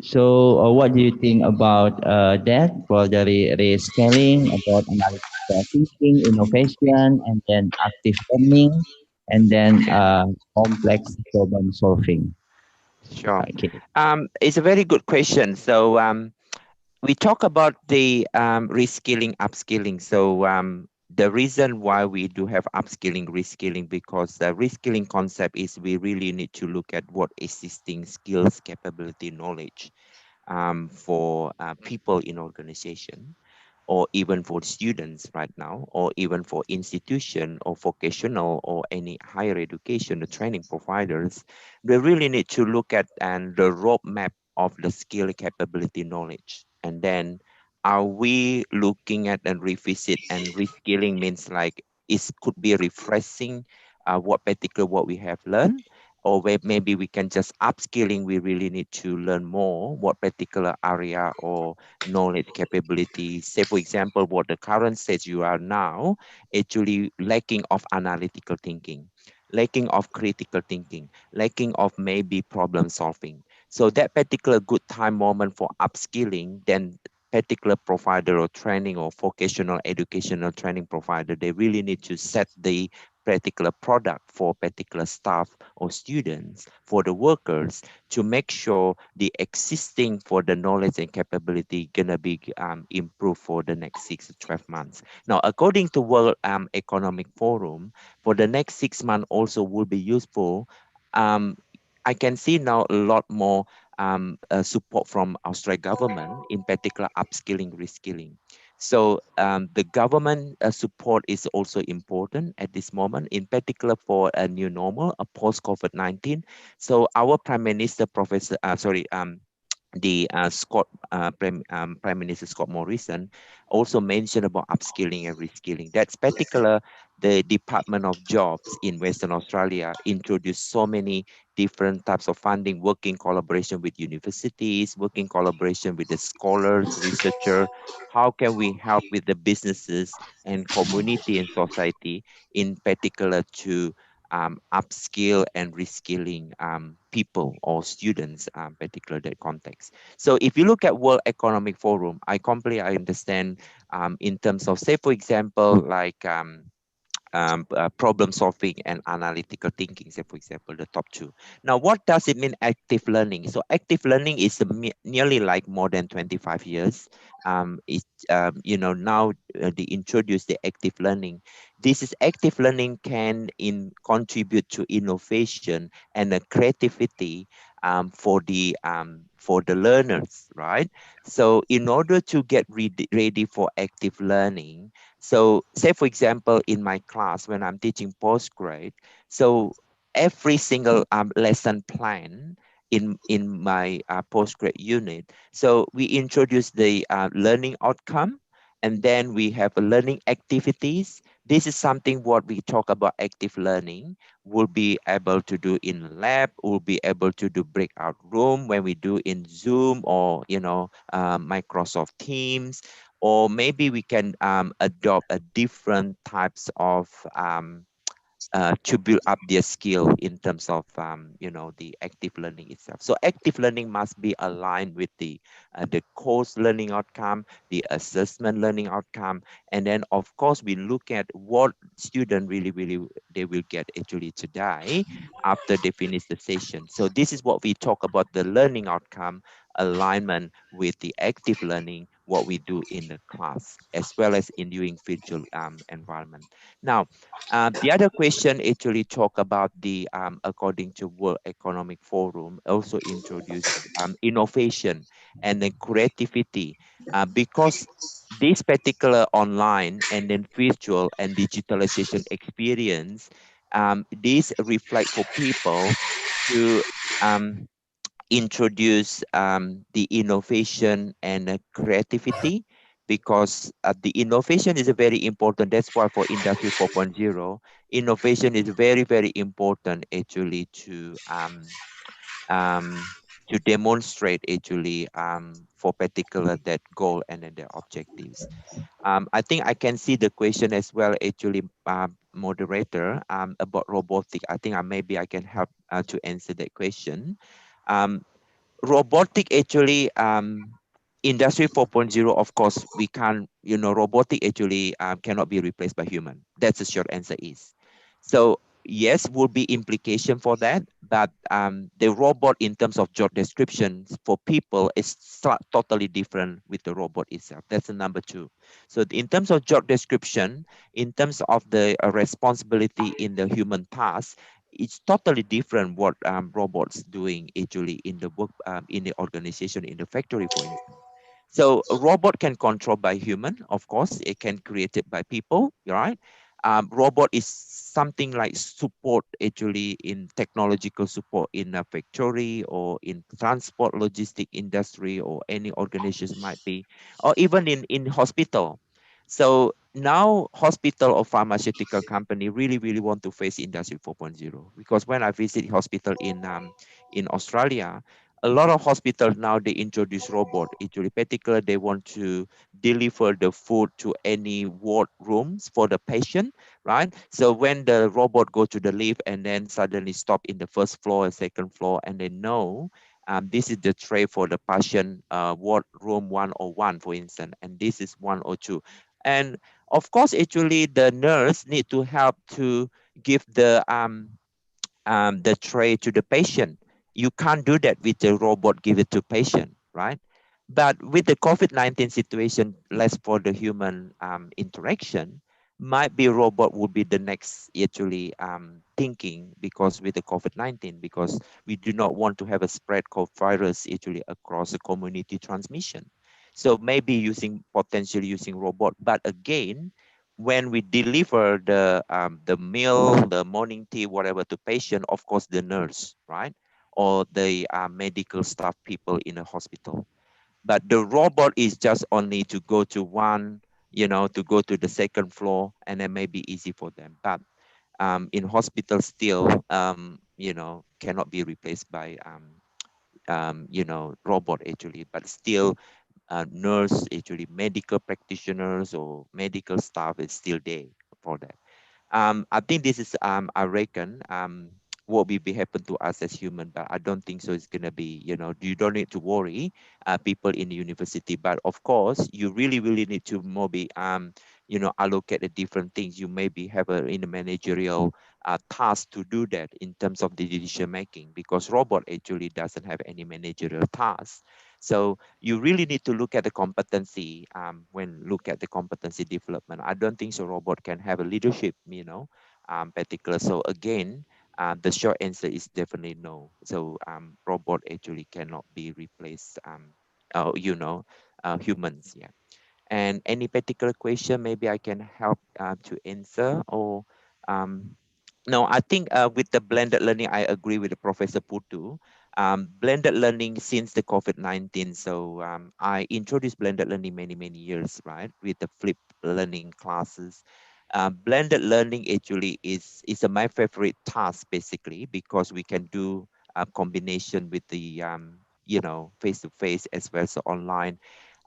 [SPEAKER 9] So what do you think about that for the rescaling, about analytical thinking, innovation, and then active learning, and then complex problem solving?
[SPEAKER 13] Sure.
[SPEAKER 9] Okay.
[SPEAKER 13] It's a very good question. So we talk about the reskilling, upskilling. So the reason why we do have upskilling, reskilling, because the reskilling concept is we really need to look at what existing skills, capability, knowledge for people in organization, or even for students right now, or even for institution or vocational or any higher education, the training providers. They really need to look at the roadmap of the skill, capability, knowledge. And then are we looking at and revisit, and reskilling means like it could be refreshing what we have learned, or where maybe we can just upskilling, we really need to learn more what particular area or knowledge capability. Say for example, what the current stage you are now, actually lacking of analytical thinking, lacking of critical thinking, lacking of maybe problem solving. So that particular good time moment for upskilling, then particular provider or training or vocational educational training provider, they really need to set the particular product for particular staff or students, for the workers, to make sure the existing for the knowledge and capability gonna be improved for the next 6 to 12 months. Now, according to World Economic Forum, for the next 6 months also will be useful. I can see now a lot more support from Australian government, in particular upskilling, reskilling. So the government support is also important at this moment, in particular for a new normal, a post-COVID-19. So our Prime Minister, Prime Minister Scott Morrison also mentioned about upskilling and reskilling. That's particular. The Department of Jobs in Western Australia introduced so many different types of funding, working collaboration with universities, working collaboration with the scholars, researcher. How can we help with the businesses and community and society, in particular to upskill and reskilling people or students, particular that context. So if you look at World Economic Forum, I completely understand in terms of, say, for example, like problem solving and analytical thinking, say for example, the top two. Now, what does it mean active learning? So active learning is nearly like more than 25 years. It's, now they introduce the active learning. This is active learning can contribute to innovation and creativity for the learners, right? So in order to get ready for active learning, so say for example, in my class, when I'm teaching postgrad, so every single lesson plan in my postgrad unit, so we introduce the learning outcome, and then we have learning activities. This is something what we talk about active learning. We'll be able to do in lab, we'll be able to do breakout room when we do in Zoom or, Microsoft Teams, or maybe we can adopt a different types of to build up their skill in terms of the active learning itself. So active learning must be aligned with the course learning outcome, the assessment learning outcome, and then of course we look at what student really they will get actually today after they finish the session. So this is what we talk about, the learning outcome alignment with the active learning, what we do in the class as well as in doing virtual environment. Now, the other question actually talk about the, according to World Economic Forum, also introduce innovation and then creativity, because this particular online and then virtual and digitalization experience, this reflect for people to introduce the innovation and creativity, because the innovation is a very important. That's why for Industry 4.0, innovation is very important actually to demonstrate actually for particular that goal and then their objectives. I think I can see the question as well actually, moderator, about robotic. I think maybe I can help to answer that question. Robotic actually, Industry 4.0, of course, we can't, robotic actually cannot be replaced by human. That's the short answer is. So yes, will be implication for that, but the robot in terms of job descriptions for people is totally different with the robot itself. That's the number two. So in terms of job description, in terms of the responsibility in the human task, it's totally different what robots doing actually in the work, in the organization, in the factory, for instance. So a robot can control by human, of course, it can create it by people, right? Robot is something like support actually in technological support in a factory or in transport logistic industry or any organizations might be, or even in hospital. So now hospital or pharmaceutical company really want to face Industry 4.0, because when I visit hospital in Australia, a lot of hospitals now they introduce robot. Actually, particularly they want to deliver the food to any ward rooms for the patient, right? So when the robot go to the lift and then suddenly stop in the first floor and second floor, and they know this is the tray for the patient, ward room 101, for instance, and this is 102. And of course, actually, the nurse need to help to give the tray to the patient. You can't do that with the robot, give it to patient, right? But with the COVID-19 situation, less for the human interaction, might be robot would be the next actually thinking, because with the COVID-19, because we do not want to have a spread of virus actually across the community transmission. So maybe potentially using robot. But again, when we deliver the meal, the morning tea, whatever to patient, of course the nurse, right, or the medical staff people in a hospital. But the robot is just only to go to to go to the second floor, and then maybe easy for them. But in hospital still, cannot be replaced by robot actually, but still nurse, actually medical practitioners or medical staff is still there for that. I think this is, I reckon, what will be happen to us as human, but I don't think so. It's gonna be, you don't need to worry, people in the university. But of course, you really need to maybe, allocate the different things. You maybe have in a managerial task to do that in terms of the decision making, because robot actually doesn't have any managerial tasks. So you really need to look at the competency when look at the competency development. I don't think so robot can have a leadership, particular. So again, the short answer is definitely no. So robot actually cannot be replaced, humans. Yeah. And any particular question, maybe I can help to answer, or no, I think with the blended learning, I agree with the Professor Putu. Blended learning since the COVID-19. So I introduced blended learning many years, right, with the flip learning classes. Blended learning actually is my favorite task, basically, because we can do a combination with the face-to-face as well as online.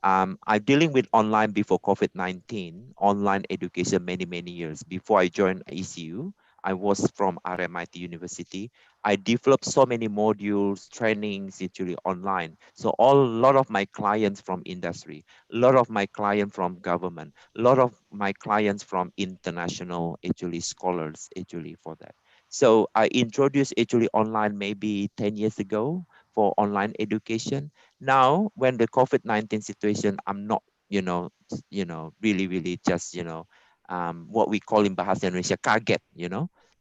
[SPEAKER 13] I'm dealing with online before COVID-19, online education many years. Before I joined ECU, I was from RMIT University. I developed so many modules, trainings, actually online. So a lot of my clients from industry, a lot of my clients from government, a lot of my clients from international, actually scholars, actually for that. So I introduced actually online maybe 10 years ago for online education. Now, when the COVID-19 situation, I'm not, really just, what we call in Bahasa Indonesia, kaget,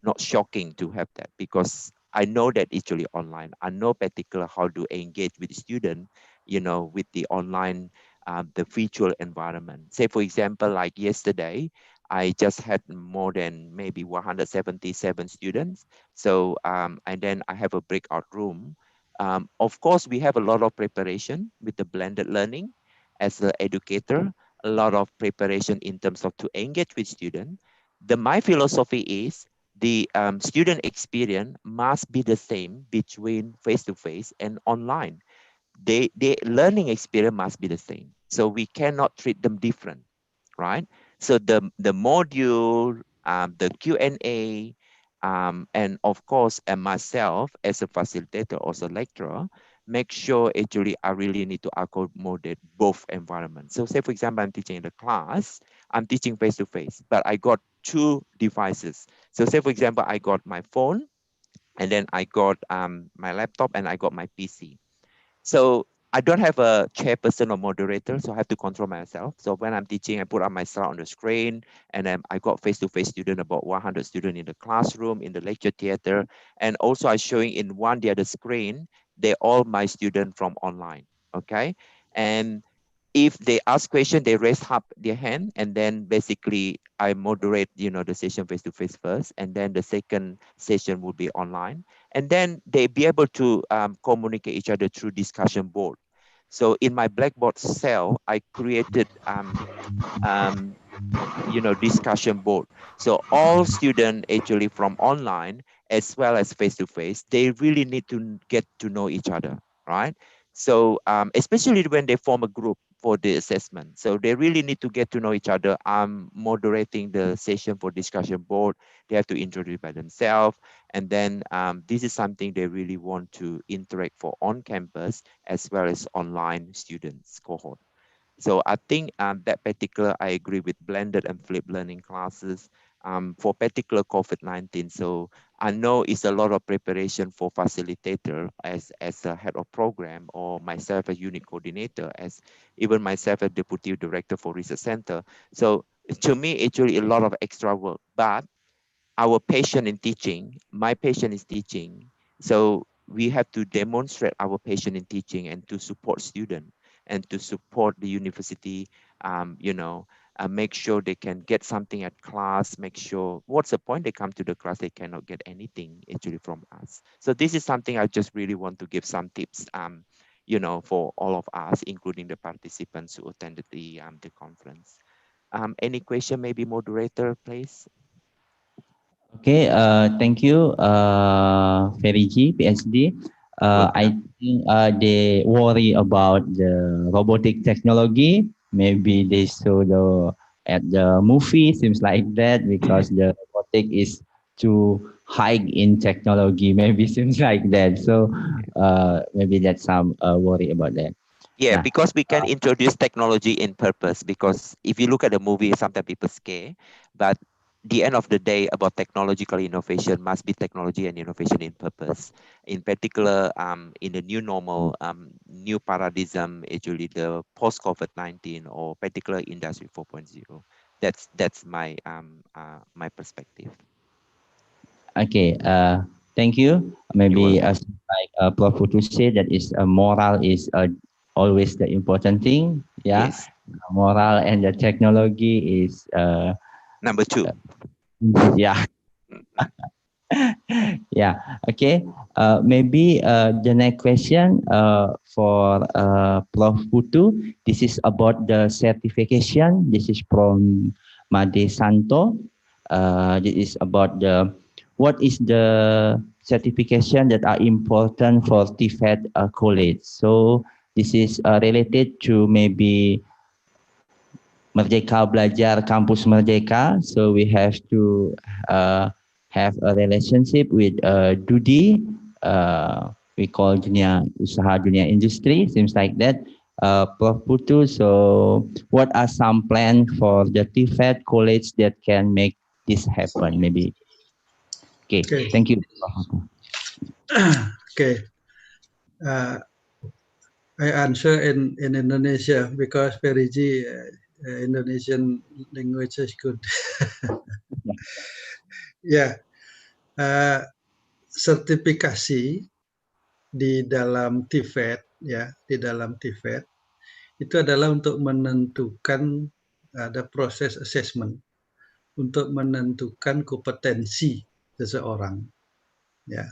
[SPEAKER 13] not shocking to have that, because I know that it's really online. I know particular how to engage with the student, with the online, the virtual environment. Say, for example, like yesterday, I just had more than maybe 177 students. So, and then I have a breakout room. Of course, we have a lot of preparation with the blended learning as an educator, a lot of preparation in terms of to engage with students. My philosophy is the student experience must be the same between face-to-face and online. The learning experience must be the same. So we cannot treat them different, right? So the module, the Q&A, and of course, and myself as a facilitator or as a lecturer, make sure actually I really need to accommodate both environments. So say, for example, I'm teaching in the class, I'm teaching face-to-face, but I got two devices. So say, for example, I got my phone, and then I got my laptop, and I got my PC. So I don't have a chairperson or moderator, so I have to control myself. So when I'm teaching, I put up my slide on the screen, and then I got face-to-face student, about 100 students in the classroom, in the lecture theater. And also I'm showing in the other screen, they're all my students from online, okay? And if they ask question, they raise up their hand, and then basically I moderate, the session face-to-face first, and then the second session will be online. And then they be able to communicate each other through discussion board. So in my Blackboard cell, I created discussion board. So all students actually from online as well as face-to-face, they really need to get to know each other, right? So especially when they form a group for the assessment. So they really need to get to know each other. I'm moderating the session for discussion board. They have to introduce by themselves. And then this is something they really want to interact for on campus as well as online students cohort. So I think that particular, I agree with blended and flipped learning classes for particular COVID-19. So I know it's a lot of preparation for facilitator as a head of program, or myself as unit coordinator, as even myself as deputy director for research center. So to me, actually a lot of extra work, but our passion in teaching, my passion is teaching. So we have to demonstrate our passion in teaching and to support students. and to support the university, make sure they can get something at class, make sure what's the point they come to the class, they cannot get anything actually from us. So this is something I just really want to give some tips, for all of us, including the participants who attended the conference. Any question, maybe moderator, please?
[SPEAKER 9] Okay, thank you, Feriji, PhD. I think they worry about the robotic technology. Maybe they saw at the movie, seems like that, because the robotic is too high in technology. Maybe seems like that. So maybe that's some worry about that.
[SPEAKER 13] Yeah,
[SPEAKER 9] Nah,
[SPEAKER 13] because we can introduce technology in purpose, because if you look at the movie, sometimes people scare, but the end of the day about technological innovation must be technology and innovation in purpose. In particular, in the new normal, new paradigm, actually the post-COVID-19 or particular industry 4.0. That's my my perspective.
[SPEAKER 9] Okay, thank you. Maybe like Prof. Putu said, that is moral is always the important thing. Yeah,
[SPEAKER 13] yes.
[SPEAKER 9] Moral and the technology is
[SPEAKER 13] number 2.
[SPEAKER 9] Yeah. Yeah. Okay. Maybe the next question for Prof. Putu. This is about the certification. This is from Made Santo. This is about what is the certification that are important for TVET college. So this is related to maybe Merdeka Belajar Kampus Merdeka. So we have to have a relationship with Dudi. We call dunia usaha, dunia industri, seems like that. Prof. Putu, so what are some plans for the TVET college that can make this happen? Maybe. Okay. Thank you.
[SPEAKER 10] Okay. I answer in Indonesia because Perigi Indonesian language is good. Ya, sertifikasi di dalam TVET, ya, di dalam TVET itu adalah untuk menentukan ada proses assessment untuk menentukan kompetensi seseorang, ya.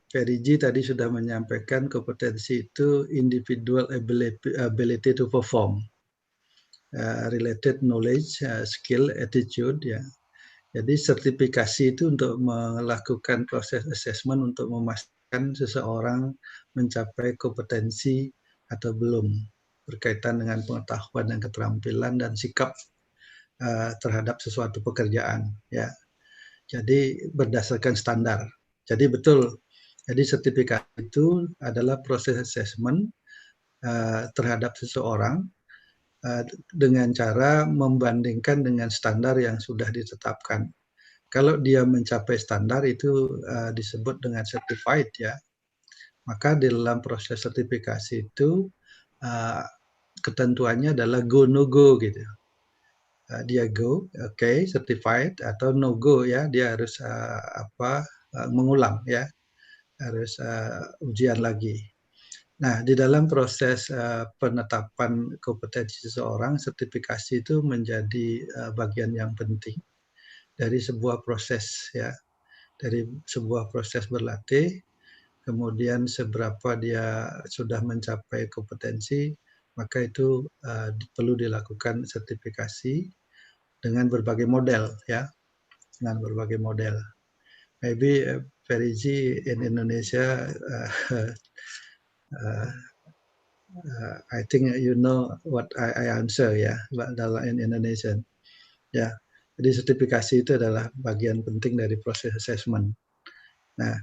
[SPEAKER 10] Perigi tadi sudah menyampaikan kompetensi itu individual ability to perform, related knowledge, skill, attitude, ya. Jadi sertifikasi itu untuk melakukan proses assessment untuk memastikan seseorang mencapai kompetensi atau belum berkaitan dengan pengetahuan dan keterampilan dan sikap terhadap sesuatu pekerjaan, ya. Jadi berdasarkan standar. Jadi betul. Jadi sertifikasi itu adalah proses assessment terhadap seseorang dengan cara membandingkan dengan standar yang sudah ditetapkan. Kalau dia mencapai standar itu disebut dengan certified, ya. Maka di dalam proses sertifikasi itu ketentuannya adalah go no go gitu. Dia go, okay, certified, atau no go, ya, dia harus mengulang, ya, harus ujian lagi. Nah, di dalam proses penetapan kompetensi seseorang, sertifikasi itu menjadi bagian yang penting dari sebuah proses, ya, dari sebuah proses berlatih. Kemudian seberapa dia sudah mencapai kompetensi, maka itu perlu dilakukan sertifikasi dengan berbagai model, ya, dengan berbagai model. Maybe Perigi in Indonesia, I think you know what I answer, ya, dalam in Indonesian, ya. Jadi sertifikasi itu adalah bagian penting dari proses assessment. Nah,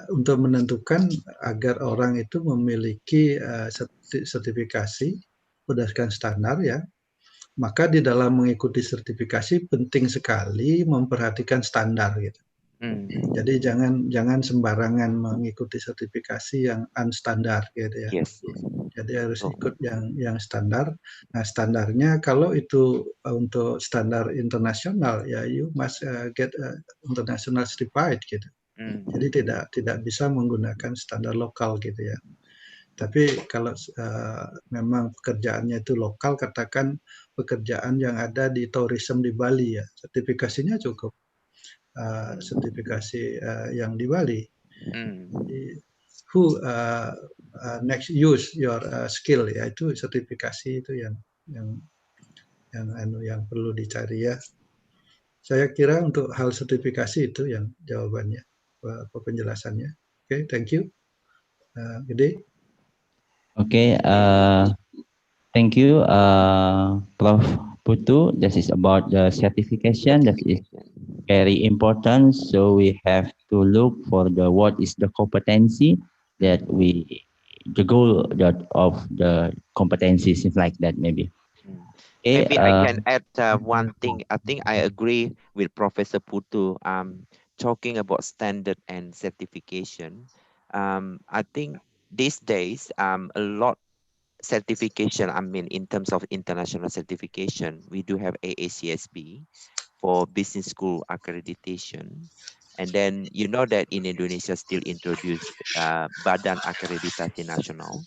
[SPEAKER 10] untuk menentukan agar orang itu memiliki sertifikasi berdasarkan standar, ya, maka di dalam mengikuti sertifikasi penting sekali memperhatikan standar, gitu. Jadi jangan sembarangan mengikuti sertifikasi yang unstandard, gitu, ya.
[SPEAKER 13] Yes.
[SPEAKER 10] Jadi harus ikut yang standar. Nah, standarnya kalau itu untuk standar internasional, ya, you must get international certified, gitu. Jadi tidak bisa menggunakan standar lokal, gitu, ya. Tapi kalau memang pekerjaannya itu lokal, katakan pekerjaan yang ada di tourism di Bali ya, sertifikasinya cukup sertifikasi yang di Bali. Who next use your skill ya, itu sertifikasi itu yang perlu dicari ya. Saya kira untuk hal sertifikasi itu yang jawabannya, penjelasannya. Oke, thank you. Gede.
[SPEAKER 9] Okay, thank you, Prof. Putu. This is about the certification. That is very important. So we have to look for what is the competency that the goal of the competencies, is like that maybe. Okay,
[SPEAKER 13] Maybe I can add one thing. I think I agree with Professor Putu. Talking about standard and certification. I think these days, a lot certification, I mean, in terms of international certification, we do have AACSB for business school accreditation. And then you know that in Indonesia still introduced Badan Akreditasi Nasional.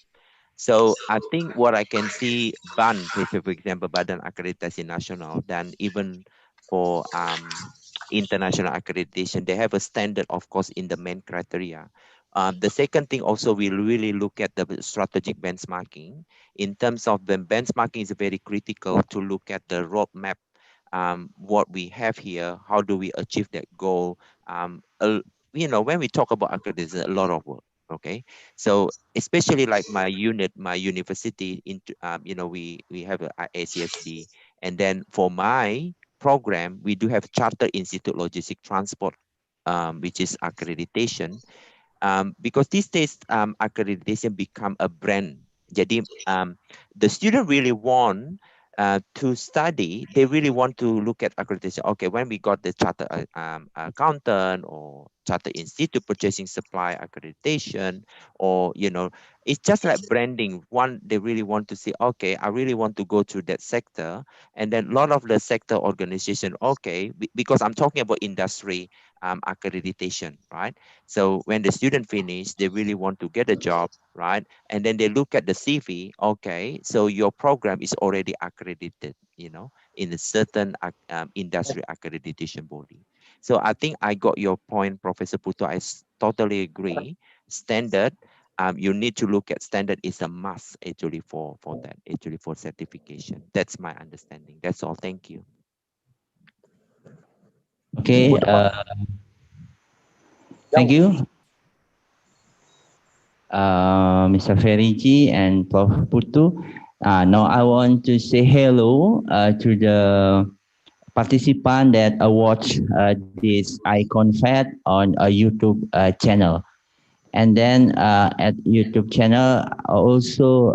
[SPEAKER 13] So I think what I can see, BAN, for example, Badan Akreditasi Nasional, then even for international accreditation, they have a standard, of course, in the main criteria. The second thing also, we really look at the strategic benchmarking. In terms of the benchmarking, is very critical to look at the roadmap, what we have here, how do we achieve that goal? You know, when we talk about accreditation, a lot of work. Okay, so especially like my unit, my university, into you know, we have a ACSB, and then for my program, we do have Charter Institute Logistic Transport, which is accreditation. Because these days accreditation become a brand. Jadi the student really want to study, they really want to look at accreditation. Okay, when we got the charter accountant or charter institute purchasing supply accreditation, or you know, it's just like branding. One, they really want to see, okay, I really want to go to that sector. And then a lot of the sector organization, okay, because I'm talking about industry accreditation, right? So when the student finish, they really want to get a job, right? And then they look at the CV, okay, so your program is already accredited, you know, in a certain industry accreditation body. So I think I got your point, Professor Puto. I totally agree. Standard, you need to look at standard is a must actually for that, actually for certification. That's my understanding. That's all. Thank you.
[SPEAKER 9] Okay, thank you, Mr. Feriji and Prof. Putu. Now I want to say hello to the participant that watch this IConVET on a YouTube channel. And then at YouTube channel, also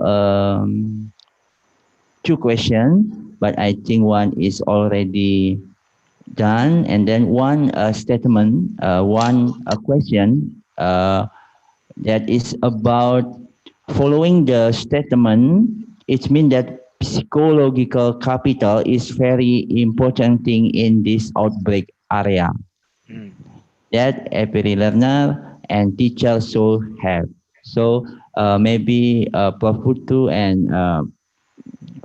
[SPEAKER 9] 2 questions, but I think one is already done. And then one statement, one question that is about following the statement. It means that psychological capital is very important thing in this outbreak area. That every learner and teacher should have. So maybe Prof. Putu and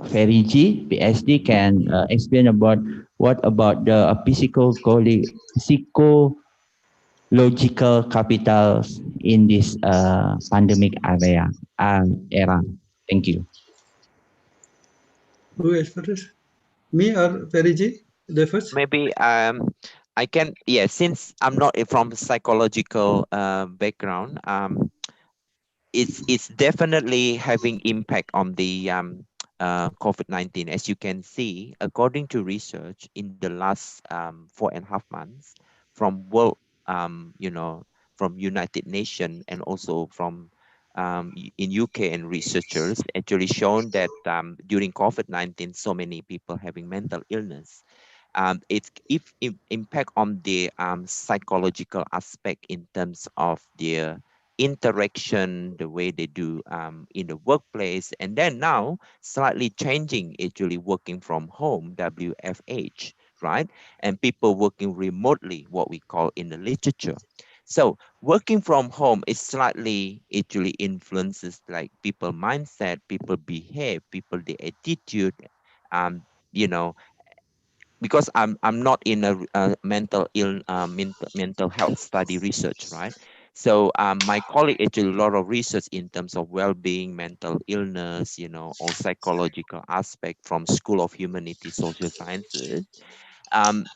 [SPEAKER 9] Feriji, PhD, can explain about what about the psychological capitals in this pandemic era. Thank you.
[SPEAKER 10] Who is first? Me or Feriji? The first?
[SPEAKER 13] Maybe I can, yeah, since I'm not from psychological background, it's definitely having impact on the COVID-19. As you can see, according to research in the last 4.5 months from world, you know, from United Nations and also from in UK, and researchers actually shown that during COVID-19, so many people having mental illness. It's impact on the psychological aspect in terms of their interaction, the way they do in the workplace, and then now slightly changing, actually working from home, WFH, right? And people working remotely, what we call in the literature. So working from home is slightly actually influences like people mindset, people behave, people the attitude, you know, because I'm not in a mental health study research, right? So my colleague actually a lot of research in terms of well-being, mental illness, you know, or psychological aspect from School of Humanities, Social Sciences. Um,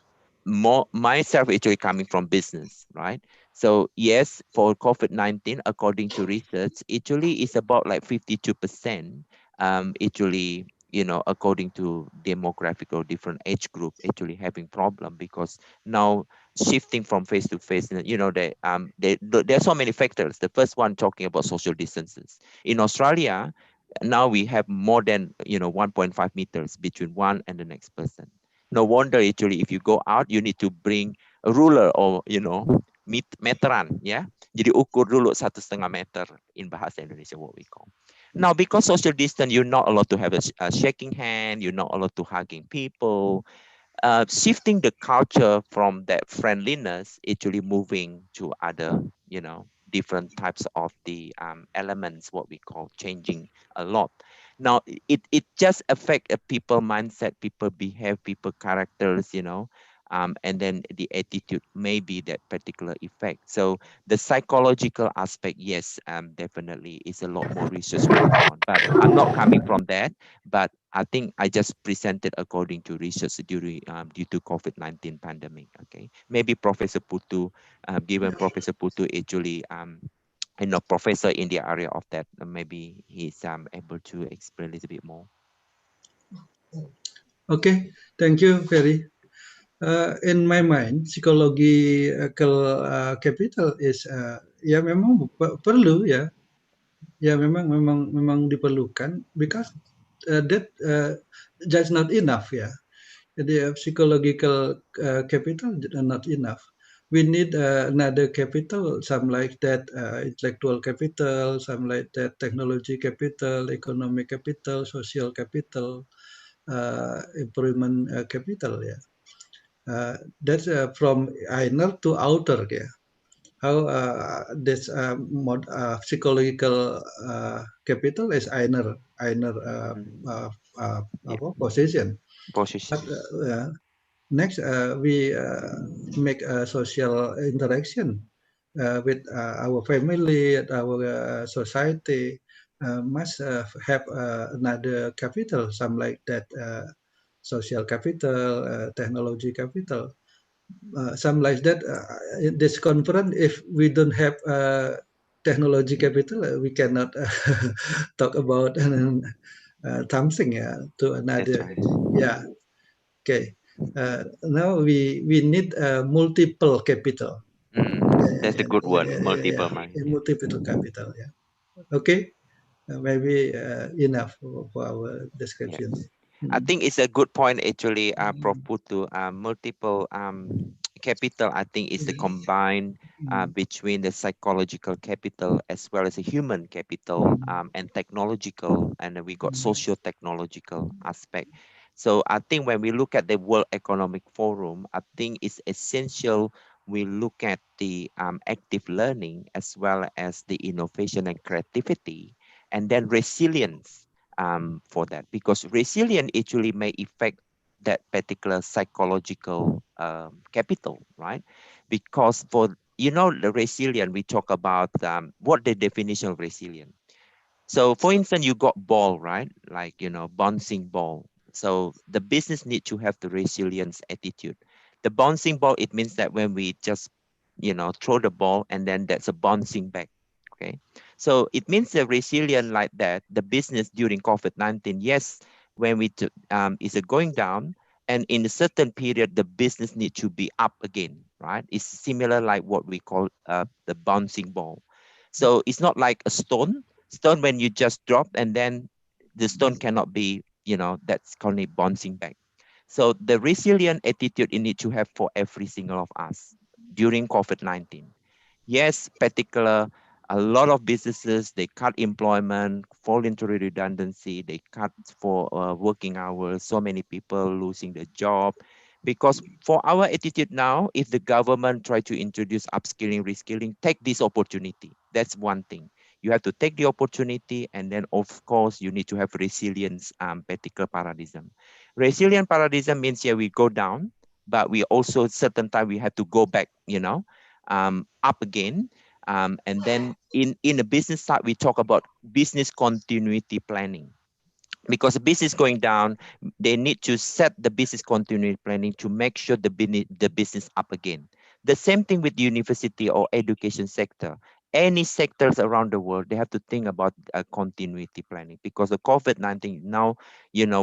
[SPEAKER 13] more myself actually coming from business, right? So yes, for COVID-19, according to research, actually is about like 52%. Actually, you know, according to demographic or different age group, actually having problem because now shifting from face to face, you know, there are so many factors. The first one talking about social distances in Australia. Now we have more than 1.5 meters between one and the next person. No wonder actually if you go out, you need to bring a ruler or meteran, ya. Jadi ukur dulu 1,5 meter in bahasa Indonesia what we call. Now because social distance, you're not allowed to have a shaking hand, you're not allowed to hugging people. Shifting the culture from that friendliness, actually moving to other, different types of the elements, what we call changing a lot. Now, it just affect a people mindset, people behave, people characters, and then the attitude may be that particular effect. So the psychological aspect, yes, definitely is a lot more research going on, but I'm not coming from that. But I think I just presented according to research during due to COVID-19 pandemic. Okay, maybe Professor Putu, given Professor Putu actually professor in the area of that, maybe he's able to explain a little bit more.
[SPEAKER 10] Okay, thank you, Ferry. In my mind, psychological capital is ya memang perlu ya, memang diperlukan because that's not enough ya. Jadi psychological capital not enough. We need another capital, some like that intellectual capital, some like that technology capital, economic capital, social capital, improvement capital ya. That's from inner to outer ya. How this psychological capital is inner position. But, next, we make a social interaction with our family, our society. Must have another capital, some like that, social capital, technology capital. Some like that. In this conference, if we don't have technology capital, we cannot talk about something to another. Yeah. Okay. Now we need multiple capital.
[SPEAKER 13] That's a good one. Multiple mind.
[SPEAKER 10] Multiple capital. Yeah. Okay. Maybe enough for our description.
[SPEAKER 13] Yes. I think it's a good point actually, Prof. Putu. Multiple capital, I think, is the combine between the psychological capital as well as the human capital and technological, and then we got socio-technological aspect. So I think when we look at the World Economic Forum, I think it's essential we look at the active learning as well as the innovation and creativity, and then resilience for that, because resilience actually may affect that particular psychological capital, right? Because for the resilient, we talk about what the definition of resilient. So for instance, you got ball, right? Like, bouncing ball. So the business need to have the resilience attitude. The bouncing ball, it means that when we just, throw the ball and then that's a bouncing back. Okay. So it means the resilient like that, the business during COVID-19, yes, when we is it going down, and in a certain period, the business need to be up again, right? It's similar like what we call the bouncing ball. So it's not like a stone when you just drop and then the stone cannot be, that's called it bouncing back. So the resilient attitude you need to have for every single of us during COVID-19. Yes, a lot of businesses, they cut employment, voluntary redundancy, they cut for working hours, so many people losing their job. Because for our attitude now, if the government try to introduce upskilling, reskilling, take this opportunity. That's one thing. You have to take the opportunity, and then of course you need to have resilience particular paradigm. Resilient paradigm means we go down, but we also certain time we have to go back, up again. And then in the business side, we talk about business continuity planning. Because the business going down, they need to set the business continuity planning to make sure the business up again. The same thing with university or education sector. Any sectors around the world, they have to think about continuity planning, because the COVID-19 now,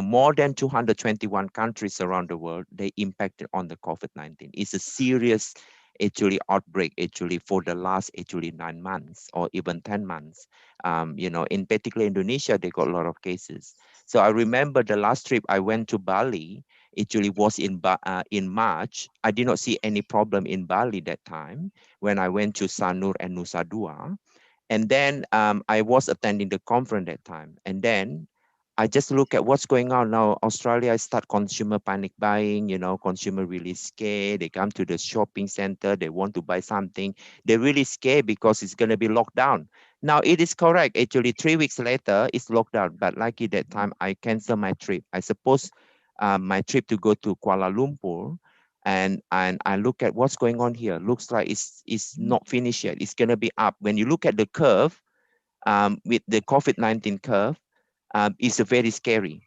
[SPEAKER 13] more than 221 countries around the world, they impacted on the COVID-19. It's a serious outbreak for the last 9 months or even 10 months. In particular Indonesia, they got a lot of cases. So I remember the last trip I went to Bali, was in March. I did not see any problem in Bali that time when I went to Sanur and Nusa Dua. And then I was attending the conference that time. And then I just look at what's going on now. Australia start consumer panic buying, consumer really scared. They come to the shopping center, they want to buy something. They're really scared because it's going to be locked down. Now it is correct. 3 weeks later, it's locked down. But lucky that time, I canceled my trip. I suppose my trip to go to Kuala Lumpur, and I look at what's going on here. Looks like it's not finished yet. It's going to be up. When you look at the curve, with the COVID-19 curve, it's very scary,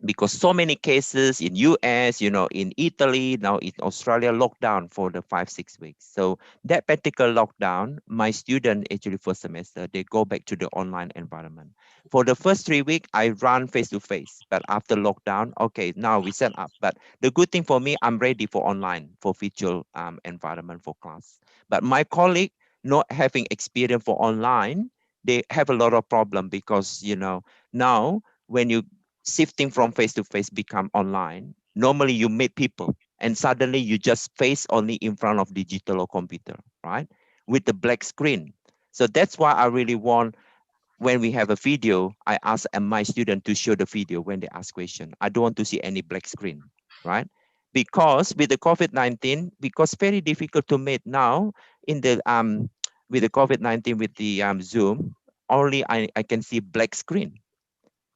[SPEAKER 13] because so many cases in US, in Italy, now in Australia, lockdown for the 5-6 weeks. So that particular lockdown, my student first semester, they go back to the online environment. For the first 3 weeks, I run face-to-face, but after lockdown, okay, now we set up. But the good thing for me, I'm ready for online, for virtual environment for class. But my colleague, not having experience for online, they have a lot of problem, because, now when you shifting from face-to-face become online, normally you meet people and suddenly you just face only in front of digital or computer, right? With the black screen. So that's why I really want, when we have a video, I ask my student to show the video when they ask question. I don't want to see any black screen, right? Because with the COVID-19, because very difficult to meet now in the with the COVID-19, with the Zoom, only I can see black screen.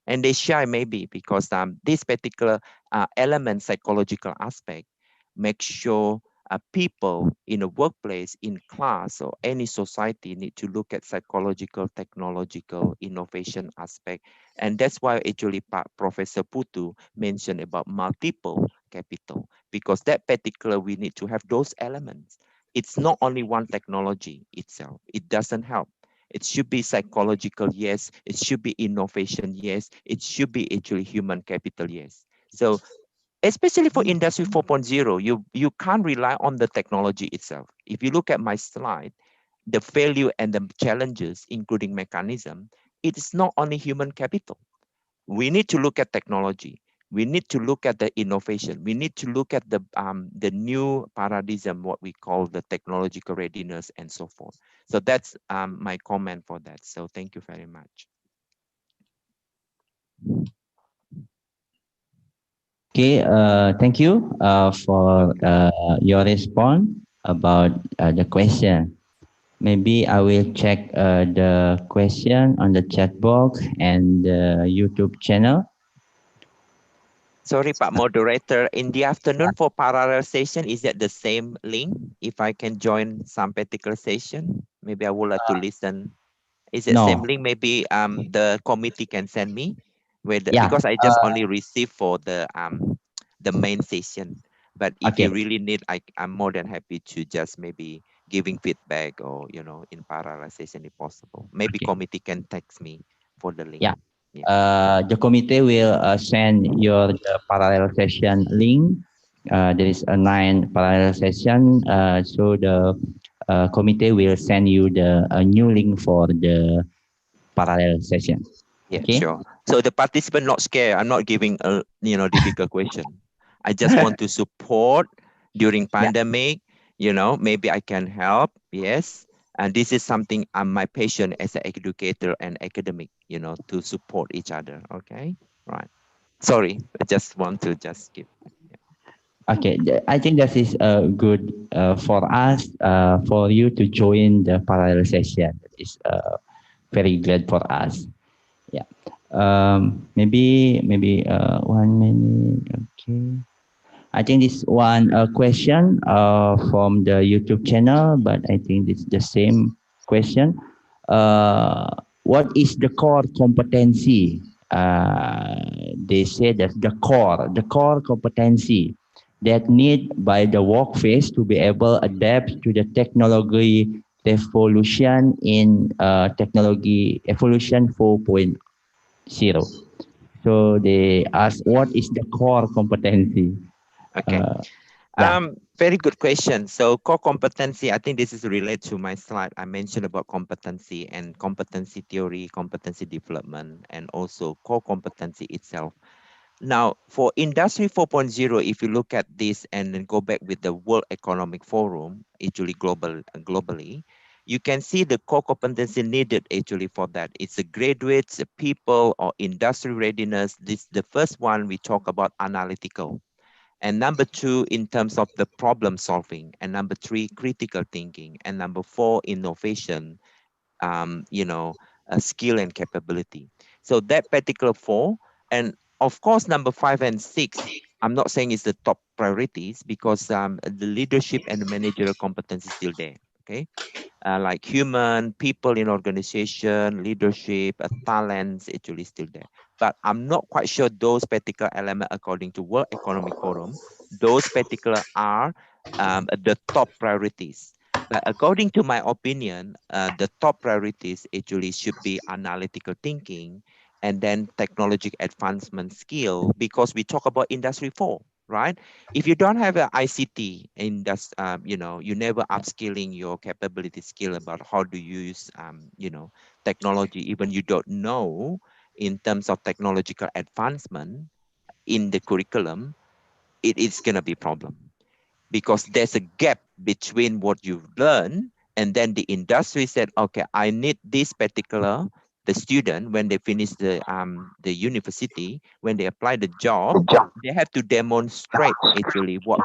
[SPEAKER 13] And they shy maybe because this particular element, psychological aspect, make sure people in a workplace, in class, or any society need to look at psychological, technological, innovation aspect. And that's why Professor Putu mentioned about multiple capital, because that particular, we need to have those elements. It's not only one technology itself. It doesn't help. It should be psychological, yes. It should be innovation, yes. It should be human capital, yes. So especially for Industry 4.0, you can't rely on the technology itself. If you look at my slide, the value and the challenges, including mechanism, it is not only human capital. We need to look at technology. We need to look at the innovation. We need to look at the new paradigm, what we call the technological readiness and so forth. So that's my comment for that. So thank you very much.
[SPEAKER 9] Okay, thank you for your response about the question. Maybe I will check the question on the chat box and the YouTube channel.
[SPEAKER 13] Sorry, Pak Moderator, in the afternoon for parallel session, is that the same link? If I can join some particular session, maybe I would like to listen. Is it
[SPEAKER 9] No.
[SPEAKER 13] same link? Maybe the committee can send me,
[SPEAKER 9] Yeah,
[SPEAKER 13] because I just only received for the main session. But if
[SPEAKER 9] okay.
[SPEAKER 13] you really need, I'm more than happy to just maybe giving feedback, or in parallel session if possible. Maybe committee can text me for the link.
[SPEAKER 9] Yeah. The committee will send your parallel session link. There is a 9 parallel session. So the committee will send you the new link for the parallel session.
[SPEAKER 13] Yeah,
[SPEAKER 9] Okay.
[SPEAKER 13] sure. So the participant not scared. I'm not giving a difficult question. I just want to support during pandemic. Maybe I can help. Yes. And this is something my passion as an educator and academic, to support each other. Okay. Right. Sorry. I just want to just skip.
[SPEAKER 9] Okay, I think that is good for us, for you to join the parallel session. It's very good for us. Yeah. Maybe 1 minute. Okay. I think this one question from the YouTube channel, but I think it's the same question. What is the core competency? They say that the core competency that need by the workforce to be able to adapt to the technology revolution in technology evolution 4.0. So they ask, what is the core competency?
[SPEAKER 13] Okay. Very good question. So core competency, I think this is related to my slide. I mentioned about competency and competency theory, competency development, and also core competency itself. Now, for Industry 4.0, if you look at this and then go back with the World Economic Forum, actually globally, you can see the core competency needed actually for that. It's the graduates, the people, or industry readiness. This the first one we talk about analytical. And number 2, in terms of the problem solving. And number 3, critical thinking. And number 4, innovation, skill and capability. So that particular 4, and of course, number 5 and 6, I'm not saying it's the top priorities because the leadership and the managerial competence is still there. Okay. Like human, people in organization, leadership, talents, actually still there. But I'm not quite sure those particular elements, according to World Economic Forum, those particular are the top priorities. But according to my opinion, the top priorities actually should be analytical thinking and then technological advancement skill, because we talk about Industry 4. Right? If you don't have an ICT in that, you never upskilling your capability skill about how to use, technology, even you don't know in terms of technological advancement in the curriculum, it is going to be a problem because there's a gap between what you've learned and then the industry said, okay, I need this particular, the student, when they finish the university, when they apply the job, they have to demonstrate actually what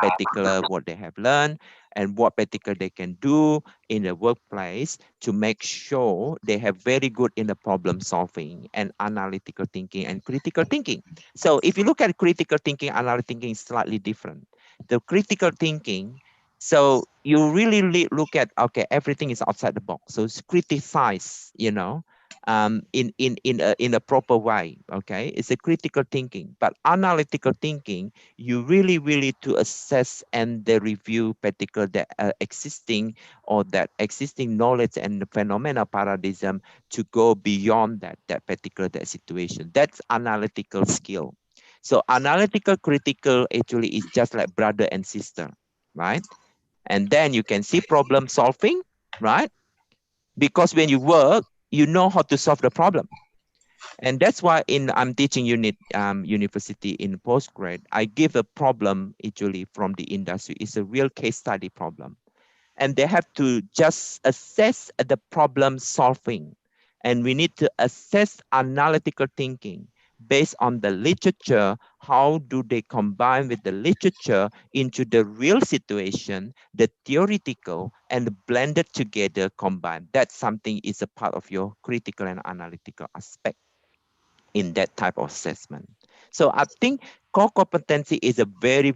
[SPEAKER 13] they have learned and what particular they can do in the workplace to make sure they have very good in the problem solving and analytical thinking and critical thinking. So if you look at critical thinking, analytical thinking is slightly different. The critical thinking, so you really look at, okay, everything is outside the box. So it's criticize, in a proper way. Okay, it's a critical thinking. But analytical thinking, you really to assess and the review particular the existing knowledge and the phenomena paradigm to go beyond that particular situation. That's analytical skill. So analytical, critical actually is just like brother and sister, right? And then you can see problem solving, right? Because when you work, you know how to solve the problem. And that's why I'm teaching university in postgrad, I give a problem actually from the industry. It's a real case study problem. And they have to just assess the problem solving. And we need to assess analytical thinking based on the literature. How do they combine with the literature into the real situation, the theoretical and the blended together combined? That's something is a part of your critical and analytical aspect in that type of assessment. So I think core competency is a very,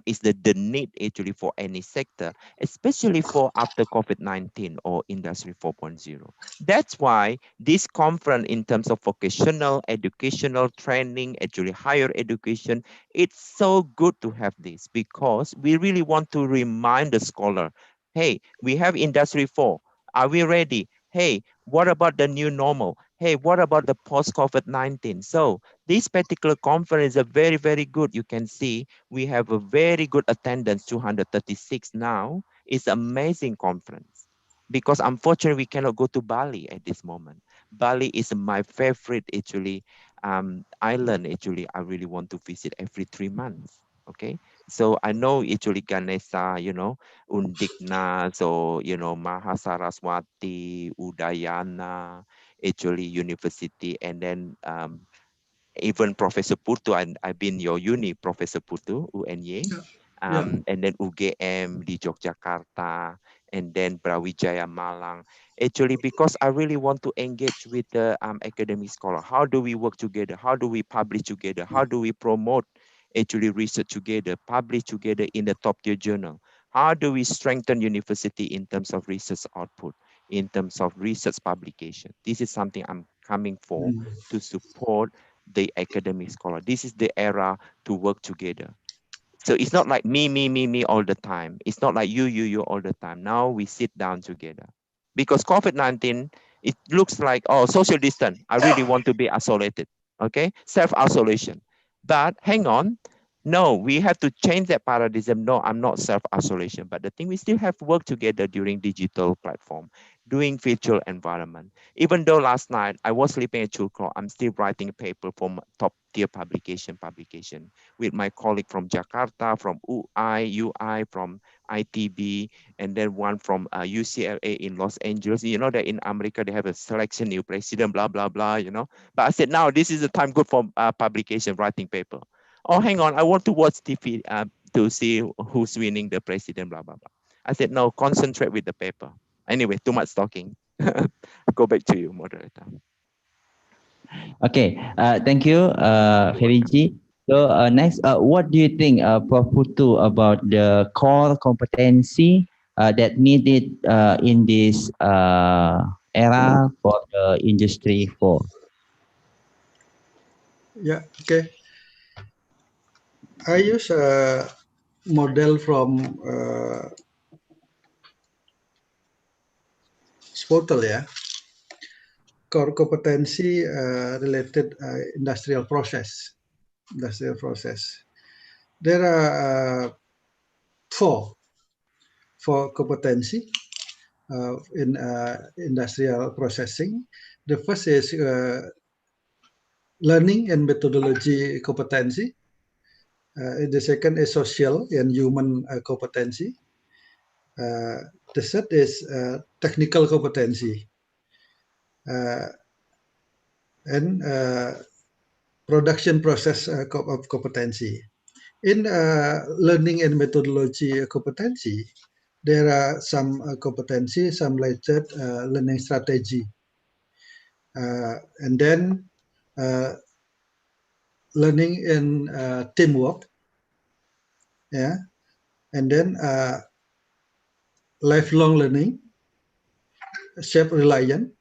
[SPEAKER 13] is the need actually for any sector, especially for after COVID-19 or Industry 4.0. That's why this conference in terms of vocational, educational training, actually higher education, it's so good to have this because we really want to remind the scholar, hey, we have Industry 4. Are we ready? Hey, what about the new normal? Hey, what about the post-COVID-19? So this particular conference is very, very good. You can see we have a very good attendance, 236 now. It's amazing conference because unfortunately we cannot go to Bali at this moment. Bali is my favorite actually island. Actually, I really want to visit every 3 months. Okay, so I know actually Ganesha, Undikna, so Mahasaraswati, Udayana, actually university, and then even Professor Putu, and I've been your uni, Professor Putu, UNY. and then UGM di Yogyakarta, and then Brawijaya Malang. Actually, because I really want to engage with the academic scholar. How do we work together? How do we publish together? How do we promote actually research together, publish together in the top tier journal? How do we strengthen university in terms of research output, in terms of research publication? This is something I'm coming for to support the academic scholar. This is the era to work together. So it's not like me all the time. It's not like you all the time. Now we sit down together. Because COVID-19, it looks like, oh, social distance. I really want to be isolated, okay? Self-isolation. But hang on, no, we have to change that paradigm. No, I'm not self-isolation. But the thing, we still have work together during digital platform, doing virtual environment. Even though last night I was sleeping at 2 o'clock, I'm still writing a paper for top tier publication with my colleague from Jakarta, from UI, from ITB, and then one from UCLA in Los Angeles. You know that in America, they have a selection, new president, blah, blah, blah, you know. But I said, now this is the time good for publication, writing paper. Oh, hang on, I want to watch TV to see who's winning the president, blah, blah, blah. I said, no, concentrate with the paper. Anyway, too much talking. Go back to you, moderator.
[SPEAKER 9] Okay, thank you, Feriji. So next, what do you think, Prof. Putu, about the core competency that needed in this era for the Industry 4?
[SPEAKER 10] Yeah, okay. I use a model from Sportal, yeah. Core competency related industrial process. There are four competency in industrial processing. The first is learning and methodology competency. The second is social and human competency. The third is technical competency. And production process of competency. In learning and methodology competency, there are some competency, some related learning strategy. And then learning in teamwork, yeah, and then lifelong learning, self-reliant,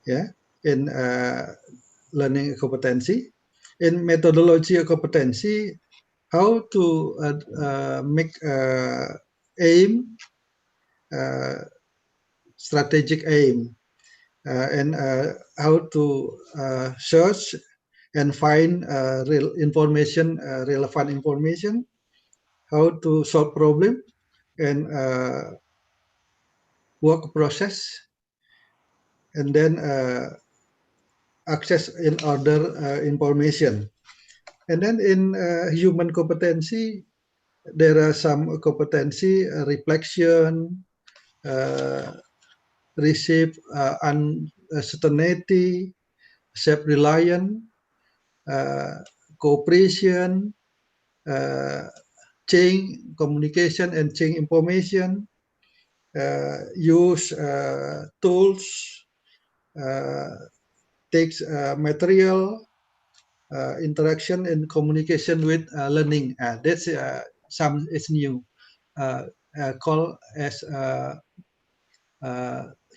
[SPEAKER 10] yeah, in learning competency. In methodology competency, how to make aim, strategic aim, and how to search and find real information, relevant information, how to solve problem, and work process, and then access in order information. And then in human competency, there are some competency, reflection, receive uncertainty, self-reliant, cooperation, change communication and change information, use tools, takes material, interaction and communication with learning. That's some is new, called as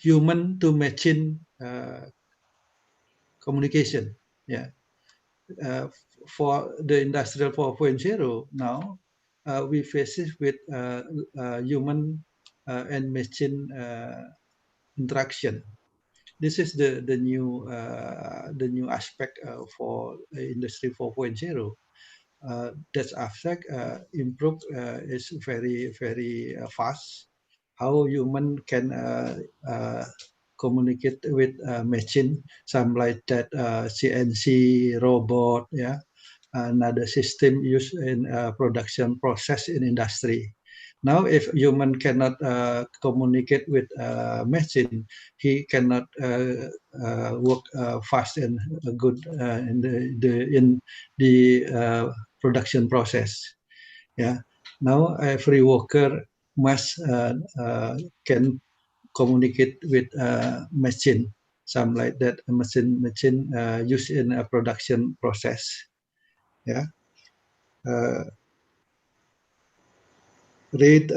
[SPEAKER 10] human to machine communication. Yeah. For the industrial 4.0 now, we face it with human and machine interaction. This is the new aspect for industry 4.0. That aspect improve is very fast. How human can communicate with machine, some like that CNC robot, yeah, another system used in production process in industry. Now, if human cannot communicate with machine, he cannot work fast and good in the production process. Yeah. Now every worker must can communicate with machine, some like that. A machine used in a production process. Yeah. Read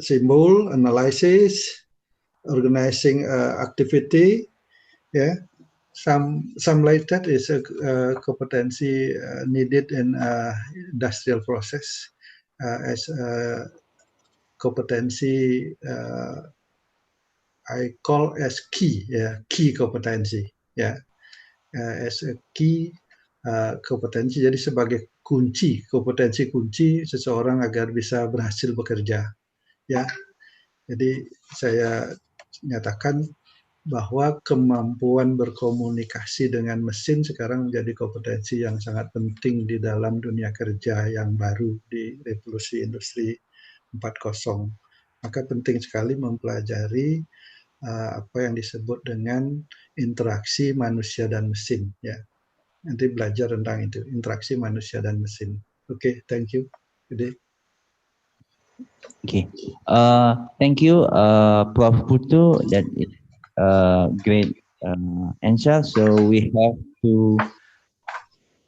[SPEAKER 10] symbol analysis, organizing activity. Yeah. Some like that is a competency needed in industrial process as a competency I call as key, key competency, as a key kompetensi. Jadi sebagai kunci, kompetensi kunci seseorang agar bisa berhasil bekerja, ya. Jadi saya nyatakan bahwa kemampuan berkomunikasi dengan mesin sekarang menjadi kompetensi yang sangat penting di dalam dunia kerja yang baru di revolusi industri 4.0. Maka penting sekali mempelajari apa yang disebut dengan interaksi manusia dan mesin. Ya, nanti belajar tentang itu, interaksi manusia dan mesin. Oke, thank you. Gede.
[SPEAKER 9] Okay, thank you, Prof. Putu. That is great answer. So we have to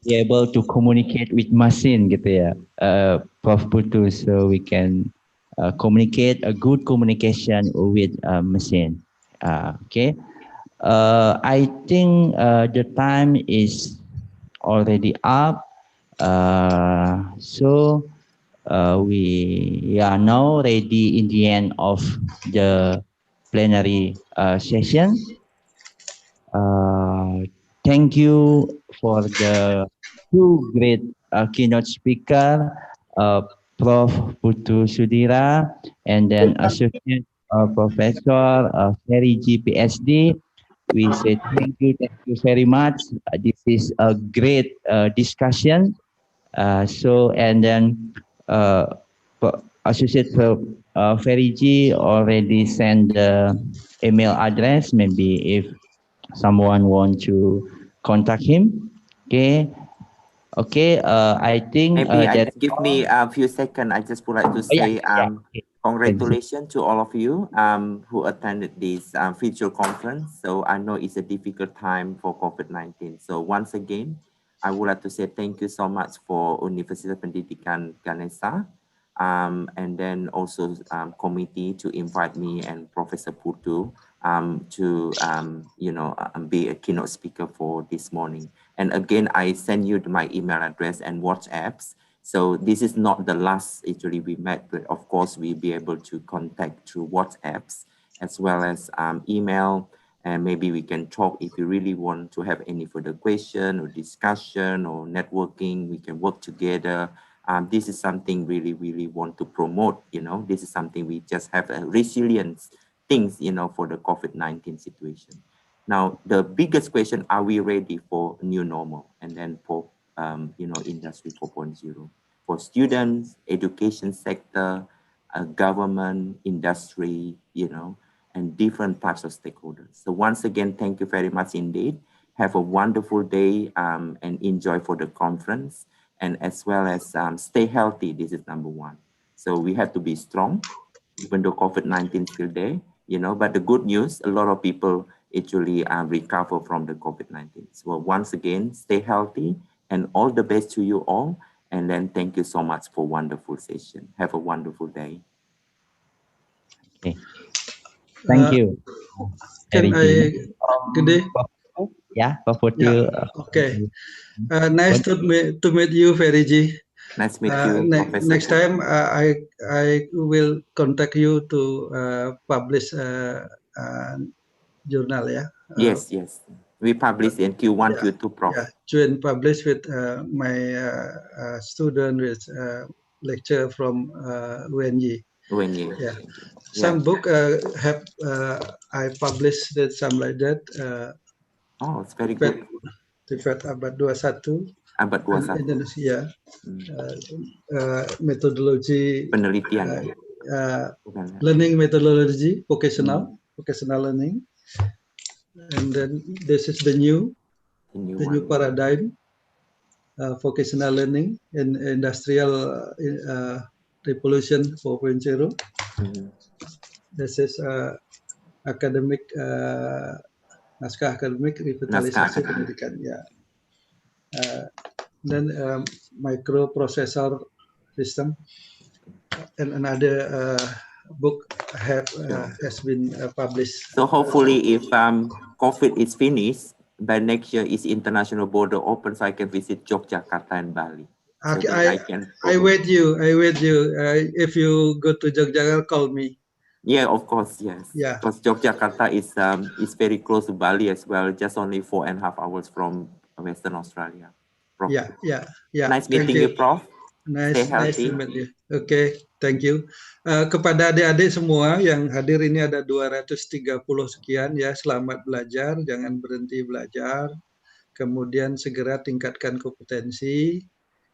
[SPEAKER 9] be able to communicate with machine, gitu ya, Prof. Putu. So we can communicate a good communication with machine. Okay, I think the time is already up. So we are now ready in the end of the plenary session. Thank you for the two great keynote speaker, Prof. Putu Sudira, and then Associate Professor Ferry G, PhD. We say thank you very much. This is a great discussion. So, and then Associate Ferry G already sent the email address. Maybe if someone want to contact him. Okay. Okay. I think
[SPEAKER 11] maybe give me a few seconds. I just would like to say congratulations to all of you who attended this virtual conference. So I know it's a difficult time for COVID-19. So once again, I would like to say thank you so much for Universitas Pendidikan Ganesha, and then also committee to invite me and Professor Putu to be a keynote speaker for this morning. And again, I send you my email address and WhatsApps. So this is not the last actually we met, but of course we'll be able to contact through WhatsApps as well as email. And maybe we can talk if you really want to have any further question or discussion or networking, we can work together. This is something really want to promote, this is something we just have a resilience things, for the COVID-19 situation. Now, the biggest question, are we ready for new normal? And then for, industry 4.0, for students, education sector, government, industry, and different types of stakeholders. So once again, thank you very much indeed. Have a wonderful day and enjoy for the conference, and as well as stay healthy. This is number one. So we have to be strong, even though COVID-19 is still there, but the good news, a lot of people actually recover from the COVID-19. So once again, stay healthy and all the best to you all. And then thank you so much for wonderful session. Have a wonderful day.
[SPEAKER 9] Okay. Thank you.
[SPEAKER 10] Can I, Gede?
[SPEAKER 9] Yeah, Pak Putu.
[SPEAKER 10] Okay. Nice to meet you, Ferry G.
[SPEAKER 11] Nice to meet you.
[SPEAKER 10] Next time, I will contact you to publish journal. Yeah.
[SPEAKER 11] Yes. We publish in Q1, Q2, Prof.
[SPEAKER 10] Yeah, join publish with my student with lecture from UNY. Yeah. Some book have I published that some like that.
[SPEAKER 11] Oh, it's very good.
[SPEAKER 10] TVET abad 21.
[SPEAKER 11] Abad 21.
[SPEAKER 10] Indonesia. Metodologi
[SPEAKER 11] penelitian.
[SPEAKER 10] Learning methodology, vocational learning. And then this is the new paradigm. vocational learning in industrial revolution 4.0. This is academic naskah akademik revitalisasi pendidikan. Ya. Then microprocessor system and another book has been published.
[SPEAKER 11] So hopefully, if COVID is finished, by next year is international border open, so I can visit Yogyakarta and Bali. So
[SPEAKER 10] I wait you. If you go to Yogyakarta, call me.
[SPEAKER 11] Yeah, of course, yes.
[SPEAKER 10] Yeah.
[SPEAKER 11] Because Yogyakarta is very close to Bali as well, just only 4.5 hours from Western Australia. Prof.
[SPEAKER 10] Yeah.
[SPEAKER 11] Nice meeting you, Prof.
[SPEAKER 10] Nice to meet you. Okay, thank you. Kepada adik-adik semua yang hadir ini ada 230 sekian ya, selamat belajar, jangan berhenti belajar. Kemudian segera tingkatkan kompetensi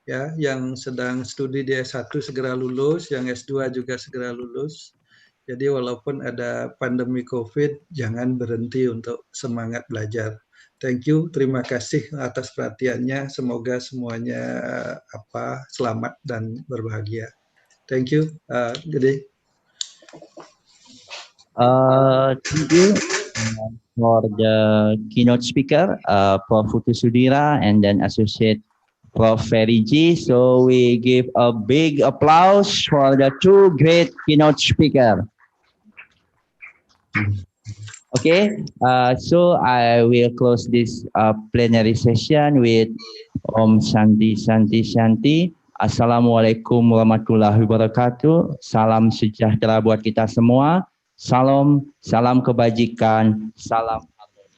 [SPEAKER 10] ya, yang sedang studi di S1 segera lulus, yang S2 juga segera lulus. Jadi walaupun ada pandemi COVID, jangan berhenti untuk semangat belajar. Thank you, terima kasih atas perhatiannya. Semoga semuanya selamat dan berbahagia. Thank you. Good day.
[SPEAKER 9] Thank you for the keynote speaker, Prof. Putu Sudira, and then Associate Prof. Ferry G. So we give a big applause for the two great keynote speakers. Okay, so I will close this plenary session with Om Shanti Shanti Shanti. Assalamualaikum warahmatullahi wabarakatuh. Salam sejahtera buat kita semua. Salam kebajikan. Salam harmoni.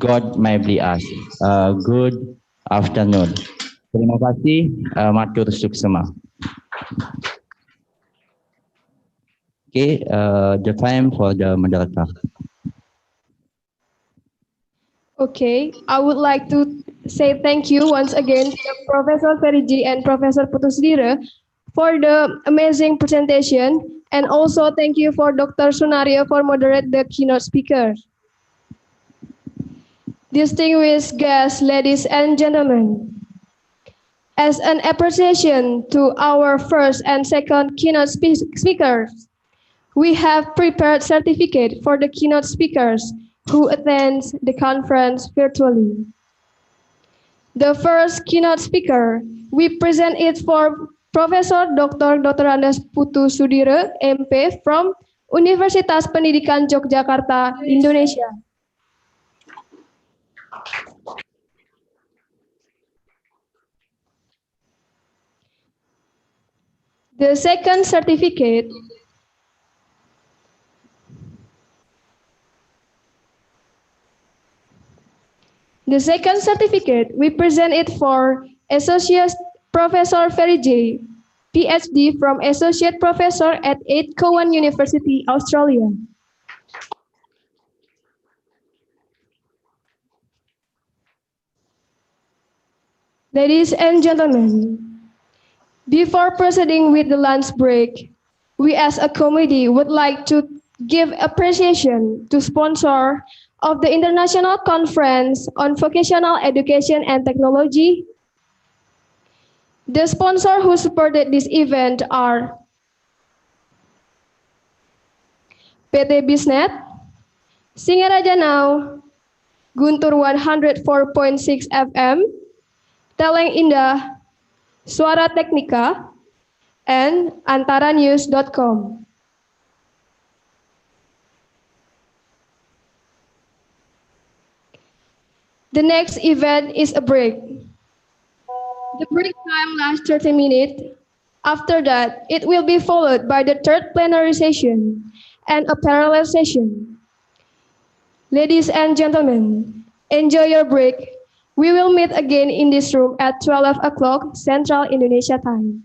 [SPEAKER 9] God may bless us. Good afternoon. Terima kasih. Matur suksema. Okay, the time for the moderator.
[SPEAKER 4] Okay, I would like to say thank you once again to Professor Ferry and Professor Putu Sudira for the amazing presentation, and also thank you for Dr. Sunario for moderate the keynote speaker. Distinguished guests, ladies and gentlemen, as an appreciation to our first and second keynote speakers, we have prepared certificate for the keynote speakers who attend the conference virtually. The first keynote speaker, we present it for Professor Dr. Andes Putu Sudira, MP from Universitas Pendidikan Yogyakarta, Indonesia. The second certificate we present it for Associate Professor Ferry J, PhD from Associate Professor at IConVET University, Australia. Ladies and gentlemen, before proceeding with the lunch break, we as a committee would like to give appreciation to sponsor of the International Conference on Vocational Education and Technology. The sponsors who supported this event are PT Bisnet, Singaraja Now, Guntur 104.6 FM, Teleng Indah, Suara Teknika, and antaranews.com. The next event is a break. The break time lasts 30 minutes. After that, it will be followed by the third plenary session and a parallel session. Ladies and gentlemen, enjoy your break. We will meet again in this room at 12 o'clock Central Indonesia time.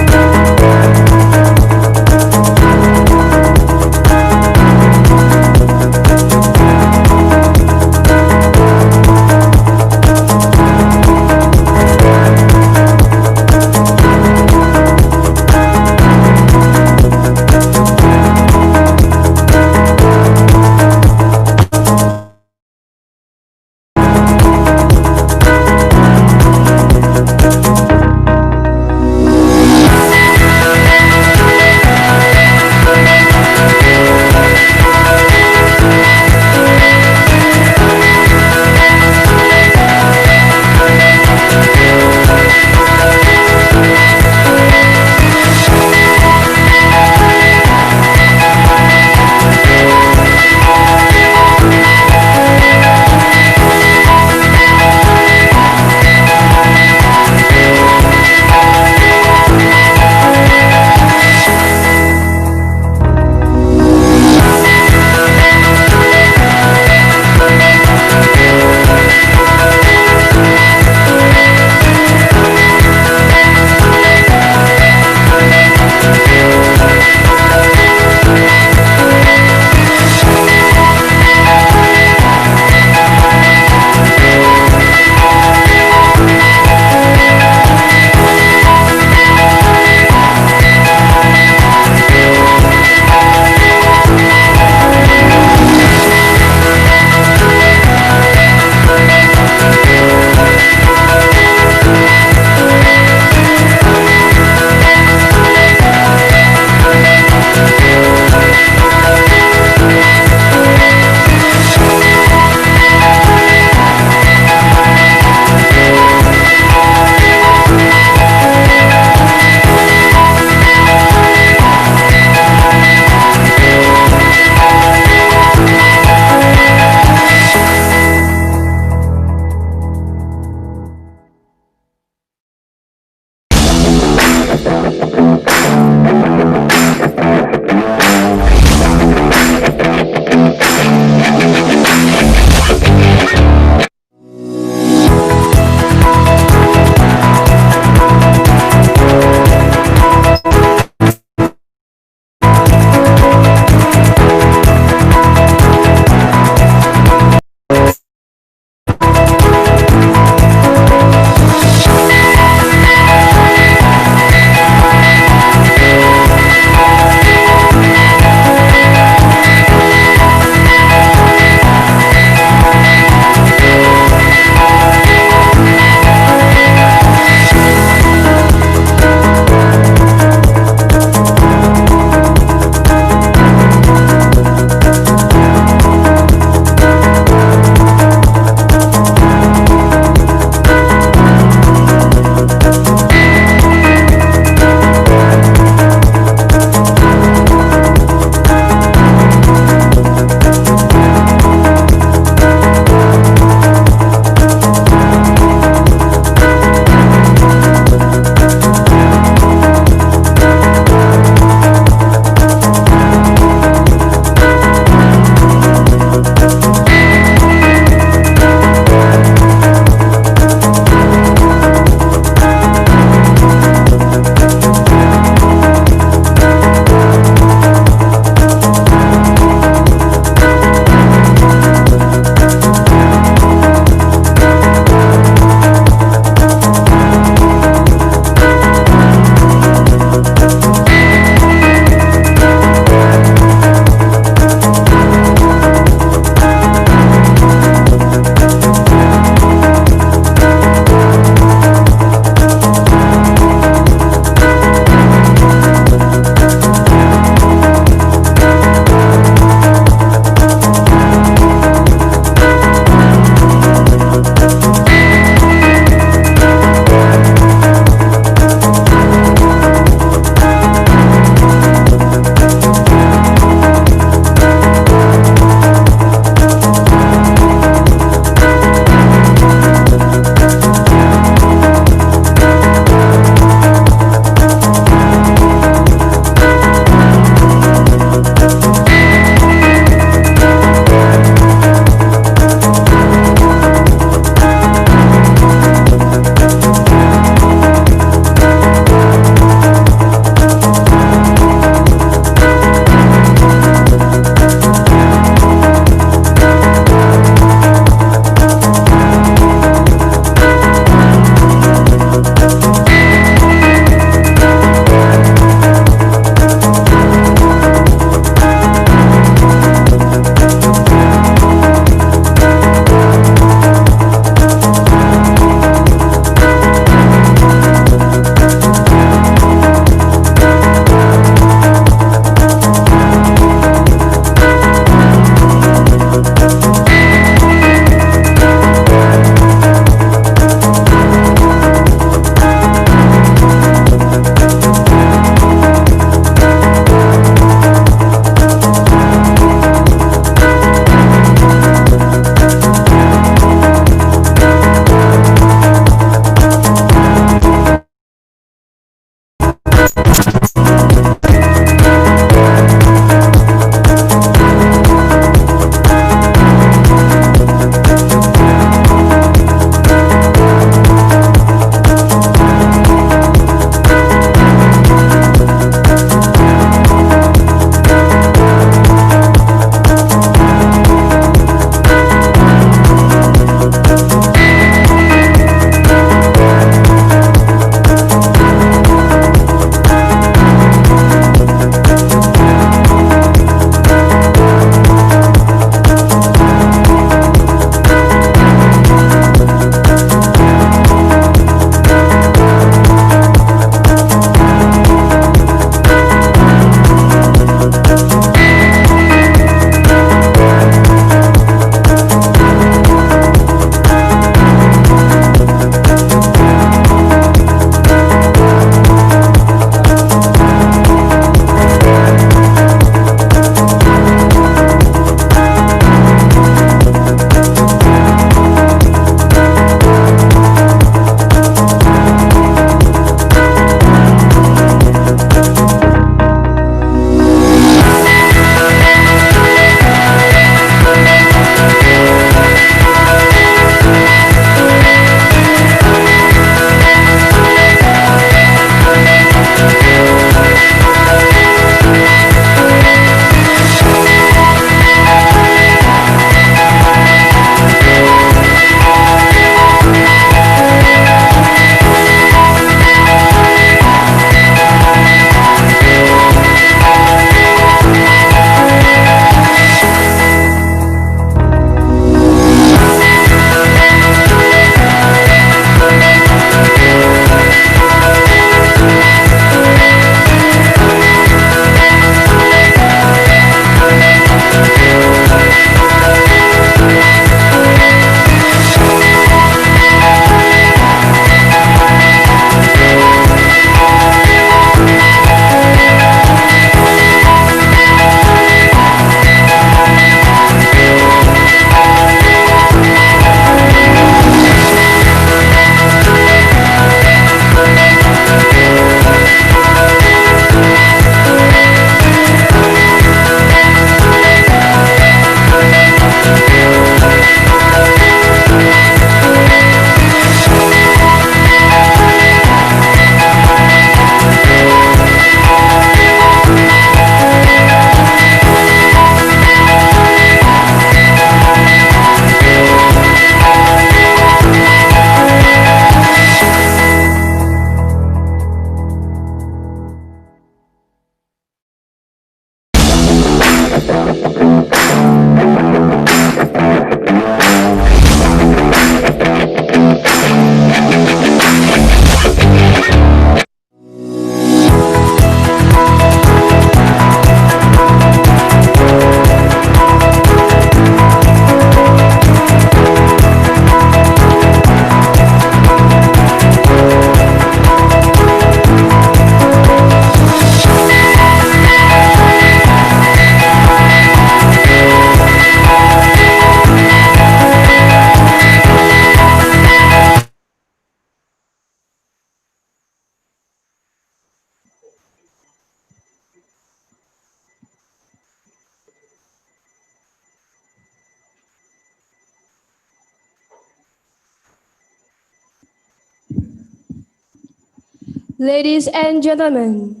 [SPEAKER 4] Ladies and gentlemen,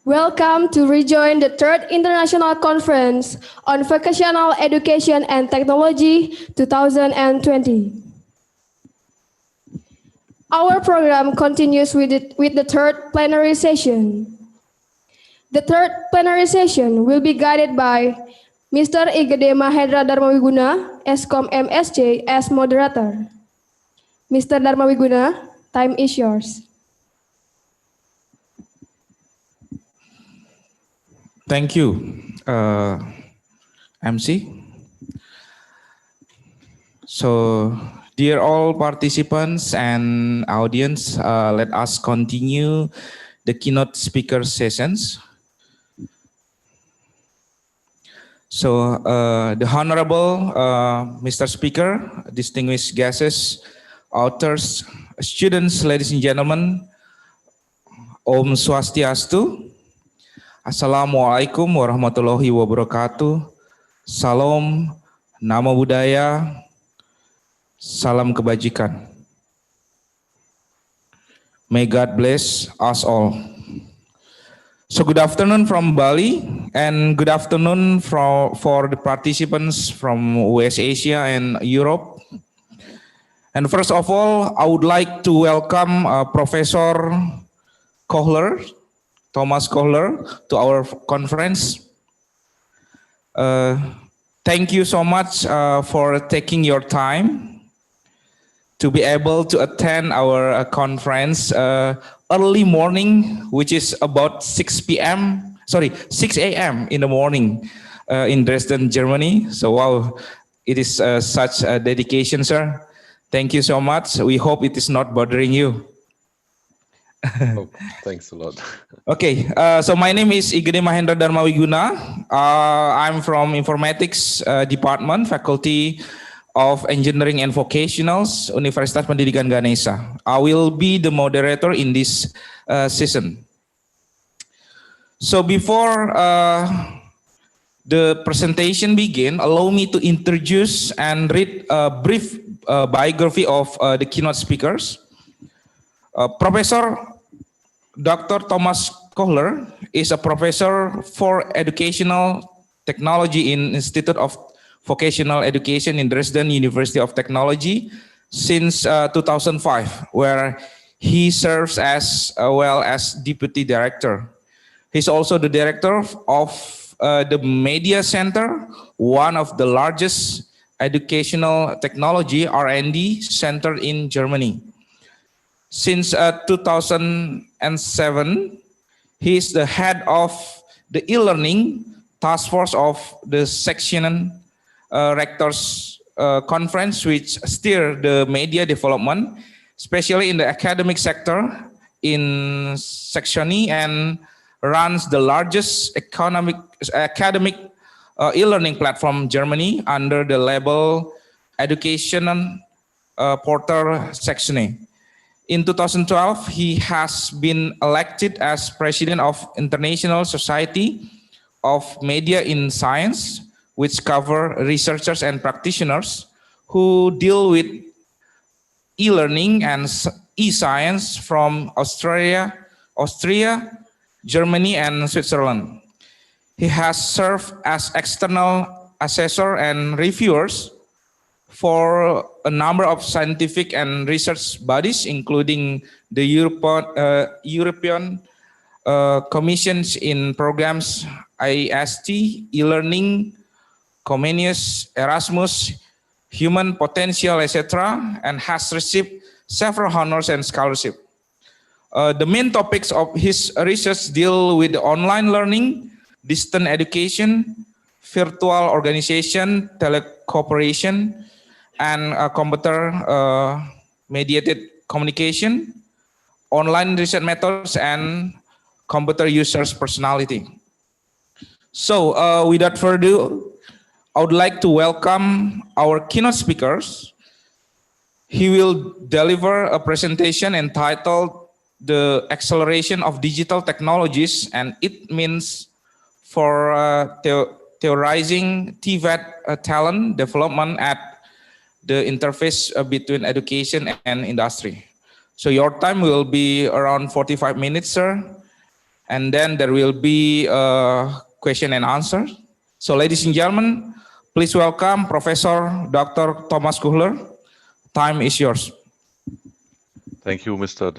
[SPEAKER 4] welcome to rejoin the third International Conference on Vocational Education and Technology 2020. Our program continues with the third plenary session. The third plenary session will be guided by Mr. Igede Mahendra Dharmawiguna, Eskom MSc, as moderator. Mr. Dharmawiguna, time is yours.
[SPEAKER 6] Thank you, MC. So, dear all participants and audience, let us continue the keynote speaker sessions. So, the Honorable Mr. Speaker, distinguished guests, authors, students, ladies and gentlemen, Om Swastiastu. Assalamualaikum warahmatullahi wabarakatuh. Salam, nama budaya, salam kebajikan. May God bless us all. So good afternoon from Bali and good afternoon for the participants from West Asia and Europe. And first of all, I would like to welcome Professor Kohler, Thomas Kohler, to our conference. Thank you so much for taking your time to be able to attend our conference early morning, which is about 6 a.m. in the morning in Dresden, Germany. So wow, it is such a dedication, sir. Thank you so much. We hope it is not bothering you.
[SPEAKER 14] Oh, thanks a lot.
[SPEAKER 6] Okay, so my name is Igede Mahendra Dharmawiguna. I'm from Informatics Department, Faculty of Engineering and Vocationals, Universitas Pendidikan Ganesha. I will be the moderator in this session. So before the presentation begin, allow me to introduce and read a brief biography of the keynote speakers. Professor Dr. Thomas Kohler is a professor for educational technology in Institute of Vocational Education in Dresden University of Technology since 2005, where he serves as well as deputy director. He's also the director of the Media Center, one of the largest educational technology R&D center in Germany. Since 2007, he is the head of the e-learning task force of the section rectors conference, which steer the media development, especially in the academic sector in sectiony, and runs the largest academic e-learning platform in Germany under the label Education Portal sectiony. In 2012, he has been elected as president of International Society of Media in Science, which cover researchers and practitioners who deal with e-learning and e-science from Austria, Germany, and Switzerland. He has served as external assessor and reviewers for a number of scientific and research bodies, including the European Commissions in programs IST, e-learning, Comenius, Erasmus, Human Potential, etc., and has received several honors and scholarships. The main topics of his research deal with online learning, distant education, virtual organization, telecooperation, and computer mediated communication, online research methods, and computer users' personality. So without further ado, I would like to welcome our keynote speakers. He will deliver a presentation entitled The Acceleration of Digital Technologies and It Means for Theorizing TVET Talent Development at the Interface between Education and Industry. So your time will be around 45 minutes, sir. And then there will be a question and answer. So ladies and gentlemen, please welcome Professor Dr. Thomas Kuhler. Time is yours.
[SPEAKER 14] Thank you, Mr.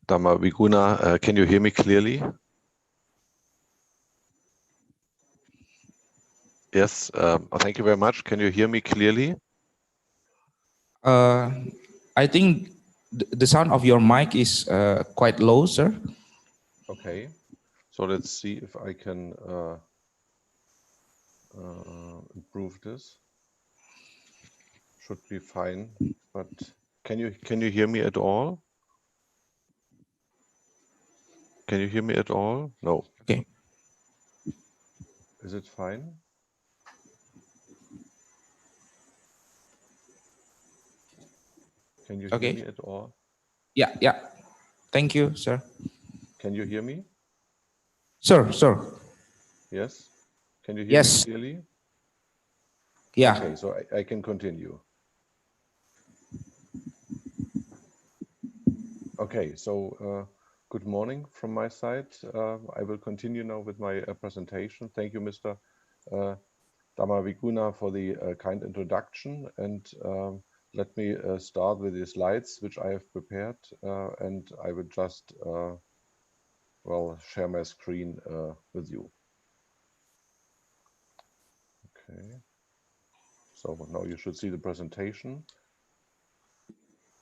[SPEAKER 14] Damaviguna. Can you hear me clearly? Yes, thank you very much. Can you hear me clearly?
[SPEAKER 6] I think the sound of your mic is quite low, sir.
[SPEAKER 14] Okay, so let's see if I can improve this. Should be fine, but can you hear me at all? Can you hear me at all? No.
[SPEAKER 6] Okay.
[SPEAKER 14] Is it fine? Can you hear me at all?
[SPEAKER 6] Yeah. Thank you, sir.
[SPEAKER 14] Can you hear me?
[SPEAKER 6] Sir.
[SPEAKER 14] Yes. Can you hear me clearly?
[SPEAKER 6] Yeah.
[SPEAKER 14] Okay, so I can continue. Okay, so good morning from my side. I will continue now with my presentation. Thank you, Mr. Damaviguna, for the kind introduction. And let me start with the slides which I have prepared, and I will just share my screen with you. Okay. So now you should see the presentation.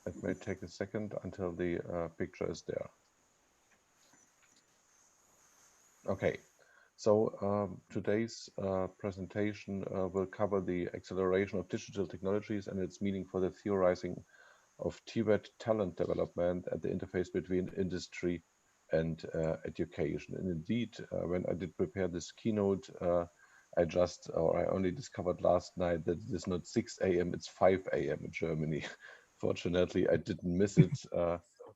[SPEAKER 14] It may take a second until the picture is there. Okay, so today's presentation will cover the acceleration of digital technologies and its meaning for the theorizing of TVET talent development at the interface between industry and education. And indeed, when I did prepare this keynote, I only discovered last night that it is not 6 a.m., it's 5 a.m. in Germany. Fortunately, I didn't miss it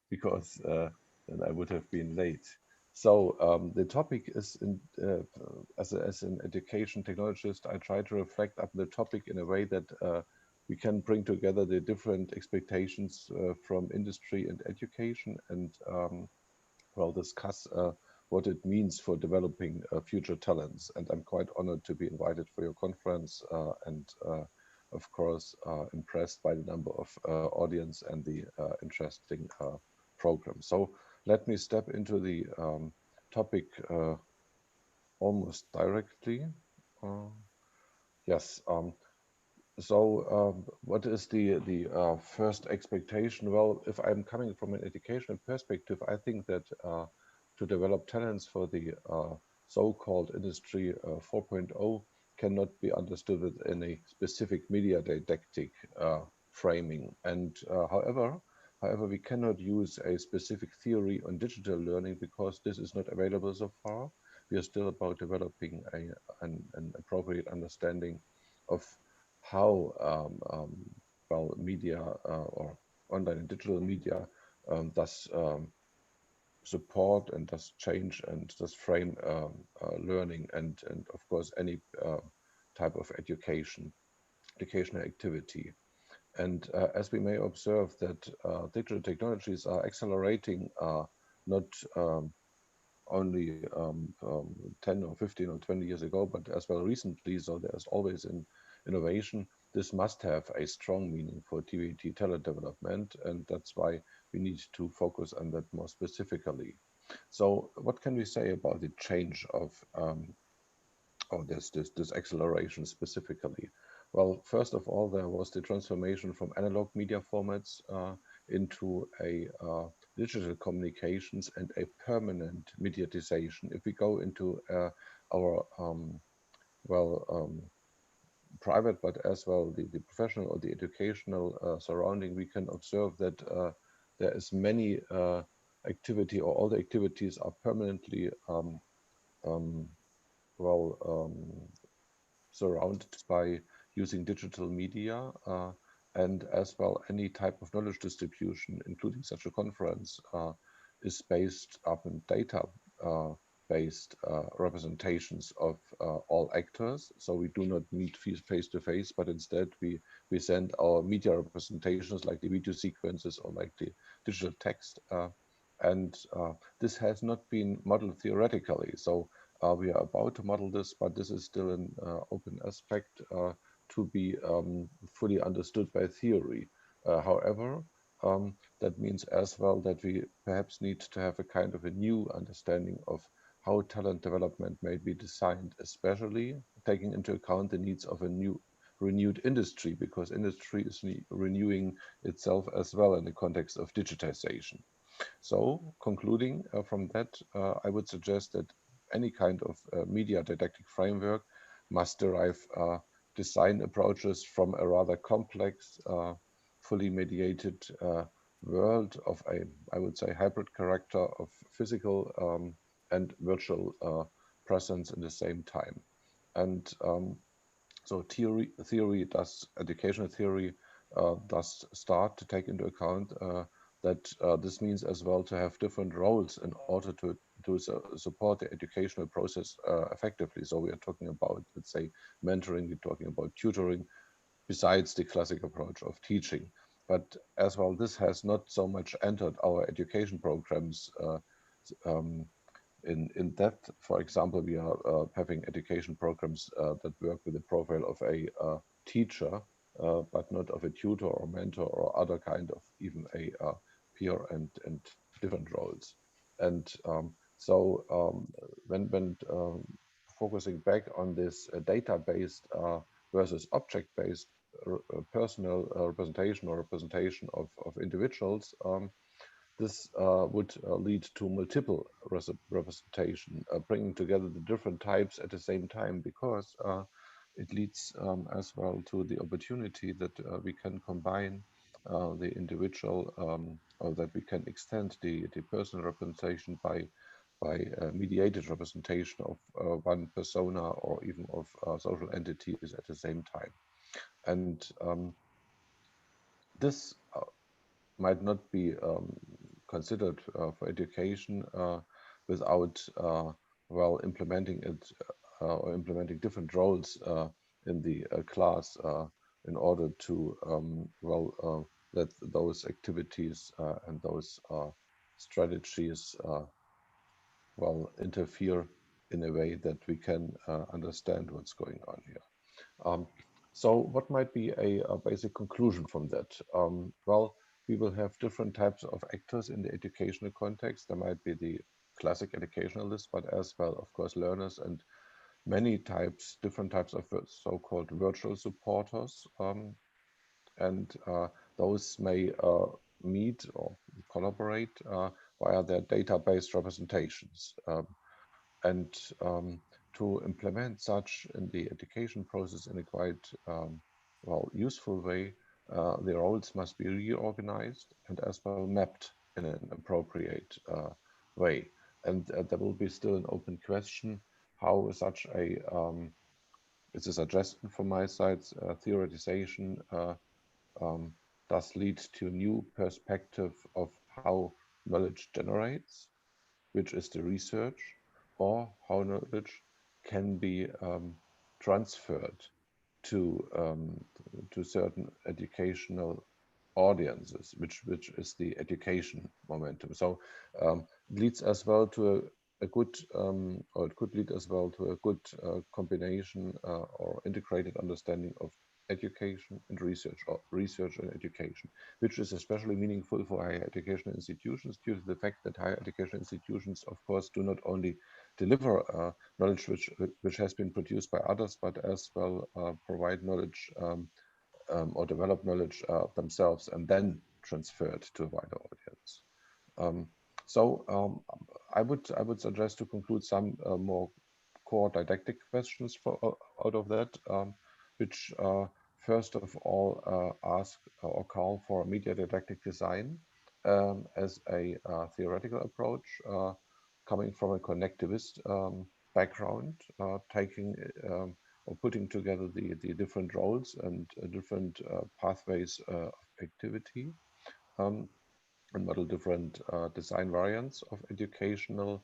[SPEAKER 14] because then I would have been late. So the topic is, as an education technologist, I try to reflect up the topic in a way that we can bring together the different expectations from industry and education, and discuss what it means for developing future talents. And I'm quite honored to be invited for your conference, and of course impressed by the number of audience and the interesting program. So let me step into the topic almost directly. Yes. So what is the first expectation? Well, if I'm coming from an educational perspective, I think that to develop talents for the so-called industry 4.0 cannot be understood within a specific media didactic framing. And however, we cannot use a specific theory on digital learning because this is not available so far. We are still about developing an appropriate understanding of how media or online and digital media does support and does change and does frame learning and of course any type of educational activity. And as we may observe that digital technologies are accelerating not only 10 or 15 or 20 years ago, but as well recently, so there's always an innovation. This must have a strong meaning for TVET talent development, and that's why we need to focus on that more specifically. So what can we say about the change of this acceleration specifically? Well, first of all, there was the transformation from analog media formats into a digital communications and a permanent mediatization. If we go into our private, but as well the professional or the educational surrounding, we can observe that there is many activity, or all the activities are permanently surrounded by using digital media, and as well any type of knowledge distribution, including such a conference, is based upon data based representations of all actors. So we do not meet face to face, but instead we send our media representations like the video sequences or like the digital text. And this has not been modeled theoretically. So we are about to model this, but this is still an open aspect to be fully understood by theory. However, that means as well that we perhaps need to have a kind of a new understanding of how talent development may be designed, especially taking into account the needs of a new renewed industry, because industry is renewing itself as well in the context of digitization. So concluding from that, I would suggest that any kind of media didactic framework must derive design approaches from a rather complex, fully mediated world of a, I would say, hybrid character of physical and virtual presence in the same time. And so educational theory does start to take into account that this means as well to have different roles in order to support the educational process effectively. So we are talking about, let's say, mentoring, we're talking about tutoring, besides the classic approach of teaching. But as well, this has not so much entered our education programs in depth. For example, we are having education programs that work with the profile of a teacher, but not of a tutor or mentor or other kind of even a peer and different roles. And when focusing back on this data-based versus object-based personal representation or representation of individuals, this would lead to multiple representation, bringing together the different types at the same time, because it leads as well to the opportunity that we can combine the individual, or that we can extend the personal representation by mediated representation of one persona or even of social entities at the same time. And this might not be considered for education without well implementing it or implementing different roles in the class in order to let those activities and those strategies well interfere in a way that we can understand what's going on here. So what might be a basic conclusion from that? Well, we will have different types of actors in the educational context. There might be the classic educationalists, but as well, of course, learners and many types, different types of so-called virtual supporters. And those may meet or collaborate via their data-based representations. And to implement such in the education process in a quite well useful way, the roles must be reorganized and as well mapped in an appropriate way. And there will be still an open question how such a it's a suggestion from my side, theoretization does lead to new perspective of how knowledge generates, which is the research, or how knowledge can be transferred to certain educational audiences, which is the education momentum. So it leads as well to a good, or it could lead as well to a good combination or integrated understanding of education and research, or research and education, which is especially meaningful for higher education institutions due to the fact that higher education institutions, of course, do not only deliver knowledge which has been produced by others, but as well provide knowledge or develop knowledge themselves and then transfer it to a wider audience. I would suggest to conclude some more core didactic questions out of that, which first of all ask or call for media didactic design as a theoretical approach, coming from a connectivist background, taking or putting together the different roles and different pathways of activity, and model different design variants of educational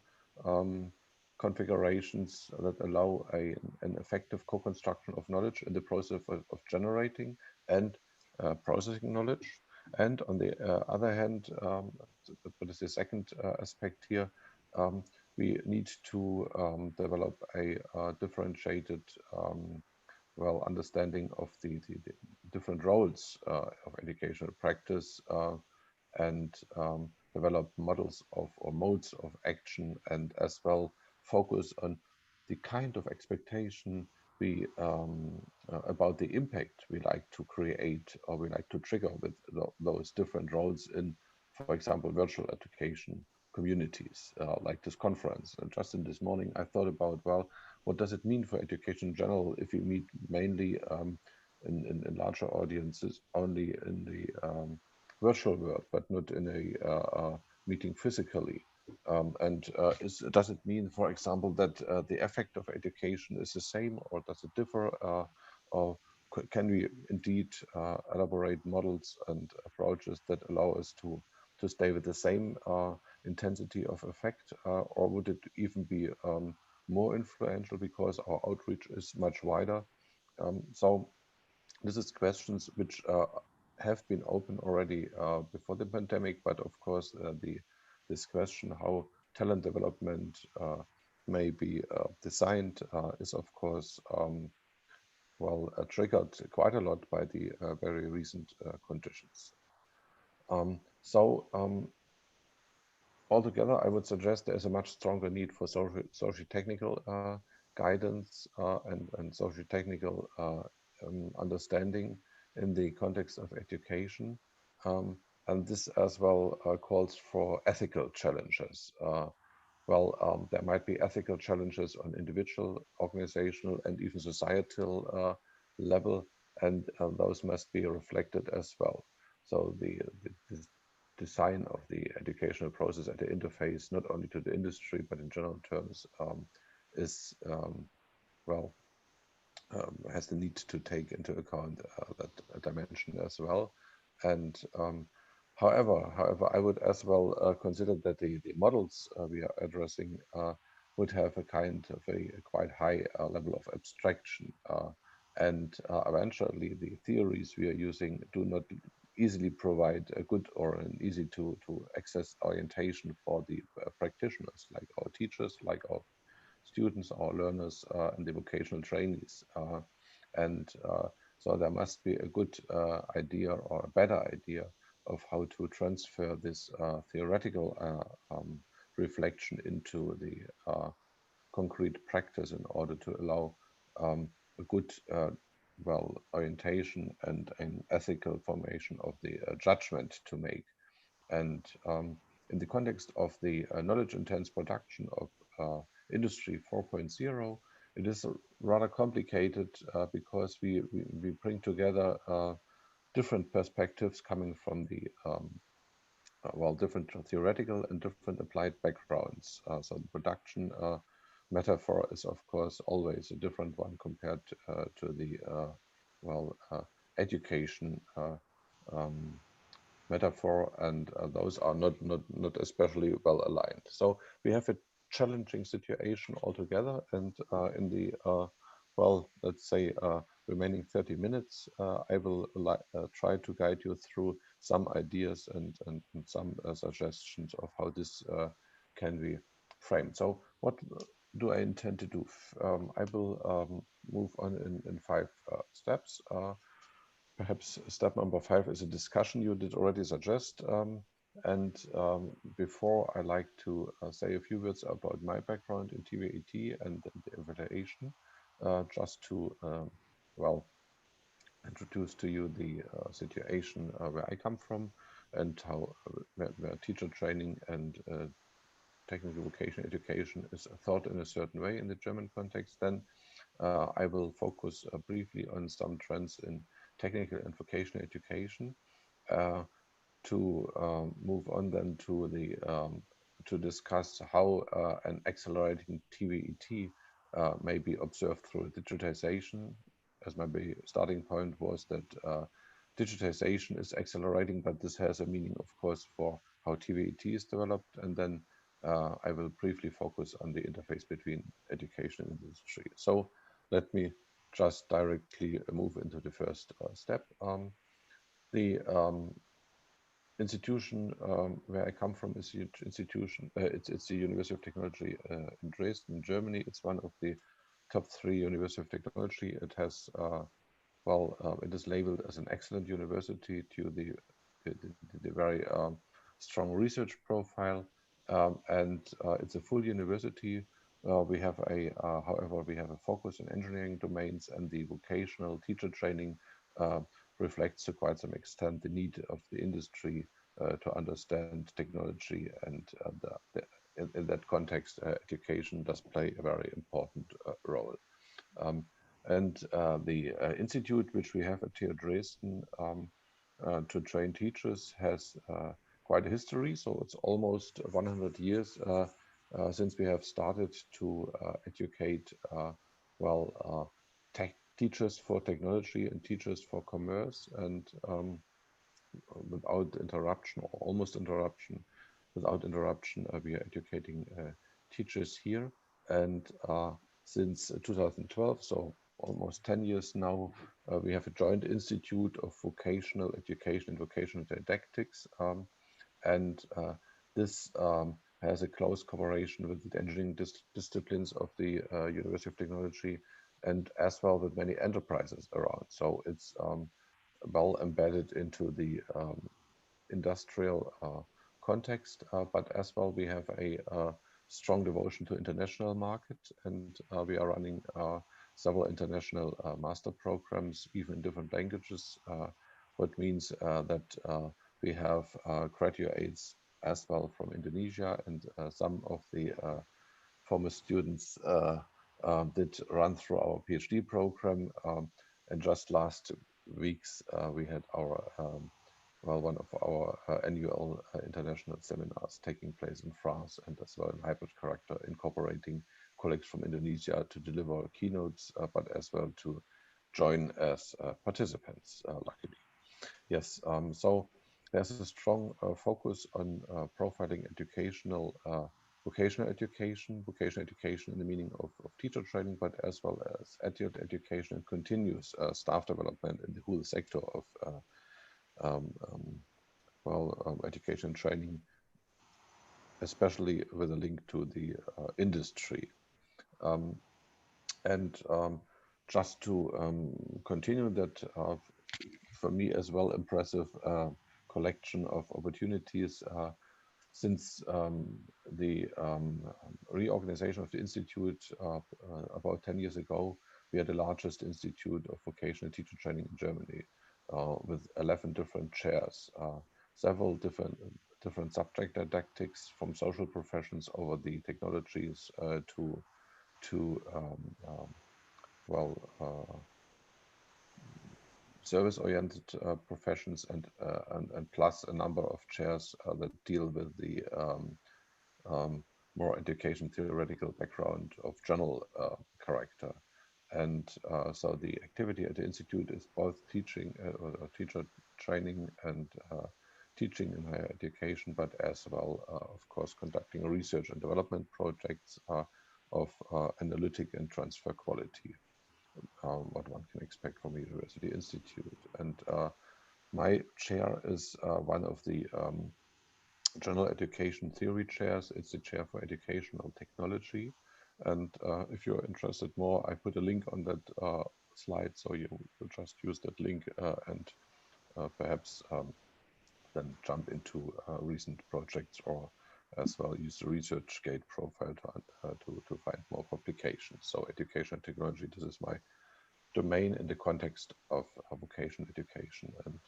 [SPEAKER 14] configurations that allow an effective co-construction of knowledge in the process of generating and processing knowledge. And on the other hand, what is the second aspect here? We need to develop a differentiated understanding of the different roles of educational practice and develop models of or modes of action, and as well focus on the kind of expectation we about the impact we like to create or we like to trigger with those different roles in, for example, virtual education communities like this conference. And just in this morning, I thought about, well, what does it mean for education in general if we meet mainly in larger audiences only in the virtual world, but not in a meeting physically? Does it mean, for example, that the effect of education is the same, or does it differ? Or can we indeed elaborate models and approaches that allow us to stay with the same intensity of effect, or would it even be more influential because our outreach is much wider? So this is questions which have been open already before the pandemic, but of course this question how talent development may be designed is of course triggered quite a lot by the very recent conditions. Altogether, I would suggest there is a much stronger need for socio-technical guidance and socio-technical understanding in the context of education. And this as well calls for ethical challenges. There might be ethical challenges on individual, organizational, and even societal level, and those must be reflected as well. So the design of the educational process at the interface, not only to the industry, but in general terms, is has the need to take into account that dimension as well. And however, I would as well consider that the models we are addressing would have a kind of a quite high level of abstraction, and eventually the theories we are using do not easily provide a good or an easy to access orientation for the practitioners, like our teachers, like our students, our learners, and the vocational trainees. So there must be a good idea or a better idea of how to transfer this theoretical reflection into the concrete practice in order to allow a good orientation and an ethical formation of the judgment to make. And in the context of the knowledge-intense production of Industry 4.0, it is rather complicated because we bring together different perspectives coming from the different theoretical and different applied backgrounds. So the production metaphor is of course always a different one compared to the education metaphor, and those are not especially well aligned. So we have a challenging situation altogether, and in the let's say remaining 30 minutes, I will try to guide you through some ideas and some suggestions of how this can be framed. So what do I intend to do? I will move on in 5 steps. Perhaps step number 5 is a discussion you did already suggest. Before, I like to say a few words about my background in TVET and the evaluation, just to, introduce to you the situation where I come from and how where teacher training and technical vocational education is thought in a certain way in the German context. Then I will focus briefly on some trends in technical and vocational education, to move on then to the to discuss how an accelerating TVET may be observed through digitization, as my starting point was that digitization is accelerating, but this has a meaning, of course, for how TVET is developed. And then I will briefly focus on the interface between education and industry. So let me just directly move into the first step. The institution where I come from is the institution. It's the University of Technology in Dresden, Germany. It's one of the top 3 University of Technology. It has, it is labeled as an excellent university due to the very strong research profile, and it's a full university. We have however, we have a focus on engineering domains, and the vocational teacher training reflects to quite some extent the need of the industry to understand technology, and in that context, education does play a very important role. And the institute which we have at TU Dresden to train teachers has quite a history. So it's almost 100 years since we have started to educate teachers for technology and teachers for commerce, and without interruption, or almost without interruption, we are educating teachers here. And since 2012, so almost 10 years now, we have a joint institute of vocational education and vocational didactics, and this has a close cooperation with the engineering disciplines of the University of Technology, and as well with many enterprises around. So it's well embedded into the industrial context, but as well we have a strong devotion to international market, and we are running several international master programs, even in different languages, what means that we have graduates as well from Indonesia, and some of the former students did run through our PhD program, and just last weeks we had our one of our annual international seminars taking place in France, and as well in hybrid character, incorporating colleagues from Indonesia to deliver keynotes, but as well to join as participants, luckily. Yes, so there's a strong focus on profiling vocational education in the meaning of teacher training, but as well as adult education and continuous staff development in the whole sector of education and training, especially with a link to the industry. Just to continue that, for me as well, impressive collection of opportunities since the reorganization of the institute about 10 years ago. We are the largest institute of vocational teacher training in Germany, with 11 different chairs, several different subject didactics, from social professions over the technologies to service-oriented professions, and plus a number of chairs that deal with the more education theoretical background of general character. And so the activity at the institute is both teaching or teacher training and teaching in higher education, but as well, of course, conducting research and development projects of analytic and transfer quality, what one can expect from a university institute. And my chair is one of the general education theory chairs. It's the chair for educational technology. And if you're interested more, I put a link on that slide, so you will just use that link and perhaps then jump into recent projects, or as well use the ResearchGate profile to find more publications. So education and technology, this is my domain in the context of vocational education and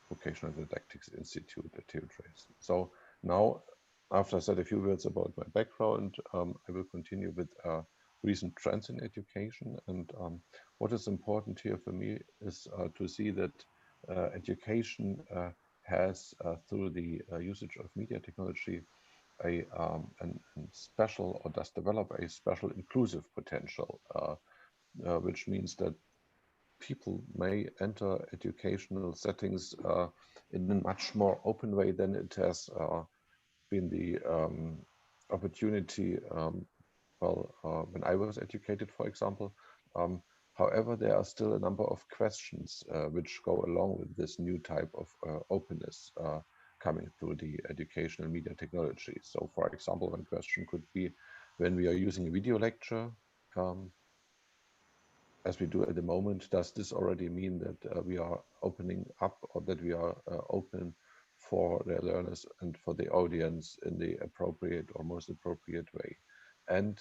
[SPEAKER 14] Vocational Didactics Institute at TU Dresden. So now, after I said a few words about my background, I will continue with recent trends in education. And what is important here for me is to see that education has, through the usage of media technology, a special, or does develop a special inclusive potential, which means that people may enter educational settings in a much more open way than it has been the opportunity, when I was educated, for example. However, there are still a number of questions which go along with this new type of openness coming through the educational media technology. So, for example, one question could be, when we are using a video lecture, as we do at the moment, does this already mean that we are opening up, or that we are open for the learners and for the audience in the appropriate or most appropriate way? And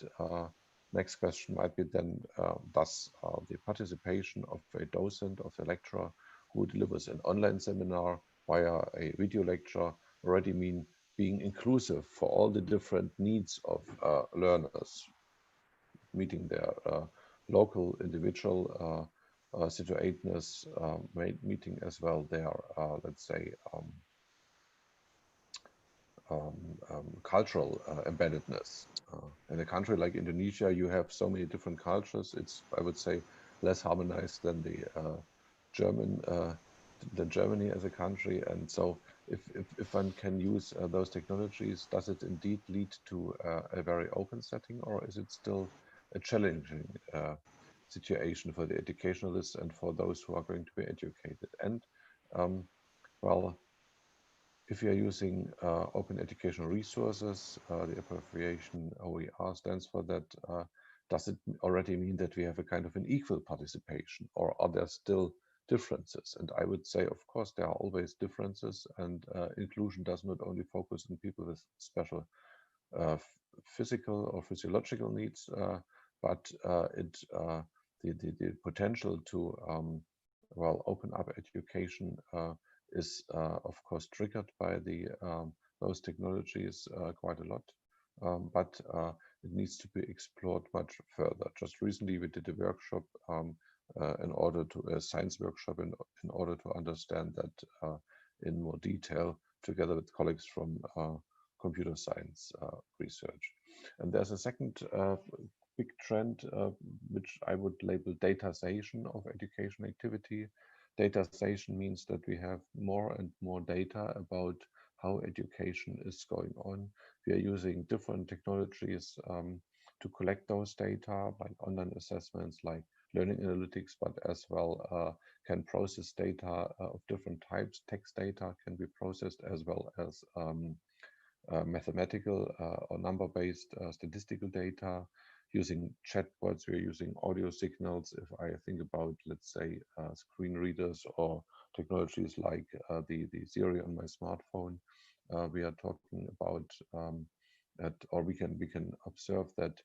[SPEAKER 14] next question might be then, does the participation of a docent, of a lecturer who delivers an online seminar via a video lecture already mean being inclusive for all the different needs of learners, meeting their local, individual situatedness, meeting as well their, let's say, cultural embeddedness. In a country like Indonesia, you have so many different cultures. It's, I would say, less harmonized than the Germany as a country. And so if one can use those technologies, does it indeed lead to a very open setting, or is it still a challenging situation for the educationalists and for those who are going to be educated? And well, if you are using open educational resources, the abbreviation OER stands for that. Does it already mean that we have a kind of an equal participation, or are there still differences? And I would say, of course, there are always differences, and inclusion does not only focus on people with special physical or physiological needs, but the potential to well, open up education is of course triggered by the those technologies quite a lot, but it needs to be explored much further. Just recently we did a workshop a science workshop in order to understand that in more detail, together with colleagues from computer science research. And there's a second big trend which I would label datization of education activity. Datization means that we have more and more data about how education is going on. We are using different technologies to collect those data, like online assessments, like learning analytics, but as well can process data of different types. Text data can be processed, as well as mathematical or number-based statistical data. Using chatbots, we're using audio signals. If I think about, let's say, screen readers or technologies like the Siri on my smartphone, we are talking about that, or we can observe that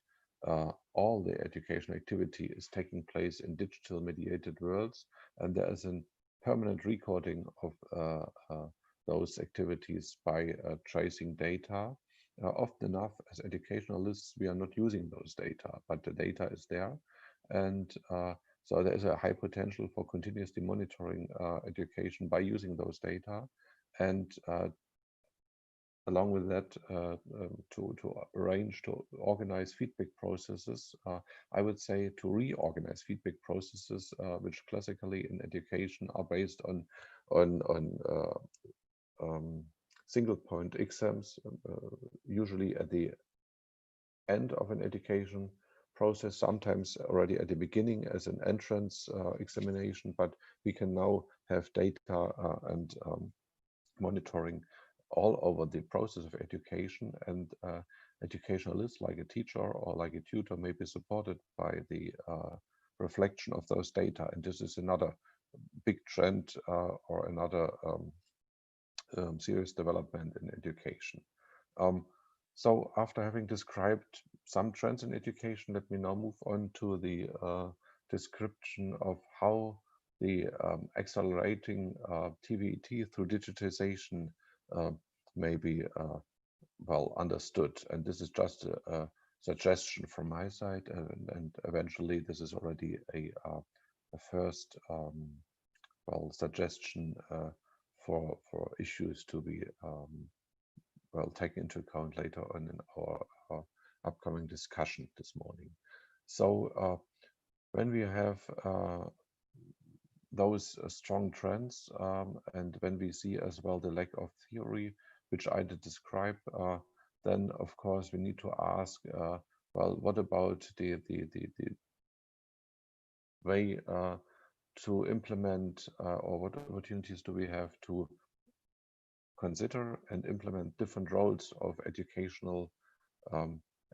[SPEAKER 14] all the education activity is taking place in digital mediated worlds, and there is a permanent recording of those activities by tracing data. Often enough, as educationalists, we are not using those data, but the data is there. And so there is a high potential for continuously monitoring education by using those data. And along with that, to arrange, to organize feedback processes, I would say to reorganize feedback processes, which classically in education are based on single point exams, usually at the end of an education process, sometimes already at the beginning as an entrance examination, but we can now have data and monitoring all over the process of education, and educationalists like a teacher or like a tutor may be supported by the reflection of those data. And this is another big trend or another serious development in education. So after having described some trends in education, let me now move on to the description of how the accelerating TVET through digitization may be well understood. And this is just a suggestion from my side, and eventually this is already a first well suggestion for issues to be well taken into account later on in our upcoming discussion this morning. So when we have those strong trends, and when we see as well the lack of theory, which I did describe, then of course we need to ask, well, what about the way to implement, or what opportunities do we have to consider and implement different roles of educational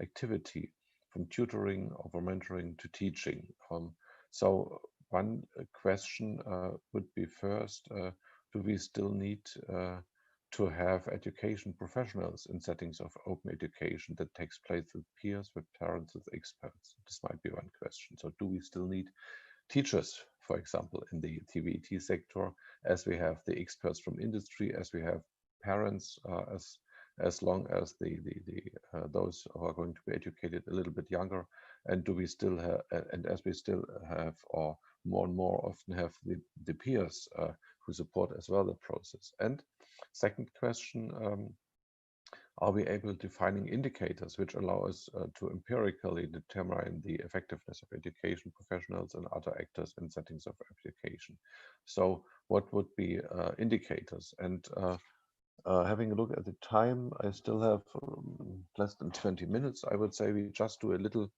[SPEAKER 14] activity, from tutoring over mentoring to teaching. So one question would be first, do we still need to have education professionals in settings of open education that takes place with peers, with parents, with experts? This might be one question. So do we still need teachers, for example, in the TVET sector, as we have the experts from industry, as we have parents, as long as those who are going to be educated a little bit younger, and do we still have, and as we still have, or more and more often have the peers who support as well the process? And second question, are we able to finding indicators which allow us to empirically determine the effectiveness of education professionals and other actors in settings of education? So what would be indicators? And having a look at the time, I still have less than 20 minutes. I would say we just do a little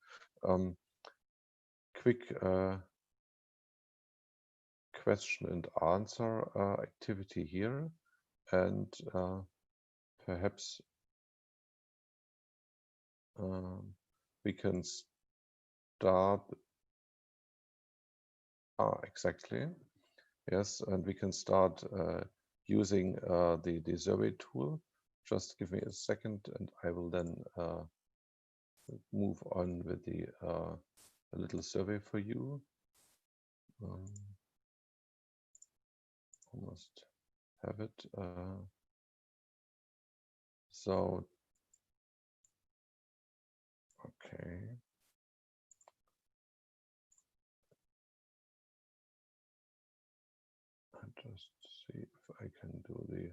[SPEAKER 14] quick question and answer activity here, and perhaps we can start exactly, yes, and we can start using the survey tool. Just give me a second and I will then move on with the a little survey for you. Almost have it. So okay. I'll just see if I can do the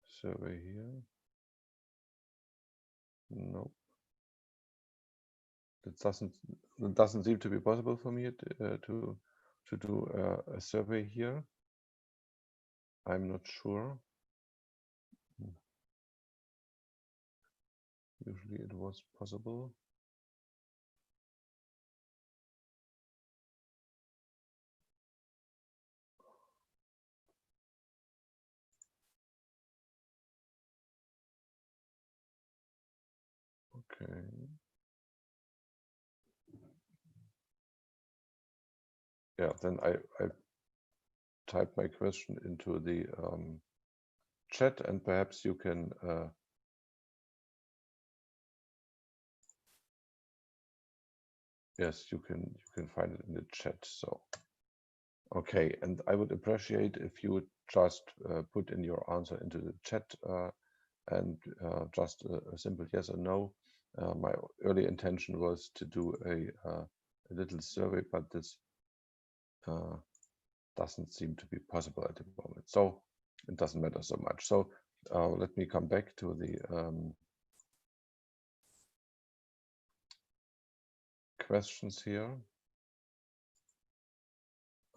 [SPEAKER 14] survey here. Nope. It doesn't seem to be possible for me to do a survey here. I'm not sure. Usually it was possible. Okay. Yeah, then I type my question into the chat, and perhaps you can yes, you can find it in the chat. So okay, and I would appreciate if you would just put in your answer into the chat, and just a simple yes or no. My early intention was to do a little survey, but this doesn't seem to be possible at the moment. So it doesn't matter so much. So let me come back to the questions here.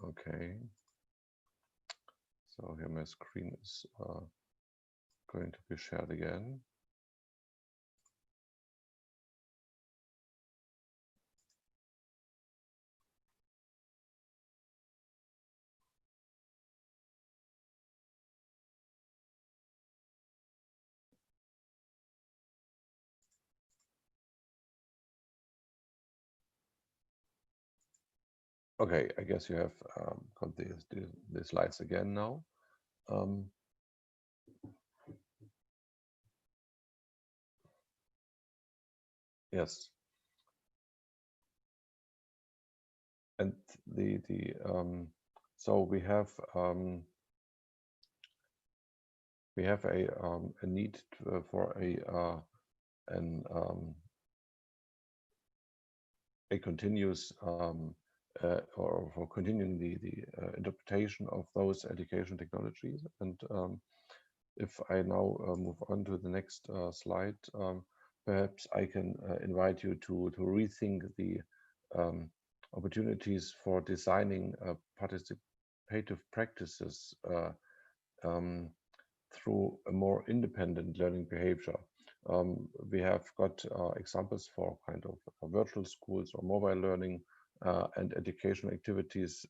[SPEAKER 14] Okay. So here my screen is going to be shared again. Okay, I guess you have got the slides again now. Yes. And so we have a need for a continuous or for continuing the interpretation of those education technologies. And if I now move on to the next slide, perhaps I can invite you to rethink the opportunities for designing participative practices through a more independent learning behavior. We have got examples for kind of virtual schools or mobile learning and educational activities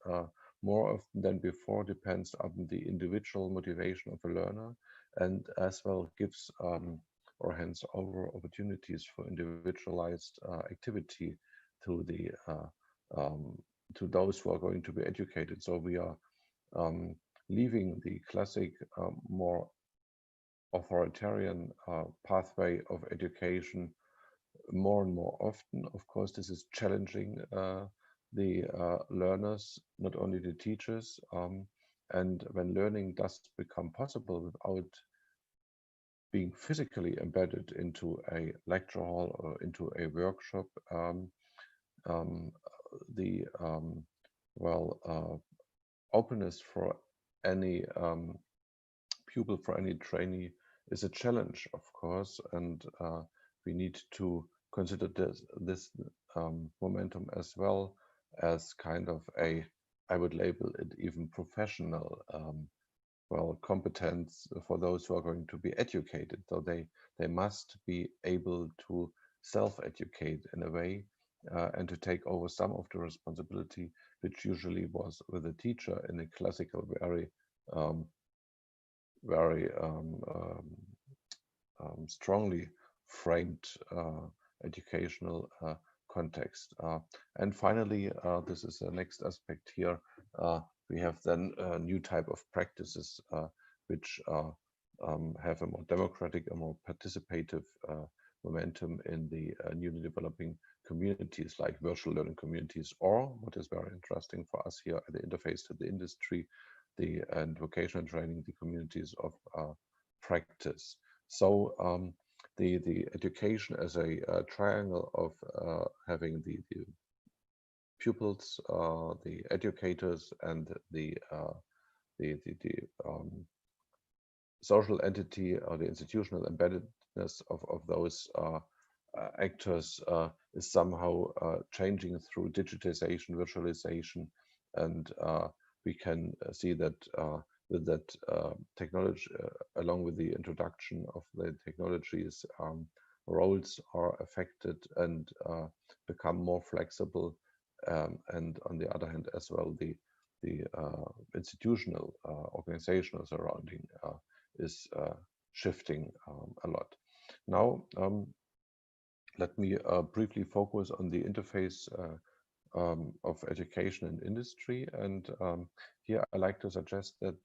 [SPEAKER 14] more often than before depends on the individual motivation of a learner, and as well gives or hands over opportunities for individualized activity to the to those who are going to be educated. So we are leaving the classic more authoritarian pathway of education more and more often. Of course, this is challenging the learners, not only the teachers. And when learning does become possible without being physically embedded into a lecture hall or into a workshop, the openness for any pupil, for any trainee, is a challenge, of course, and we need to consider this momentum as well as kind of a, I would label it even professional competence for those who are going to be educated. So they must be able to self-educate in a way and to take over some of the responsibility which usually was with a teacher in a classical, very strongly framed educational context. And finally, this is the next aspect here. We have then a new type of practices which have a more democratic, a more participative momentum in the newly developing communities like virtual learning communities, or what is very interesting for us here at the interface to the industry, and vocational training, the communities of practice. So the education as a triangle of having the pupils, the educators, and the social entity or the institutional embeddedness of those actors is somehow changing through digitization, virtualization, and we can see that with that technology, along with the introduction of the technologies, roles are affected and become more flexible, and on the other hand as well the institutional organizational surrounding is shifting a lot. Now let me briefly focus on the interface of education and industry, and here I like to suggest that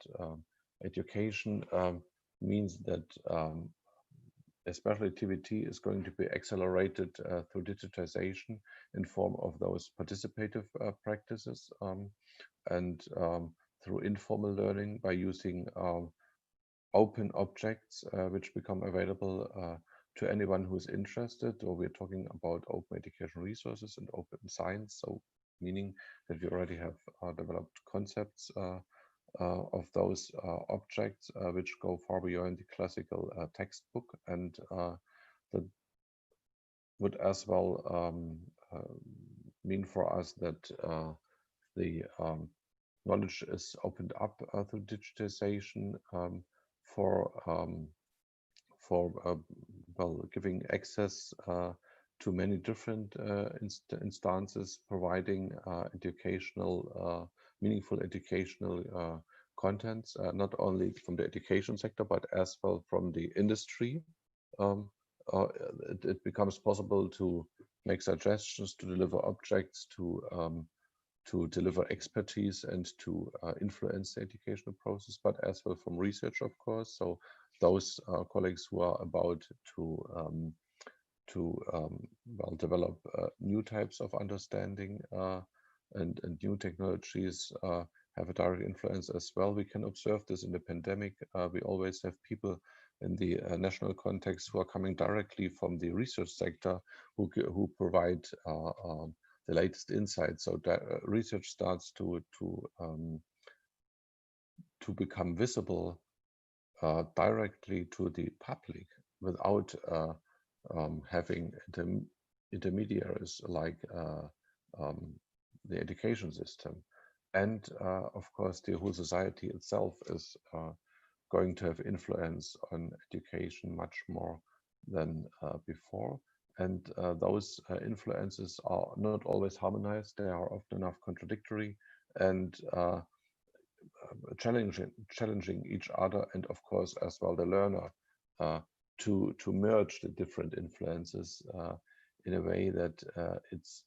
[SPEAKER 14] education means that especially TVT is going to be accelerated through digitization in form of those participative practices, and through informal learning by using open objects which become available to anyone who is interested. Or we're talking about open educational resources and open science, so meaning that we already have developed concepts of those objects which go far beyond the classical textbook, and that would as well mean for us that the knowledge is opened up through digitization for giving access to many different instances, providing educational, meaningful educational contents, not only from the education sector, but as well from the industry. It becomes possible to make suggestions, to deliver objects, to deliver expertise, and to influence the educational process, but as well from research, of course. So those colleagues who are about to develop new types of understanding and new technologies have a direct influence as well. We can observe this in the pandemic. We always have people in the national context who are coming directly from the research sector who provide the latest insights. So that research starts to become visible directly to the public without having intermediaries like the education system. And of course, the whole society itself is going to have influence on education much more than before. And those influences are not always harmonized. They are often enough contradictory and challenging each other, and of course as well the learner to merge the different influences in a way that it's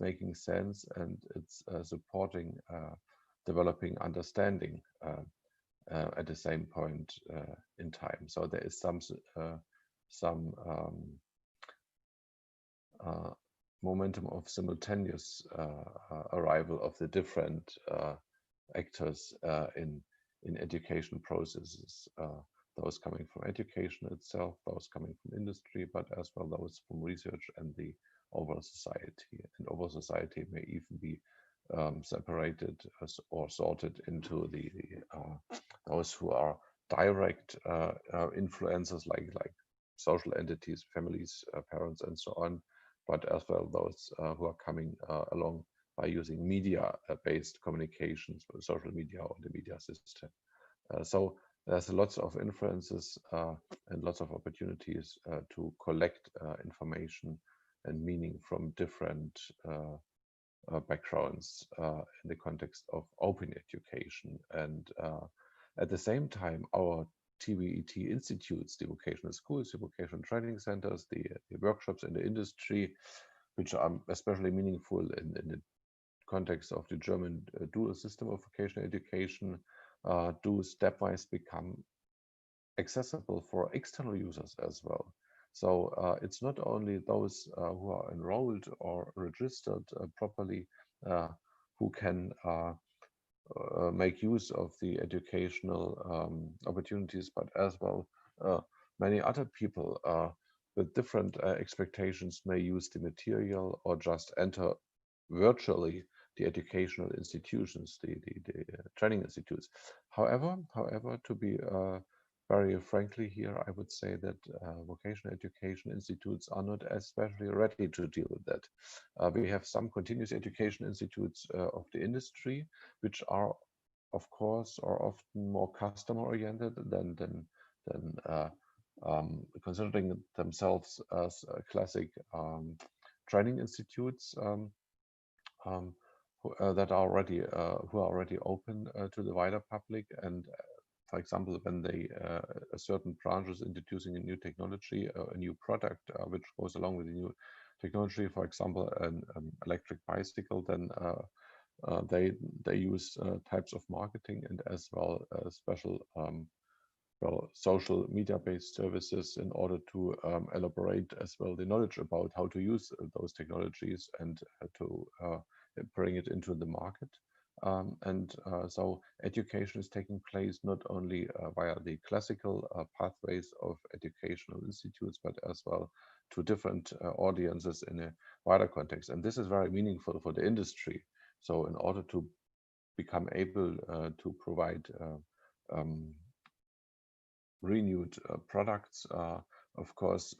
[SPEAKER 14] making sense and it's supporting developing understanding at the same point in time. So there is some momentum of simultaneous arrival of the different actors in education processes, those coming from education itself, those coming from industry, but as well those from research and the overall society. And overall society may even be separated or sorted into the those who are direct influencers like social entities, families, parents, and so on, but as well those who are coming along by using media-based communications, social media or the media system. So there's lots of influences and lots of opportunities to collect information and meaning from different backgrounds in the context of open education. And at the same time, our TVET institutes, the vocational schools, the vocational training centers, the workshops in the industry, which are especially meaningful in the context of the German dual system of vocational education, do stepwise become accessible for external users as well. So it's not only those who are enrolled or registered properly who can make use of the educational opportunities, but as well many other people with different expectations may use the material or just enter virtually the educational institutions, the training institutes. However, to be very frankly here, I would say that vocational education institutes are not especially ready to deal with that. We have some continuous education institutes of the industry, which are, of course, are often more customer oriented than considering themselves as classic training institutes that are already who are already open to the wider public. And for example, when a certain branch is introducing a new technology, a new product which goes along with the new technology, for example, an electric bicycle, then they use types of marketing and as well special social media-based services in order to elaborate as well the knowledge about how to use those technologies and to bring it into the market. So education is taking place not only via the classical pathways of educational institutes, but as well to different audiences in a wider context. And this is very meaningful for the industry. So in order to become able to provide renewed products, of course,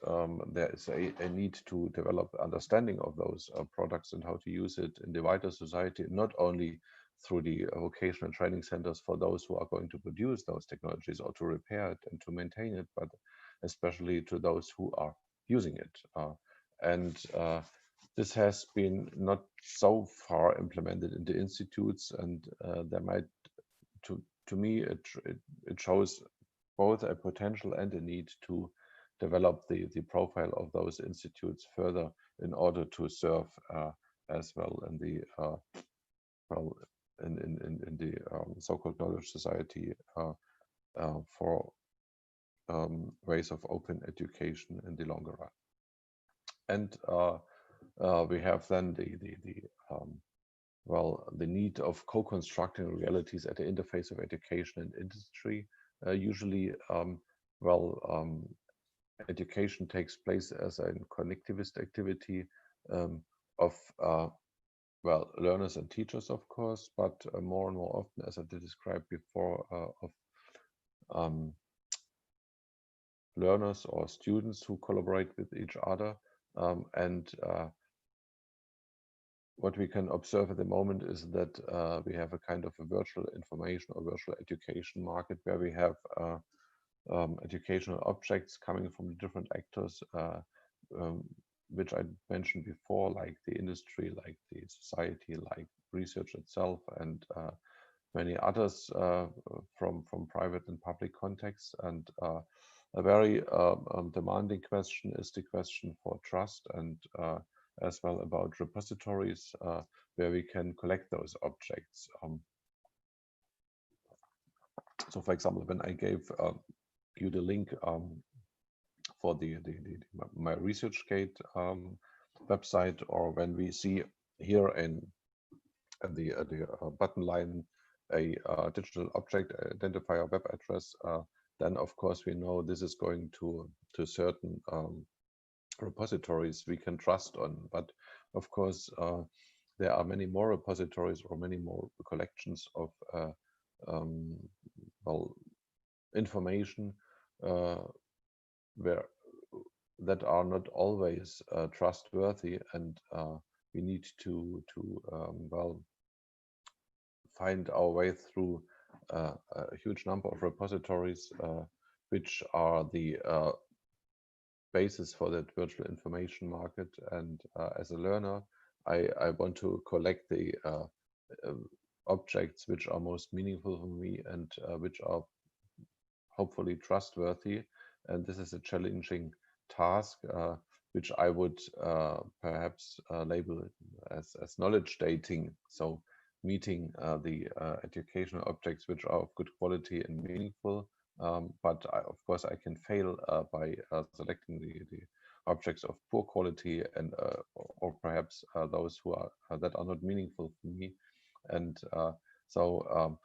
[SPEAKER 14] there is a need to develop understanding of those products and how to use it in the wider society, not only through the vocational training centers for those who are going to produce those technologies or to repair it and to maintain it, but especially to those who are using it. This has been not so far implemented in the institutes, and there might, to me, it shows both a potential and a need to develop the profile of those institutes further in order to serve as well in the in the so-called knowledge society for ways of open education in the longer run. And we have then the need of co-constructing realities at the interface of education and industry. Usually, education takes place as a connectivist activity of learners and teachers, of course, but more and more often, as I did describe before, of learners or students who collaborate with each other, and what we can observe at the moment is that we have a kind of a virtual information or virtual education market where we have educational objects coming from different actors, which I mentioned before, like the industry, like the society, like research itself, and many others from private and public contexts. And a very demanding question is the question for trust, and as well about repositories where we can collect those objects. So, for example, when I gave you the link for my ResearchGate website, or when we see here in the button line a digital object identifier web address, then of course we know this is going to certain repositories we can trust on. But of course there are many more repositories or many more collections of well, information that are not always trustworthy, and we need to well, find our way through a huge number of repositories which are the basis for that virtual information market. And as a learner, I want to collect the objects which are most meaningful for me and which are hopefully trustworthy. And this is a challenging task, which I would perhaps label as knowledge dating. So meeting the educational objects which are of good quality and meaningful, but of course I can fail by selecting the objects of poor quality, and or perhaps those who are that are not meaningful for me. And so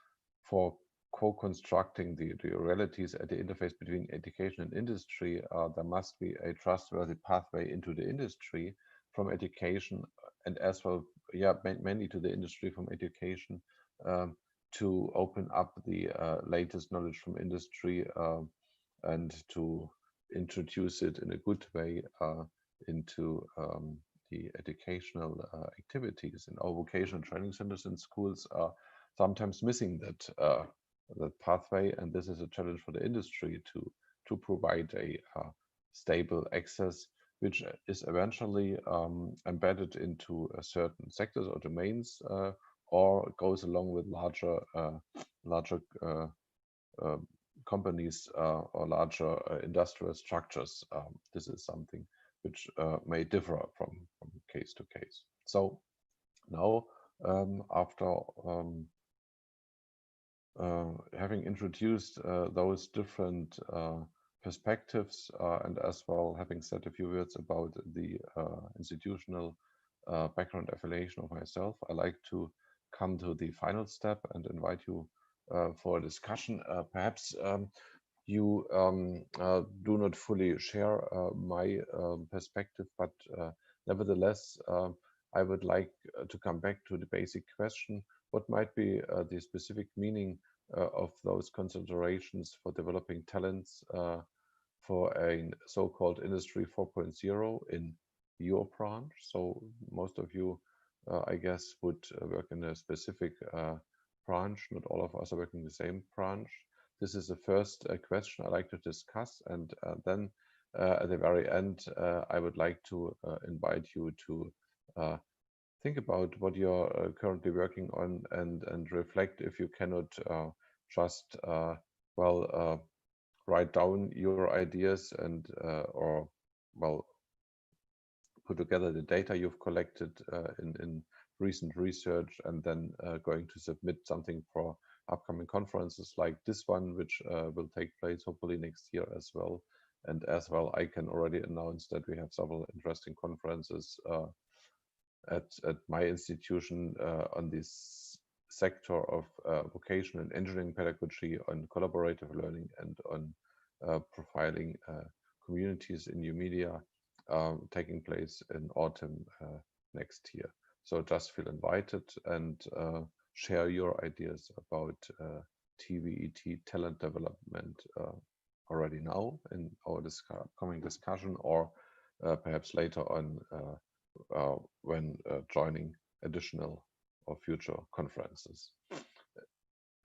[SPEAKER 14] for co-constructing the realities at the interface between education and industry, there must be a trustworthy pathway into the industry from education, and as well, yeah, mainly to the industry from education, to open up the latest knowledge from industry and to introduce it in a good way into the educational activities. And our vocational training centers and schools are sometimes missing that pathway, and this is a challenge for the industry to provide a stable access, which is eventually embedded into certain sectors or domains, or goes along with larger companies or larger industrial structures. This is something which may differ from case to case. So now, after having introduced those different perspectives, and as well having said a few words about the institutional background affiliation of myself, I like to come to the final step and invite you for a discussion. Perhaps you do not fully share my perspective, but nevertheless, I would like to come back to the basic question: what might be the specific meaning of those considerations for developing talents for a so-called Industry 4.0 in your branch? So most of you, I guess, would work in a specific branch. Not all of us are working in the same branch. This is the first question I'd like to discuss, and then at the very end, I would like to invite you to think about what you're currently working on, and reflect, if you cannot just well, write down your ideas and or well, put together the data you've collected in recent research, and then going to submit something for upcoming conferences like this one, which will take place hopefully next year as well. And as well, I can already announce that we have several interesting conferences at my institution on this sector of vocational and engineering pedagogy, on collaborative learning, and on profiling communities in new media, taking place in autumn next year. So just feel invited and share your ideas about TVET talent development already now in our coming discussion, or perhaps later on when joining additional or future conferences.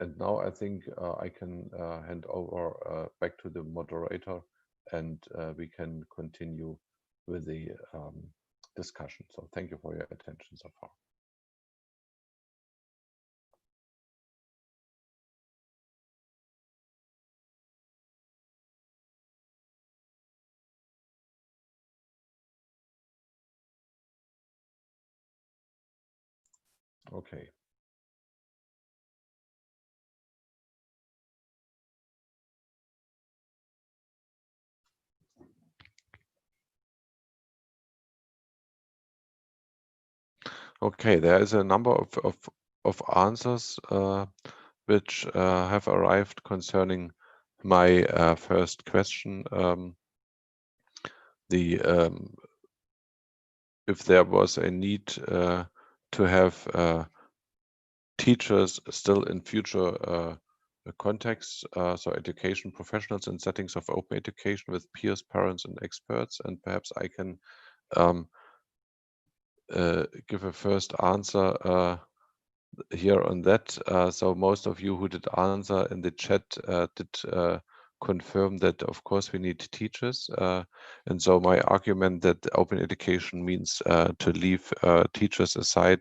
[SPEAKER 14] And now I think I can hand over back to the moderator, and we can continue with the discussion. So thank you for your attention so far. Okay. Okay, there is a number of answers which have arrived concerning my first question. If there was a need to have teachers still in future contexts, so education professionals in settings of open education with peers, parents, and experts, and perhaps I can give a first answer here on that. So most of you who did answer in the chat did confirm that of course we need teachers, and so my argument that open education means to leave teachers aside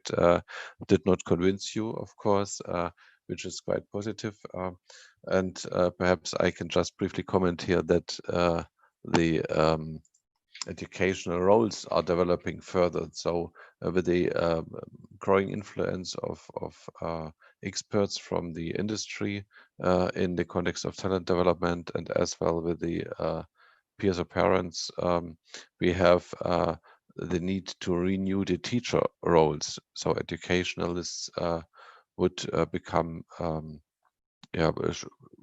[SPEAKER 14] did not convince you, of course, which is quite positive, and perhaps I can just briefly comment here that the educational roles are developing further. So with the growing influence of experts from the industry in the context of talent development, and as well with the peers or parents, we have the need to renew the teacher roles. So educationalists would become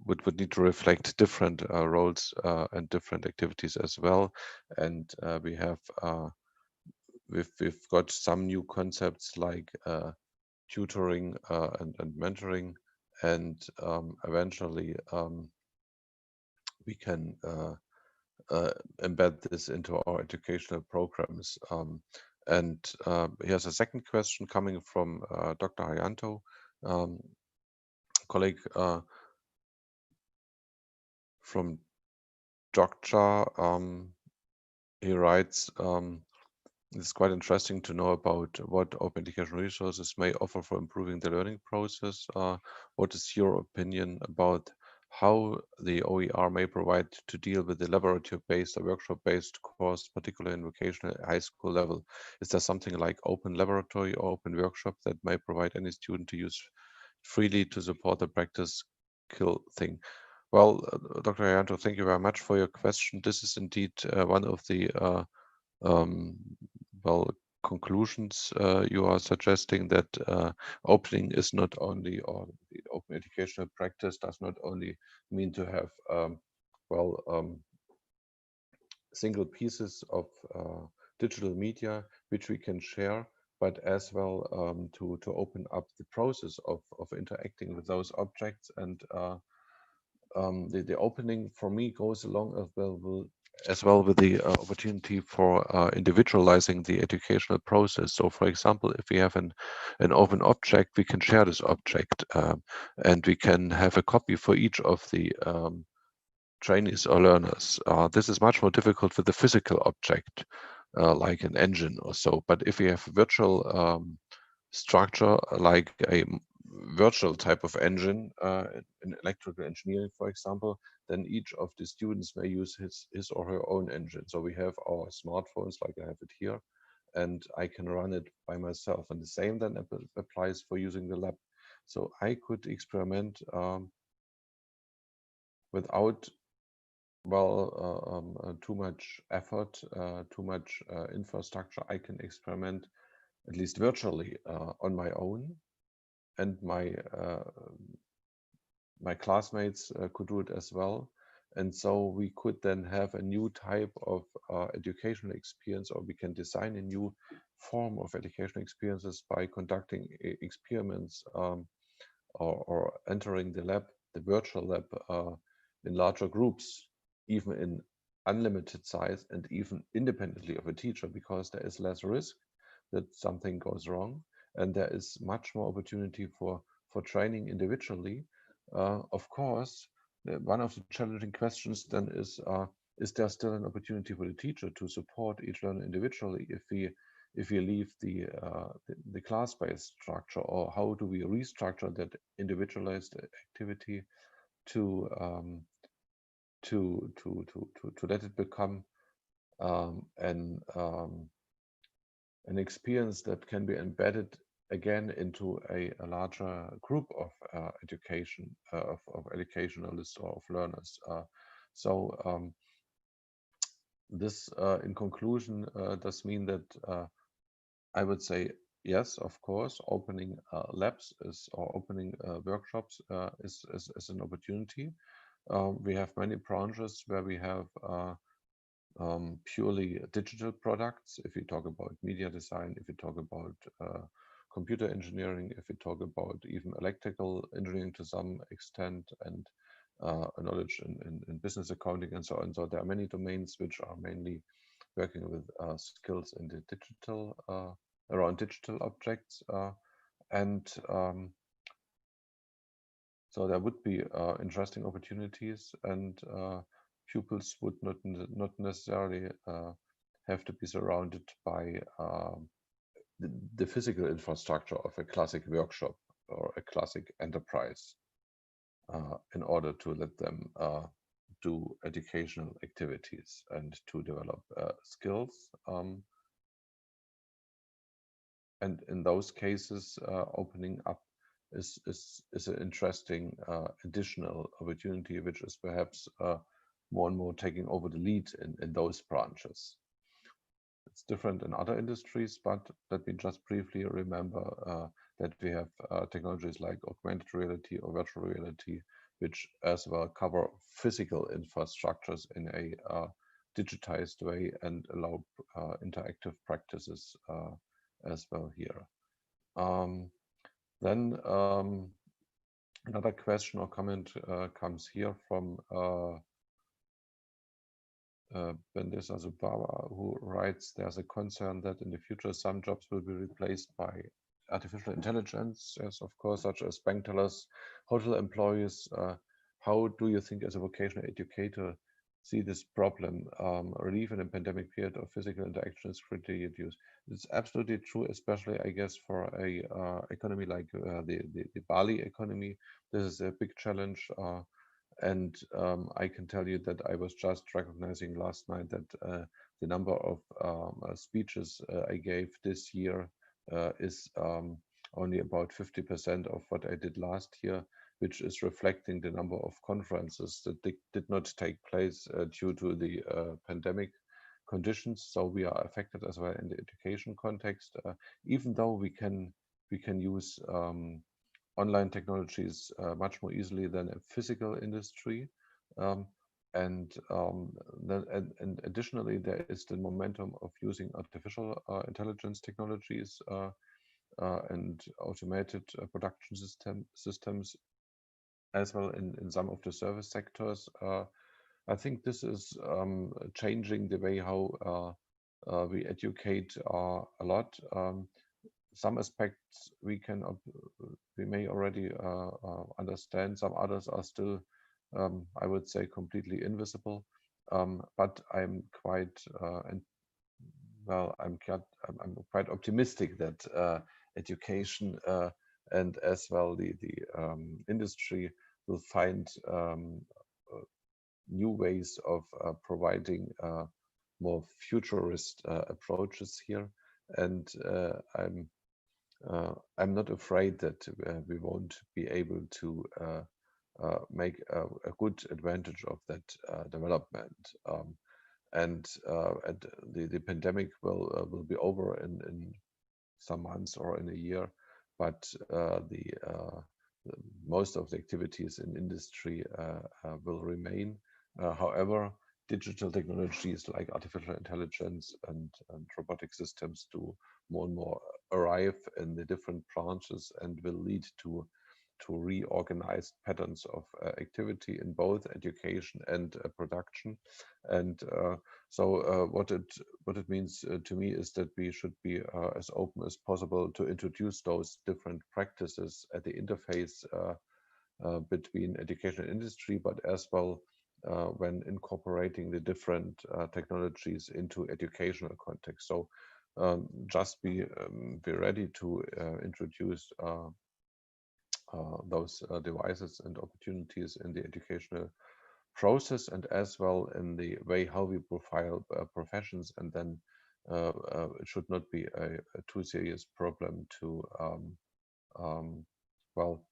[SPEAKER 14] would need to reflect different roles and different activities as well. And we've got some new concepts like tutoring and mentoring, and eventually we can embed this into our educational programs. And here's a second question coming from Dr. Hayanto, colleague from Jogja. He writes, it's quite interesting to know about what open educational resources may offer for improving the learning process. What is your opinion about how the OER may provide to deal with the laboratory-based or workshop-based course, particularly in vocational high school level? Is there something like open laboratory or open workshop that may provide any student to use freely to support the practice skill thing? Well, Dr. Hayanto, thank you very much for your question. This is indeed one of the conclusions you are suggesting, that opening is not only, or the open educational practice does not only mean to have single pieces of digital media which we can share, but as well to open up the process of interacting with those objects. And the opening for me goes along as well with the opportunity for individualizing the educational process. So for example, if we have an open object, we can share this object, and we can have a copy for each of the trainees or learners. This is much more difficult with the physical object, like an engine or so. But if we have a virtual structure, like a virtual type of engine in electrical engineering, for example, then each of the students may use his or her own engine. So we have our smartphones, like I have it here, and I can run it by myself. And the same then applies for using the lab. So I could experiment without too much effort, too much infrastructure. I can experiment at least virtually on my own, and my classmates could do it as well. And so we could then have a new type of educational experience, or we can design a new form of educational experiences by conducting experiments or entering the lab, the virtual lab, in larger groups, even in unlimited size, and even independently of a teacher, because there is less risk that something goes wrong. and there is much more opportunity for training individually. Of course, one of the challenging questions then is there still an opportunity for the teacher to support each learner individually if we leave the class-based structure, or how do we restructure that individualized activity to let it become an experience that can be embedded again into a larger group of educationalists or of learners. This, in conclusion, does mean that I would say yes, of course, opening labs or opening workshops is an opportunity. We have many branches where we have purely digital products. If we talk about media design, if we talk about computer engineering, if we talk about even electrical engineering to some extent, and knowledge in business accounting and so on. So there are many domains which are mainly working with skills in the digital, around digital objects. So there would be interesting opportunities, and pupils would not necessarily have to be surrounded by the physical infrastructure of a classic workshop or a classic enterprise in order to let them do educational activities and to develop skills. And in those cases, opening up is an interesting additional opportunity, which is perhaps more and more taking over the lead in those branches. It's different in other industries, but let me just briefly remember that we have technologies like augmented reality or virtual reality, which as well cover physical infrastructures in a digitized way and allow interactive practices as well here. Then another question or comment comes here from Bendisa Zubawa, who writes, there's a concern that in the future some jobs will be replaced by artificial intelligence, yes, of course, such as bank tellers, hotel employees. How do you think as a vocational educator see this problem? Relief in a pandemic period of physical interaction is critically reduced. It's absolutely true, especially I guess for a economy like the Bali economy. This is a big challenge. And I can tell you that I was just recognizing last night that the number of speeches I gave this year is only about 50% of what I did last year, which is reflecting the number of conferences that did not take place due to the pandemic conditions. So we are affected as well in the education context, even though we can use online technologies much more easily than a physical industry. And additionally, there is the momentum of using artificial intelligence technologies and automated production systems as well in some of the service sectors. I think this is changing the way how we educate a lot. Some aspects we may already understand. Some others are still, I would say, completely invisible. But I'm quite I'm quite optimistic that education and as well the industry will find new ways of providing more futurist approaches here. And I'm not afraid that we won't be able to make a good advantage of that development. And the pandemic will be over in some months or in a year, but most of the activities in industry will remain. However, digital technologies like artificial intelligence and robotic systems do more and more arrive in the different branches and will lead to to reorganize patterns of activity in both education and production. And so what it means to me is that we should be as open as possible to introduce those different practices at the interface between education and industry, but as well when incorporating the different technologies into educational context. So just be ready to introduce those devices and opportunities in the educational process, and as well in the way how we profile professions. And then it should not be a too serious problem to well,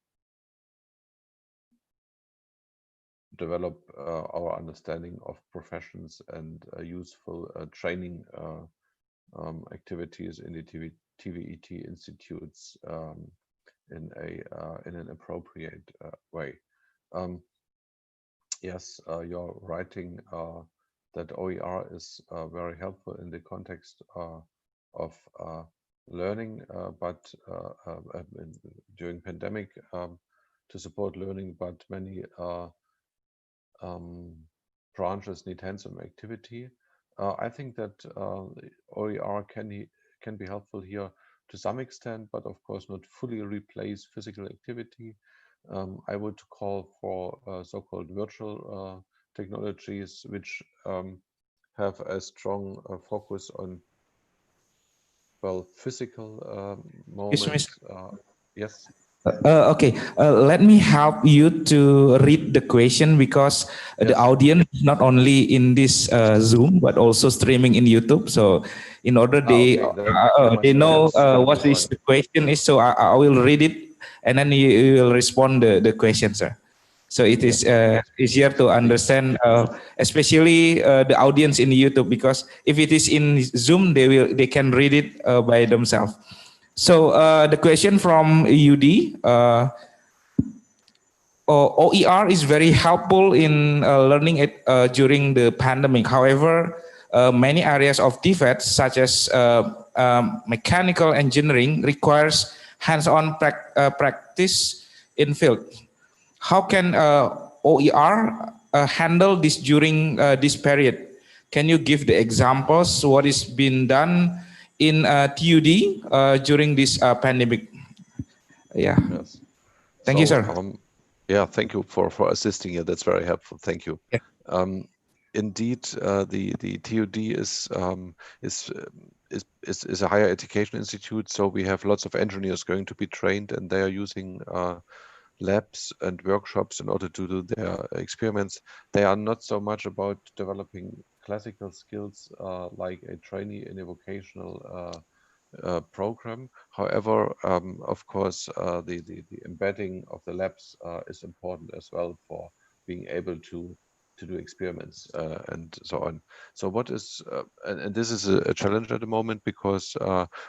[SPEAKER 14] develop our understanding of professions and useful training activities in the TVET institutes in an appropriate way. Yes, you're writing that OER is very helpful in the context of learning, but during pandemic to support learning, but many branches need hands-on activity. I think that OER can be helpful here to some extent, but of course not fully replace physical activity. I would call for so-called virtual technologies, which have a strong focus on, well, physical moments. Yes.
[SPEAKER 15] Okay, let me help you to read the question, because the audience is not only in this Zoom but also streaming in YouTube. So in order they know what is the question is, so I will read it and then you will respond the question, sir. So it is easier to understand, especially the audience in YouTube, because if it is in Zoom, they can read it by themselves. So the question from UD, OER is very helpful in learning it during the pandemic. However, many areas of TVET, such as mechanical engineering, requires hands-on practice in field. How can OER handle this during this period? Can you give the examples what is being done in TUD during this pandemic? Yeah.
[SPEAKER 14] Yes.
[SPEAKER 15] Thank you, sir.
[SPEAKER 14] Yeah, thank you for assisting here. That's very helpful. Thank you. Yeah. Indeed, the TUD is a higher education institute, so we have lots of engineers going to be trained, and they are using labs and workshops in order to do their experiments. They are not so much about developing classical skills like a trainee in a vocational program. However, of course, the embedding of the labs is important as well for being able to do experiments and so on. So what is, and this is a challenge at the moment, because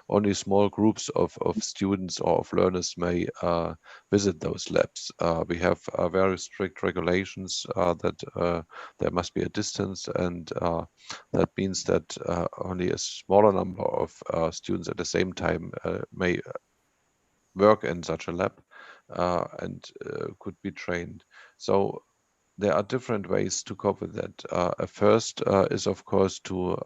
[SPEAKER 14] only small groups of students or of learners may visit those labs. We have very strict regulations that there must be a distance, and that means that only a smaller number of students at the same time may work in such a lab and could be trained. So there are different ways to cope with that. First is, of course, to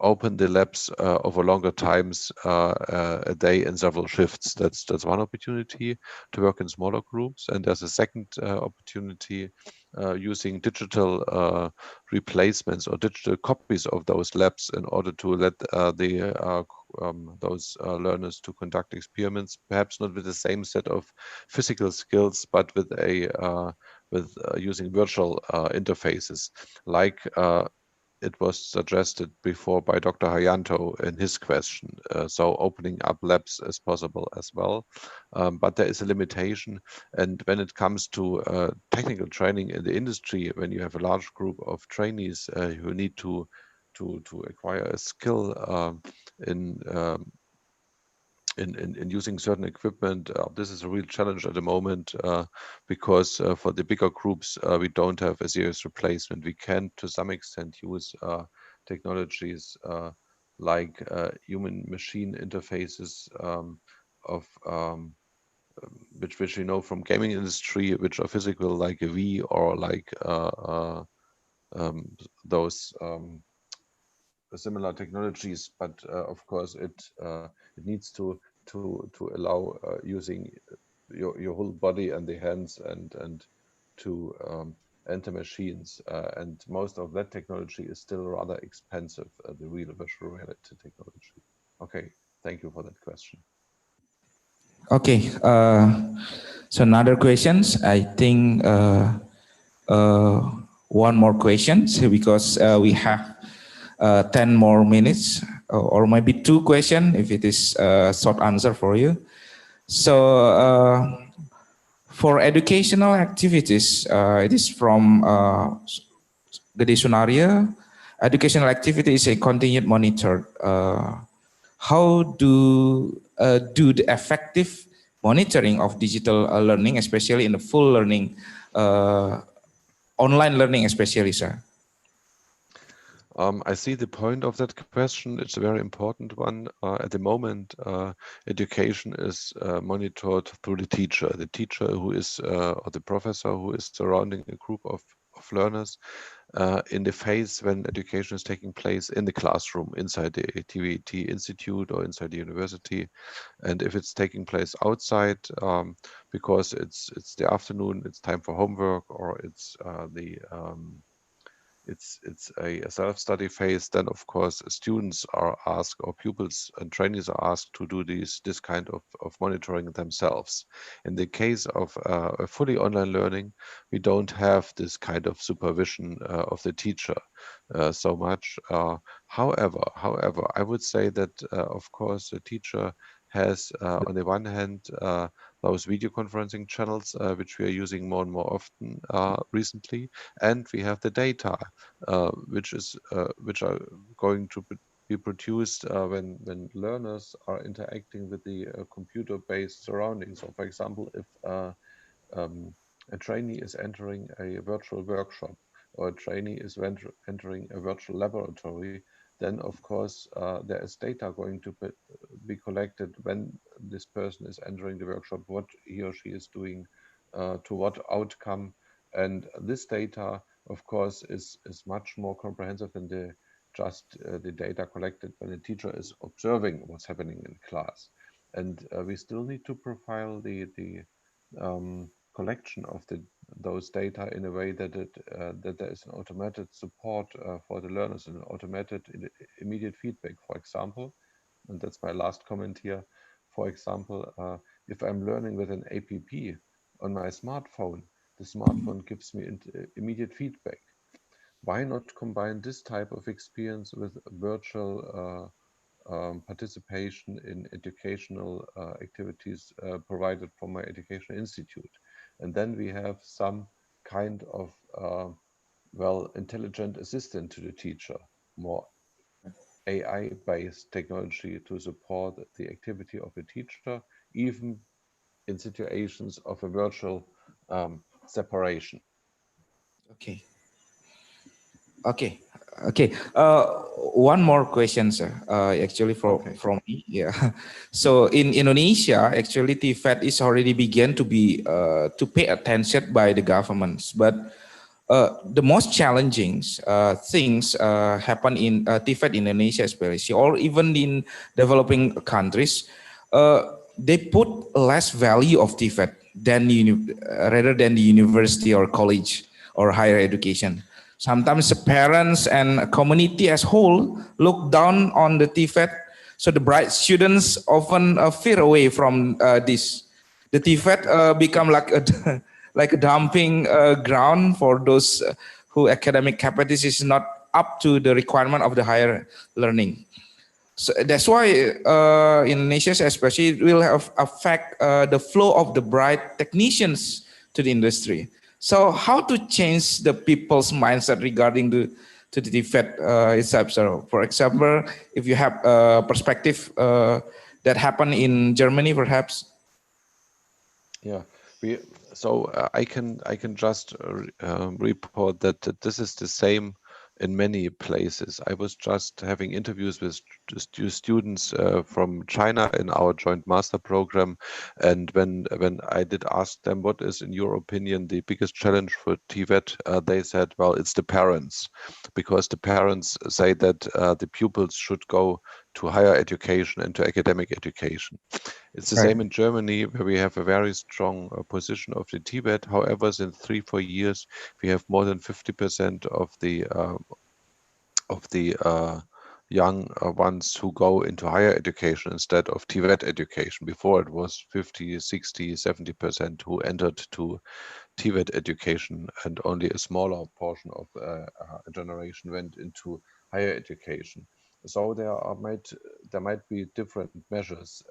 [SPEAKER 14] open the labs over longer times, a day in several shifts. That's one opportunity, to work in smaller groups. And there's a second opportunity, using digital replacements or digital copies of those labs in order to let those learners to conduct experiments, perhaps not with the same set of physical skills, but with using virtual interfaces, like it was suggested before by Dr. Haryanto in his question. So opening up labs is possible as well, but there is a limitation. And when it comes to technical training in the industry, when you have a large group of trainees who need to acquire a skill in using certain equipment, this is a real challenge at the moment, because for the bigger groups, we don't have a serious replacement. We can, to some extent, use technologies like human-machine interfaces of which we know from gaming industry, which are physical, like a Wii or like those similar technologies. But of course, it needs to allow using your whole body and the hands and to enter machines. And most of that technology is still rather expensive, the real virtual reality technology. Okay, thank you for that question.
[SPEAKER 15] Okay, so another questions. I think one more question because we have 10 more minutes or maybe 2 questions if it is a short answer for you. So for educational activities, it is from Gede Sunaria. Educational activity is a continued monitored. How do the effective monitoring of digital learning, especially in the full learning, online learning especially, sir?
[SPEAKER 14] I see the point of that question. It's a very important one. At the moment, education is monitored through the teacher who is, or the professor who is surrounding a group of learners in the phase when education is taking place in the classroom, inside the TVET institute or inside the university. And if it's taking place outside, because it's the afternoon, it's time for homework, or it's it's a self-study phase, then of course students are asked, or pupils and trainees are asked to do this kind of monitoring themselves. In the case of a fully online learning, we don't have this kind of supervision of the teacher so much. However, I would say that of course the teacher has on the one hand those video conferencing channels which we are using more and more often recently, and we have the data which are going to be produced when learners are interacting with the computer-based surroundings. So, for example, if a trainee is entering a virtual workshop, or a trainee is entering a virtual laboratory, then of course there is data going to be collected when this person is entering the workshop, what he or she is doing, to what outcome. And this data, of course, is much more comprehensive than the data collected when the teacher is observing what's happening in class. And we still need to profile the collection of those data in a way that that there is an automated support for the learners and automated immediate feedback. For example, and that's my last comment here. For example, if I'm learning with an APP on my smartphone, the smartphone gives me immediate feedback. Why not combine this type of experience with virtual participation in educational activities provided from my educational institute? And then we have some kind of intelligent assistant to the teacher, more AI-based technology to support the activity of the teacher, even in situations of a virtual separation.
[SPEAKER 15] Okay. One more question, sir. Actually, from me. Yeah. So in Indonesia, actually, TVET is already began to be to pay attention by the governments, but the most challenging things happen in TVET in Indonesia, especially, or even in developing countries. They put less value of TVET than rather than the university or college or higher education. Sometimes the parents and community as whole look down on the TVET, so the bright students often veer away from this. The TVET become like a dumping ground for those who academic capacity is not up to the requirement of the higher learning. So that's why in Indonesia especially it will affect the flow of the bright technicians to the industry. So how to change the people's mindset regarding to the TVET itself? So for example, if you have a perspective that happened in Germany, perhaps.
[SPEAKER 14] Yeah, I can just report that this is the same in many places. I was just having interviews with students from China in our joint master program, and when I did ask them what is, in your opinion, the biggest challenge for TVET, they said, well, it's the parents, because the parents say that the pupils should go to higher education and to academic education. It's the same in Germany, where we have a very strong position of the TVET. However, in 3-4 years, we have more than 50% of the young ones who go into higher education instead of TVET education. Before it was 50, 60, 70% who entered to TVET education, and only a smaller portion of a generation went into higher education. So there might be different measures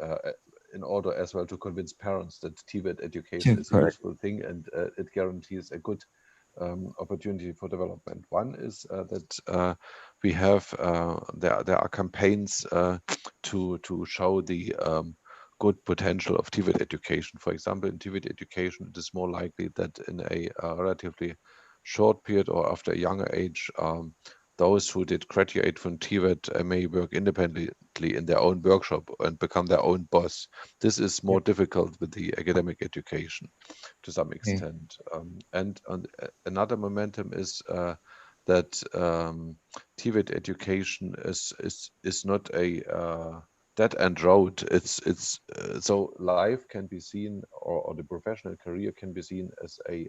[SPEAKER 14] in order as well to convince parents that TVET education is a useful thing, and it guarantees a good opportunity for development. One is that we have there are campaigns to show the good potential of TVET education. For example, in TVET education, it is more likely that in a relatively short period or after a younger age, those who did graduate from TVET may work independently in their own workshop and become their own boss. This is more difficult with the academic education to some extent. And another momentum is that TVET education is not a dead-end road. It's so life can be seen, or the professional career can be seen as a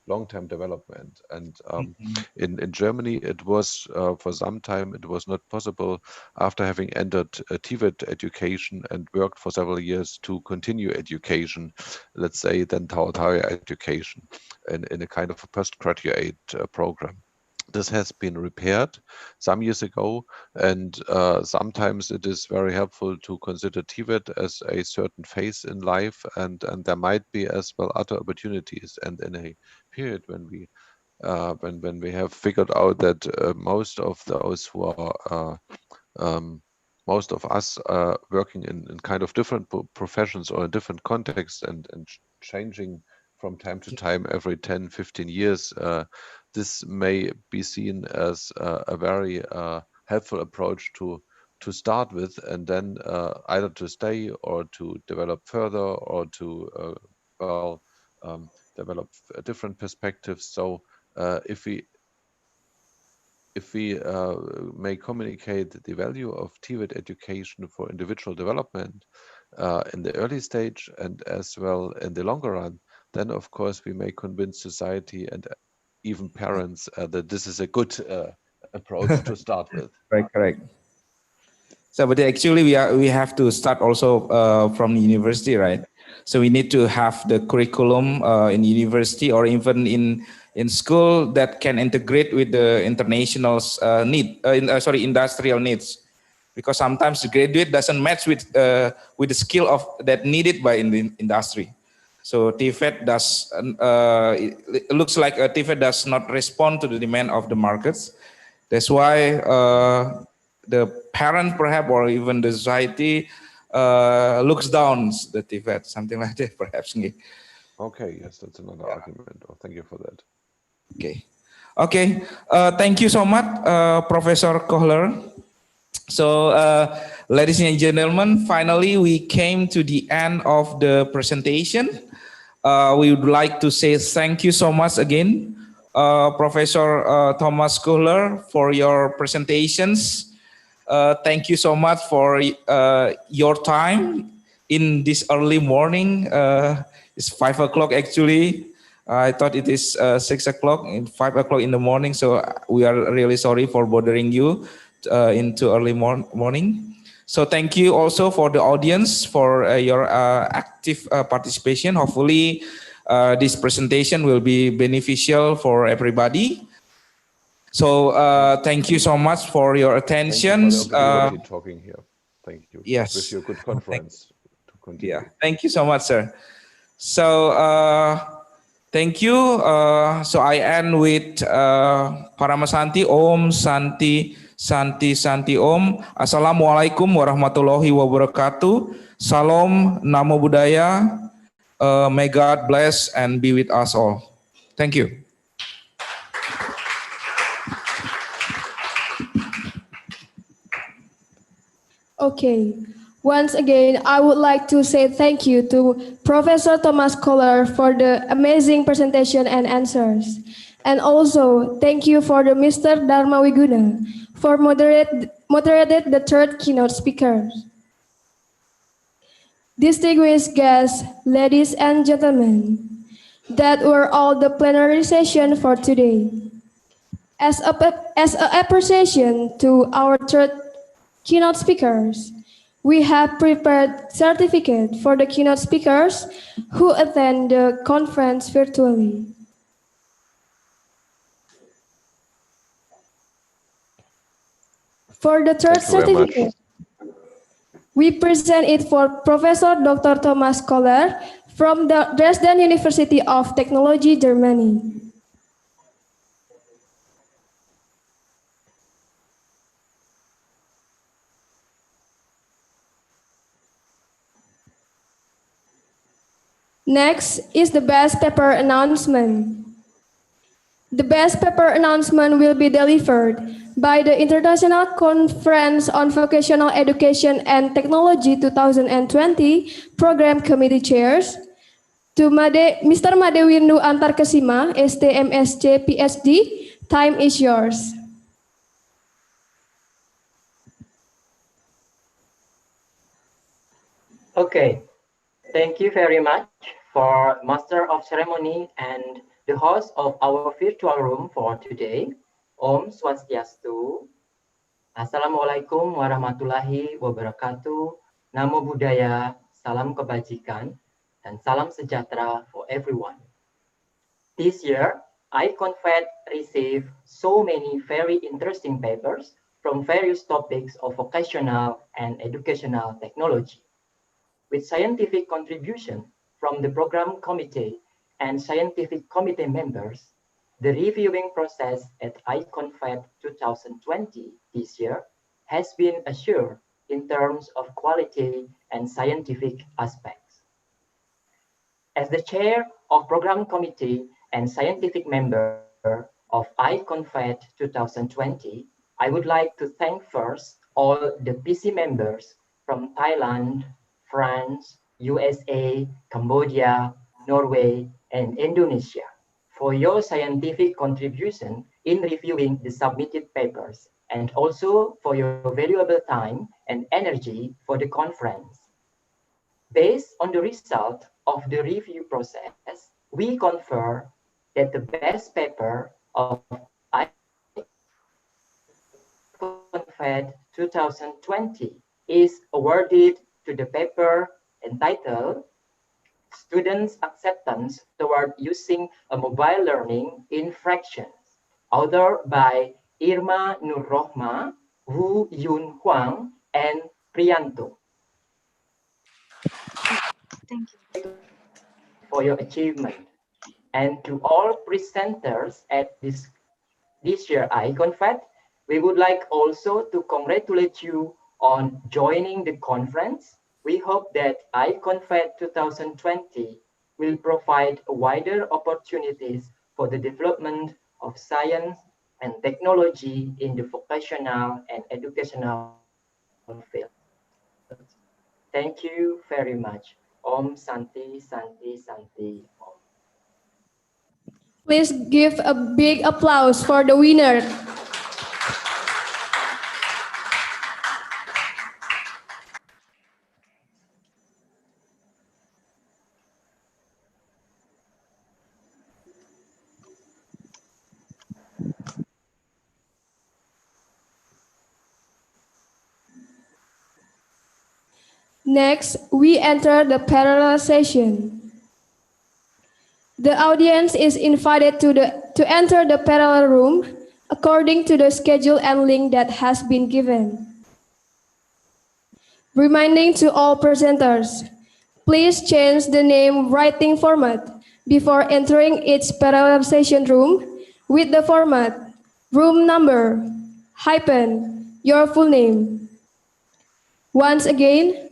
[SPEAKER 14] long-term development. And in Germany, it was for some time it was not possible, after having entered a TVET education and worked for several years, to continue education, let's say, then toward higher education in a kind of a postgraduate program. This has been repaired some years ago, and sometimes it is very helpful to consider TVET as a certain phase in life, and there might be as well other opportunities. And in a period when we have figured out that most of those who are most of us working in kind of different professions or in different contexts and changing from time to time every 10-15 years, this may be seen as a very helpful approach to start with, and then either to stay or to develop further, or to develop different perspectives. So if we may communicate the value of TVET education for individual development in the early stage and as well in the longer run, then of course we may convince society and even parents that this is a good approach to start with.
[SPEAKER 15] Correct. So, but actually we have to start also from the university, right? So we need to have the curriculum in university or even in school that can integrate with the international industrial needs, because sometimes the graduate doesn't match with the skill of that needed by in the industry. So TVET does it looks like TVET does not respond to the demand of the markets. That's why the parent perhaps, or even the society looks down the TVET, something like that, perhaps.
[SPEAKER 14] Okay, yes, that's another argument. Oh, thank you for that.
[SPEAKER 15] Okay. Thank you so much, Professor Kohler. So, ladies and gentlemen, finally we came to the end of the presentation. We would like to say thank you so much again, Professor Thomas Kohler, for your presentations. Thank you so much for your time in this early morning. It's 5 o'clock actually. I thought it is 6 o'clock and 5 o'clock in the morning. So we are really sorry for bothering you into early morning. So thank you also for the audience for your active participation. Hopefully this presentation will be beneficial for everybody. So thank you so much for your attention.
[SPEAKER 14] Thank you for the opportunity talking here. Thank you.
[SPEAKER 15] Yes.
[SPEAKER 14] Wish you a good conference to continue.
[SPEAKER 15] Yeah. Thank you so much, sir. So thank you. So I end with Paramasanti Om Santi Santi Santi Om. Assalamualaikum warahmatullahi wabarakatuh. Salam, Namo Buddhaya. May God bless and be with us all. Thank you.
[SPEAKER 4] Okay. Once again, I would like to say thank you to Professor Thomas Kohler for the amazing presentation and answers. And also, thank you for the Mr. Dharma Wiguna for moderated the third keynote speaker. Distinguished guests, ladies and gentlemen, that were all the plenary session for today. As a appreciation to our third keynote speakers, we have prepared certificate for the keynote speakers who attend the conference virtually. For the third certificate, we present it for Professor Dr. Thomas Kohler from the Dresden University of Technology, Germany. Next is the best paper announcement. The best paper announcement will be delivered by the International Conference on Vocational Education and Technology 2020 Program Committee Chairs to Mr. Madewindu Antarkesima, STMSC PhD. Time is yours.
[SPEAKER 16] Okay, thank you very much for Master of Ceremony and the host of our virtual room for today. Om Swastiastu. Assalamualaikum warahmatullahi wabarakatuh. Namo Buddhaya, salam kebajikan, and salam sejahtera for everyone. This year, IConVET received so many very interesting papers from various topics of vocational and educational technology. With scientific contribution from the program committee and scientific committee members, the reviewing process at IConVET 2020 this year has been assured in terms of quality and scientific aspects. As the chair of program committee and scientific member of IConVET 2020, I would like to thank first all the PC members from Thailand, France, USA, Cambodia, Norway, and Indonesia for your scientific contribution in reviewing the submitted papers, and also for your valuable time and energy for the conference. Based on the result of the review process, we confer that the best paper of IConVET 2020 is awarded to the paper entitled Students' Acceptance Toward Using a Mobile Learning in Fractions, authored by Irma Nurrohma, Wu Yun Huang, and Priyanto. Thank you for your achievement. And to all presenters at this year IConVET, we would like also to congratulate you on joining the conference. We hope that IConVET 2020 will provide wider opportunities for the development of science and technology in the vocational and educational field. Thank you very much. Om Santi, Santi, Santi, Om.
[SPEAKER 4] Please give a big applause for the winner. Next, we enter the parallel session. The audience is invited to enter the parallel room according to the schedule and link that has been given. Reminding to all presenters, please change the name writing format before entering each parallel session room with the format room number - your full name. Once again,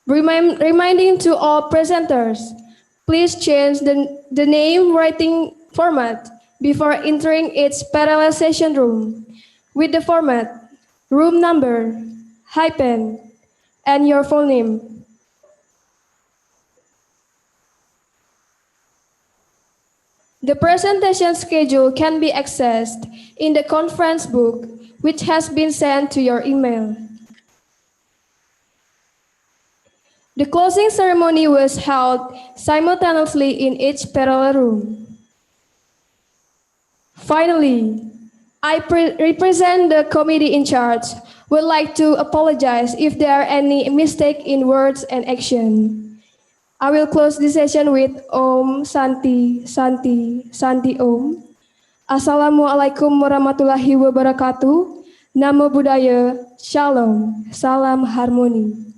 [SPEAKER 4] reminding to all presenters, please change the name writing format before entering each parallel session room with the format room number and your full name. The presentation schedule can be accessed in the conference book, which has been sent to your email. The closing ceremony was held simultaneously in each parallel room. Finally, I represent the committee in charge, would like to apologize if there are any mistake in words and action. I will close this session with Om Santi Santi Santi Om. Assalamualaikum warahmatullahi wabarakatuh. Namo Buddhaya. Shalom. Salam harmoni.